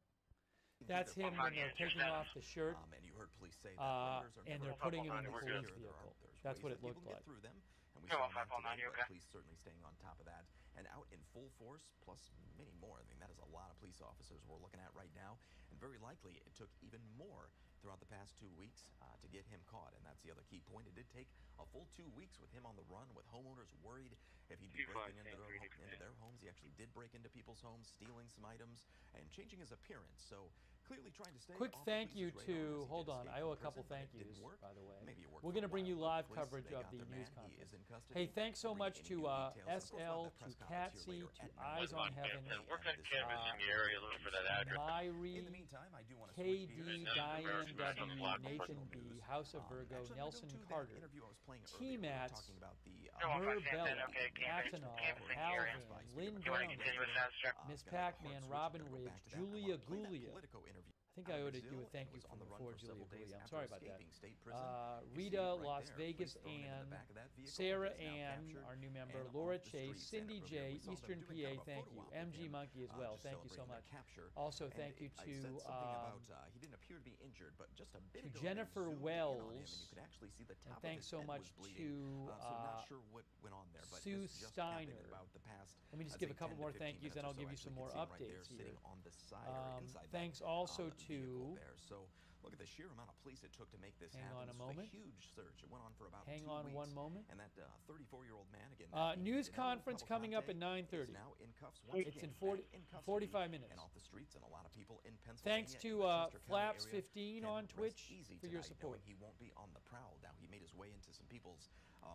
[SPEAKER 1] That's him when they're taking off the shirt,
[SPEAKER 14] and you heard police say that
[SPEAKER 1] and they're putting him in the police vehicle. That's what it looked like.
[SPEAKER 14] Through them, and we saw that today, but police certainly staying on top of that and out in full force, plus many more. I mean, that is a lot of police officers we're looking at right now, and very likely it took even more throughout the past 2 weeks to get him caught, and that's the other key point. It did take a full 2 weeks with him on the run, with homeowners worried if he'd be breaking into their homes. He actually did break into people's homes, stealing some items, and changing his appearance. So clearly trying to stay
[SPEAKER 1] Quick
[SPEAKER 14] off
[SPEAKER 1] thank you
[SPEAKER 14] the police's radar as
[SPEAKER 1] to,
[SPEAKER 14] he
[SPEAKER 1] hold
[SPEAKER 14] did
[SPEAKER 1] on,
[SPEAKER 14] escape
[SPEAKER 1] I owe
[SPEAKER 14] from
[SPEAKER 1] a couple
[SPEAKER 14] prison,
[SPEAKER 1] thank
[SPEAKER 14] but it
[SPEAKER 1] yous,
[SPEAKER 14] didn't work.
[SPEAKER 1] by the way.
[SPEAKER 14] Maybe it worked
[SPEAKER 1] We're
[SPEAKER 14] for
[SPEAKER 1] going to
[SPEAKER 14] a
[SPEAKER 1] bring you
[SPEAKER 14] while,
[SPEAKER 1] live
[SPEAKER 14] but
[SPEAKER 1] coverage
[SPEAKER 14] they
[SPEAKER 1] of
[SPEAKER 14] got
[SPEAKER 1] the
[SPEAKER 14] the
[SPEAKER 1] news
[SPEAKER 14] man. He
[SPEAKER 1] conference.
[SPEAKER 14] is in custody.
[SPEAKER 1] Hey, thanks so
[SPEAKER 14] Bringing
[SPEAKER 1] much
[SPEAKER 14] you
[SPEAKER 1] to
[SPEAKER 14] new details. Of course,
[SPEAKER 1] SL,
[SPEAKER 14] we'll have
[SPEAKER 1] to
[SPEAKER 14] that press conference here
[SPEAKER 1] Patsy,
[SPEAKER 14] later
[SPEAKER 1] to
[SPEAKER 14] at 9.
[SPEAKER 1] Eyes on Heaven,
[SPEAKER 3] We're going to canvas in the area looking for that address.
[SPEAKER 1] Myri,
[SPEAKER 14] In the meantime, I do want to switch
[SPEAKER 1] KD,
[SPEAKER 14] gears.
[SPEAKER 1] Diane W,
[SPEAKER 3] Black
[SPEAKER 1] Nathan
[SPEAKER 14] News.
[SPEAKER 1] B, House of Virgo,
[SPEAKER 14] Actually,
[SPEAKER 1] Nelson
[SPEAKER 14] to that
[SPEAKER 1] Carter,
[SPEAKER 14] interview I was playing earlier, we were
[SPEAKER 1] T-Mats,
[SPEAKER 14] talking about the
[SPEAKER 1] Merbella,
[SPEAKER 3] Okay, canvas
[SPEAKER 1] Atanal,
[SPEAKER 3] in the area.
[SPEAKER 1] Alvin, Lynn
[SPEAKER 3] You want to continue with that, sir?
[SPEAKER 1] Miss
[SPEAKER 14] gonna have a
[SPEAKER 1] Pac-Man,
[SPEAKER 14] hard switch.
[SPEAKER 1] Robin
[SPEAKER 14] We're gonna go
[SPEAKER 1] Ridge,
[SPEAKER 14] back to that. I
[SPEAKER 1] Julia
[SPEAKER 14] wanna play that
[SPEAKER 1] Gulia.
[SPEAKER 14] Politico interview
[SPEAKER 1] I think I
[SPEAKER 14] out
[SPEAKER 1] ought
[SPEAKER 14] of
[SPEAKER 1] to do a
[SPEAKER 14] Brazil,
[SPEAKER 1] thank
[SPEAKER 14] and
[SPEAKER 1] you
[SPEAKER 14] was on the run
[SPEAKER 1] for
[SPEAKER 14] for
[SPEAKER 1] Julia
[SPEAKER 14] several days
[SPEAKER 1] Gulia. I'm
[SPEAKER 14] after
[SPEAKER 1] sorry about that.
[SPEAKER 14] escaping state prison. You see
[SPEAKER 1] Rita,
[SPEAKER 14] it right
[SPEAKER 1] Las
[SPEAKER 14] there.
[SPEAKER 1] Vegas,
[SPEAKER 14] Police thrown him in
[SPEAKER 1] Ann,
[SPEAKER 14] the back of that vehicle.
[SPEAKER 1] Sarah
[SPEAKER 14] He is now
[SPEAKER 1] Ann,
[SPEAKER 14] captured
[SPEAKER 1] our new member,
[SPEAKER 14] and
[SPEAKER 1] Laura
[SPEAKER 14] off the
[SPEAKER 1] Chase,
[SPEAKER 14] streets.
[SPEAKER 1] Cindy
[SPEAKER 14] And
[SPEAKER 1] J,
[SPEAKER 14] earlier we saw them
[SPEAKER 1] Eastern
[SPEAKER 14] doing
[SPEAKER 1] PA,
[SPEAKER 14] kind of a
[SPEAKER 1] thank
[SPEAKER 14] photo
[SPEAKER 1] you.
[SPEAKER 14] op with
[SPEAKER 1] MG
[SPEAKER 14] him,
[SPEAKER 1] Monkey as well,
[SPEAKER 14] just
[SPEAKER 1] thank you so
[SPEAKER 14] celebrating
[SPEAKER 1] much.
[SPEAKER 14] the capture.
[SPEAKER 1] Also,
[SPEAKER 14] And
[SPEAKER 1] thank you
[SPEAKER 14] I said something
[SPEAKER 1] to
[SPEAKER 14] about he didn't appear to be injured, but just a bit ago they
[SPEAKER 1] Jennifer
[SPEAKER 14] zoomed in on him,
[SPEAKER 1] Wells,
[SPEAKER 14] and you could actually see the
[SPEAKER 1] and
[SPEAKER 14] top
[SPEAKER 1] thanks
[SPEAKER 14] of his
[SPEAKER 1] so
[SPEAKER 14] head
[SPEAKER 1] much
[SPEAKER 14] was bleeding.
[SPEAKER 1] to
[SPEAKER 14] So not sure what went on there, but
[SPEAKER 1] Sue
[SPEAKER 14] this just happened
[SPEAKER 1] Steiner.
[SPEAKER 14] about the past,
[SPEAKER 1] Let me just
[SPEAKER 14] I'd
[SPEAKER 1] give a
[SPEAKER 14] say
[SPEAKER 1] couple
[SPEAKER 14] 10 to
[SPEAKER 1] more
[SPEAKER 14] 15
[SPEAKER 1] thank yous,
[SPEAKER 14] minutes
[SPEAKER 1] and
[SPEAKER 14] or
[SPEAKER 1] I'll
[SPEAKER 14] so.
[SPEAKER 1] give you some
[SPEAKER 14] Actually,
[SPEAKER 1] more
[SPEAKER 14] you can see him right there
[SPEAKER 1] updates
[SPEAKER 14] sitting
[SPEAKER 1] here.
[SPEAKER 14] on the side or inside that,
[SPEAKER 1] Thanks also
[SPEAKER 14] the vehicle
[SPEAKER 1] to,
[SPEAKER 14] there. So look at the sheer amount of police it took to make this
[SPEAKER 1] hang
[SPEAKER 14] happen.
[SPEAKER 1] on a
[SPEAKER 14] This was
[SPEAKER 1] moment.
[SPEAKER 14] a huge search. It went on for about
[SPEAKER 1] hang
[SPEAKER 14] 2
[SPEAKER 1] on
[SPEAKER 14] weeks.
[SPEAKER 1] one moment.
[SPEAKER 14] And that 34-year-old man again.
[SPEAKER 1] News conference coming up at 9:30.
[SPEAKER 14] Now in cuffs once
[SPEAKER 1] It's in
[SPEAKER 14] again,
[SPEAKER 1] 45 minutes.
[SPEAKER 14] and off the streets, and a lot of people in Pennsylvania.
[SPEAKER 1] Thanks
[SPEAKER 14] and
[SPEAKER 1] to
[SPEAKER 14] the Chester County area
[SPEAKER 1] Flaps15
[SPEAKER 14] can
[SPEAKER 1] on
[SPEAKER 14] rest
[SPEAKER 1] Twitch
[SPEAKER 14] easy
[SPEAKER 1] for your
[SPEAKER 14] tonight,
[SPEAKER 1] support.
[SPEAKER 14] knowing he won't be on the prowl. Now he made his way into some people's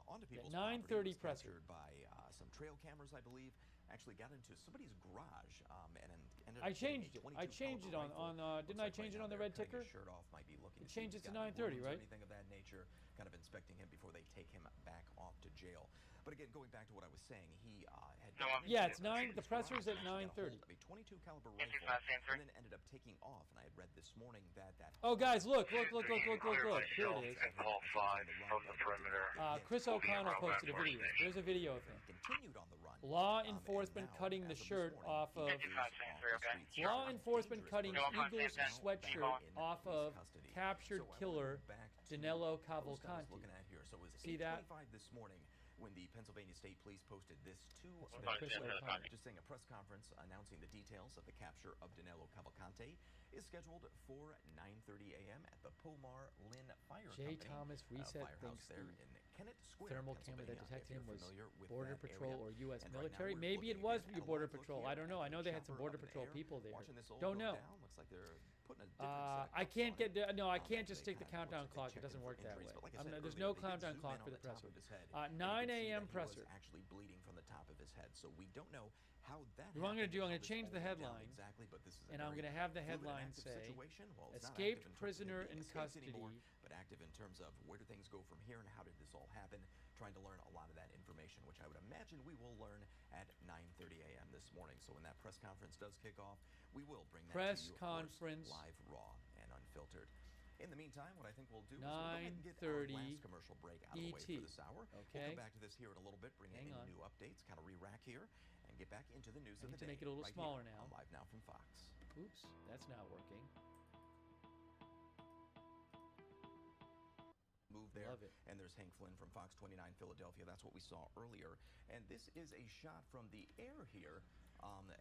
[SPEAKER 14] onto people's
[SPEAKER 1] 9:30
[SPEAKER 14] property. He was
[SPEAKER 1] presser.
[SPEAKER 14] captured by some trail cameras, I believe. Actually got into somebody's garage and ended
[SPEAKER 1] I
[SPEAKER 14] up getting
[SPEAKER 1] changed
[SPEAKER 14] a
[SPEAKER 1] it.
[SPEAKER 14] 22
[SPEAKER 1] I changed it
[SPEAKER 14] caliber
[SPEAKER 1] on
[SPEAKER 14] rifle.
[SPEAKER 1] didn't I
[SPEAKER 14] Looks like
[SPEAKER 1] change it
[SPEAKER 14] right
[SPEAKER 1] on the
[SPEAKER 14] now
[SPEAKER 1] red
[SPEAKER 14] they're cutting
[SPEAKER 1] ticker?
[SPEAKER 14] his shirt off, might be looking
[SPEAKER 1] It
[SPEAKER 14] to see
[SPEAKER 1] changed
[SPEAKER 14] if
[SPEAKER 1] it to
[SPEAKER 14] he's got any
[SPEAKER 1] 9:30,
[SPEAKER 14] wounds or
[SPEAKER 1] right?
[SPEAKER 14] anything of that nature, kind of inspecting him before they take him back off to jail. But again, going back to what I was saying, he had
[SPEAKER 1] Yeah, it's 9. The presser's at 9:30.
[SPEAKER 14] a 22 caliber rifle, and then ended up taking off. And I had read this morning that
[SPEAKER 1] Oh, guys, look. Here it is.
[SPEAKER 3] Call 5 from the perimeter.
[SPEAKER 1] Chris O'Connell posted a video. There's a video of him.
[SPEAKER 14] Continued on the run.
[SPEAKER 1] Law enforcement cutting the shirt off of. Law enforcement cutting Eagles sweatshirt off of captured killer Danelo Cavalcante. See that?
[SPEAKER 14] This morning, when the Pennsylvania State Police posted this to
[SPEAKER 1] Chris O'Connell.
[SPEAKER 14] just saying a press conference announcing the details of the capture of Danelo Cavalcante is scheduled for 9:30 a.m. at the Pomar Lynn Fire
[SPEAKER 1] J.
[SPEAKER 14] Company
[SPEAKER 1] Thomas Reset
[SPEAKER 14] firehouse
[SPEAKER 1] thinks
[SPEAKER 14] there
[SPEAKER 1] the
[SPEAKER 14] in Kennett Square,
[SPEAKER 1] thermal camera that
[SPEAKER 14] Pennsylvania,
[SPEAKER 1] detected
[SPEAKER 14] if
[SPEAKER 1] him
[SPEAKER 14] you're
[SPEAKER 1] was
[SPEAKER 14] familiar with
[SPEAKER 1] Border
[SPEAKER 14] that
[SPEAKER 1] Patrol
[SPEAKER 14] area.
[SPEAKER 1] or U.S.
[SPEAKER 14] And right now
[SPEAKER 1] military.
[SPEAKER 14] we're
[SPEAKER 1] Maybe it
[SPEAKER 14] looking
[SPEAKER 1] was
[SPEAKER 14] again at a
[SPEAKER 1] Border
[SPEAKER 14] live look
[SPEAKER 1] Patrol.
[SPEAKER 14] here
[SPEAKER 1] I don't know.
[SPEAKER 14] at
[SPEAKER 1] I know
[SPEAKER 14] the
[SPEAKER 1] they had some
[SPEAKER 14] chopper
[SPEAKER 1] Border
[SPEAKER 14] up in the
[SPEAKER 1] Patrol
[SPEAKER 14] air,
[SPEAKER 1] people there.
[SPEAKER 14] watching this old
[SPEAKER 1] Don't
[SPEAKER 14] go
[SPEAKER 1] know.
[SPEAKER 14] down. Looks like they're putting a different set of
[SPEAKER 1] I
[SPEAKER 14] cuffs
[SPEAKER 1] can't
[SPEAKER 14] on
[SPEAKER 1] get
[SPEAKER 14] it.
[SPEAKER 1] there. No, I can't
[SPEAKER 14] They
[SPEAKER 1] just stick the
[SPEAKER 14] kinda
[SPEAKER 1] countdown
[SPEAKER 14] looks
[SPEAKER 1] clock.
[SPEAKER 14] like
[SPEAKER 1] It doesn't
[SPEAKER 14] checking
[SPEAKER 1] work
[SPEAKER 14] for
[SPEAKER 1] that
[SPEAKER 14] injuries,
[SPEAKER 1] way.
[SPEAKER 14] but like I said
[SPEAKER 1] There's
[SPEAKER 14] earlier,
[SPEAKER 1] no
[SPEAKER 14] they did
[SPEAKER 1] countdown
[SPEAKER 14] zoom
[SPEAKER 1] clock
[SPEAKER 14] in
[SPEAKER 1] for
[SPEAKER 14] on
[SPEAKER 1] the
[SPEAKER 14] the top
[SPEAKER 1] presser.
[SPEAKER 14] of his head,
[SPEAKER 1] 9
[SPEAKER 14] and you
[SPEAKER 1] a.m.
[SPEAKER 14] could see that he
[SPEAKER 1] presser.
[SPEAKER 14] was actually bleeding from the top of his head. So we don't know how that
[SPEAKER 1] What I'm going to do, I'm
[SPEAKER 14] happened,
[SPEAKER 1] going to change the
[SPEAKER 14] how this all went
[SPEAKER 1] headline,
[SPEAKER 14] down exactly, but this is a
[SPEAKER 1] and I'm
[SPEAKER 14] very
[SPEAKER 1] going to have the
[SPEAKER 14] fluid and
[SPEAKER 1] headline
[SPEAKER 14] active
[SPEAKER 1] say,
[SPEAKER 14] situation. Well, it's not
[SPEAKER 1] escaped
[SPEAKER 14] active in terms of him
[SPEAKER 1] prisoner
[SPEAKER 14] being
[SPEAKER 1] in
[SPEAKER 14] escaped
[SPEAKER 1] custody.
[SPEAKER 14] anymore, but active in terms of where do things go from here and how did this all happen, trying to learn a lot of that information, which I would imagine we will learn at 9:30 a.m. this morning. So when that press conference does kick off, we will bring that
[SPEAKER 1] Press
[SPEAKER 14] to you,
[SPEAKER 1] conference.
[SPEAKER 14] of course, live, raw, and unfiltered. In the meantime, what I think we'll do is we'll go ahead and get our last commercial break out of the way for this hour.
[SPEAKER 1] Okay.
[SPEAKER 14] We'll come back to this here in a little bit, bring in any new updates, kind of re-rack here, and get back into the news of the day.
[SPEAKER 1] To make it a little smaller now.
[SPEAKER 14] On Live Now from Fox.
[SPEAKER 1] Oops, that's not working.
[SPEAKER 14] Move there, and there's Hank Flynn from Fox 29 Philadelphia. That's what we saw earlier, and this is a shot from the air here.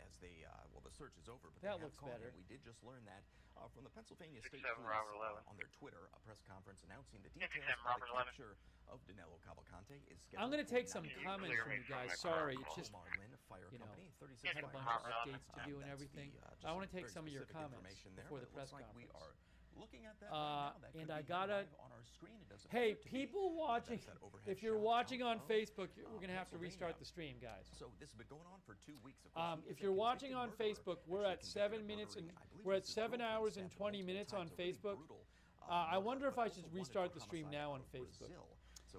[SPEAKER 14] As they, well, the search is over, but
[SPEAKER 1] that
[SPEAKER 14] they have
[SPEAKER 1] looks
[SPEAKER 14] caught
[SPEAKER 1] better.
[SPEAKER 14] him. We did just learn that from the Pennsylvania State
[SPEAKER 3] 67
[SPEAKER 14] Police
[SPEAKER 3] Robert 11.
[SPEAKER 14] on their Twitter, a press conference announcing the
[SPEAKER 3] 67
[SPEAKER 14] details of
[SPEAKER 3] Robert
[SPEAKER 14] the
[SPEAKER 3] 11.
[SPEAKER 14] capture of Danelo Cavalcante is scheduled.
[SPEAKER 1] I'm going to take some comments from you guys. Sorry, it's just,
[SPEAKER 14] Fire
[SPEAKER 1] you know,
[SPEAKER 14] Company, 36
[SPEAKER 1] had a bunch of updates to do and everything. I want to take some of your comments before the press conference.
[SPEAKER 14] We are looking at that right now. That
[SPEAKER 1] And
[SPEAKER 14] could
[SPEAKER 1] I
[SPEAKER 14] be
[SPEAKER 1] gotta.
[SPEAKER 14] live on our screen. It doesn't
[SPEAKER 1] Hey,
[SPEAKER 14] appear to be,
[SPEAKER 1] people watching,
[SPEAKER 14] but that's that overhead
[SPEAKER 1] if you're
[SPEAKER 14] shot
[SPEAKER 1] watching on
[SPEAKER 14] out of,
[SPEAKER 1] Facebook, we're going to have to
[SPEAKER 14] Pennsylvania.
[SPEAKER 1] restart the stream, guys.
[SPEAKER 14] So this has been going on for 2 weeks. Of course, he
[SPEAKER 1] If
[SPEAKER 14] is a
[SPEAKER 1] you're watching on
[SPEAKER 14] convicted
[SPEAKER 1] Facebook,
[SPEAKER 14] murderer.
[SPEAKER 1] we're at 7 minutes and we're at 7 hours and 20 minutes on Facebook. I wonder if I should restart the stream now on Facebook.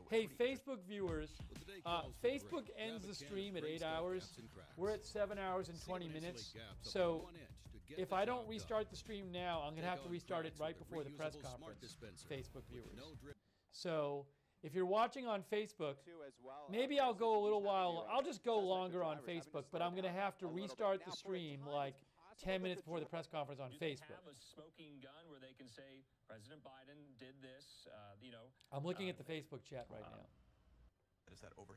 [SPEAKER 1] Hey, Facebook viewers, Facebook ends the stream at 8 hours. We're at 7 hours and 20 minutes. So if I don't restart the stream now, I'm going to have to restart it right before the press conference, Facebook viewers. So if you're watching on Facebook, maybe I'll go a little while. I'll just go longer on Facebook, but I'm going to have to restart the stream like 10 minutes before the press conference on Facebook.
[SPEAKER 15] Have a smoking gun where they can say President Biden did this, you know.
[SPEAKER 1] I'm looking at the Facebook chat right now.
[SPEAKER 14] That is that overhead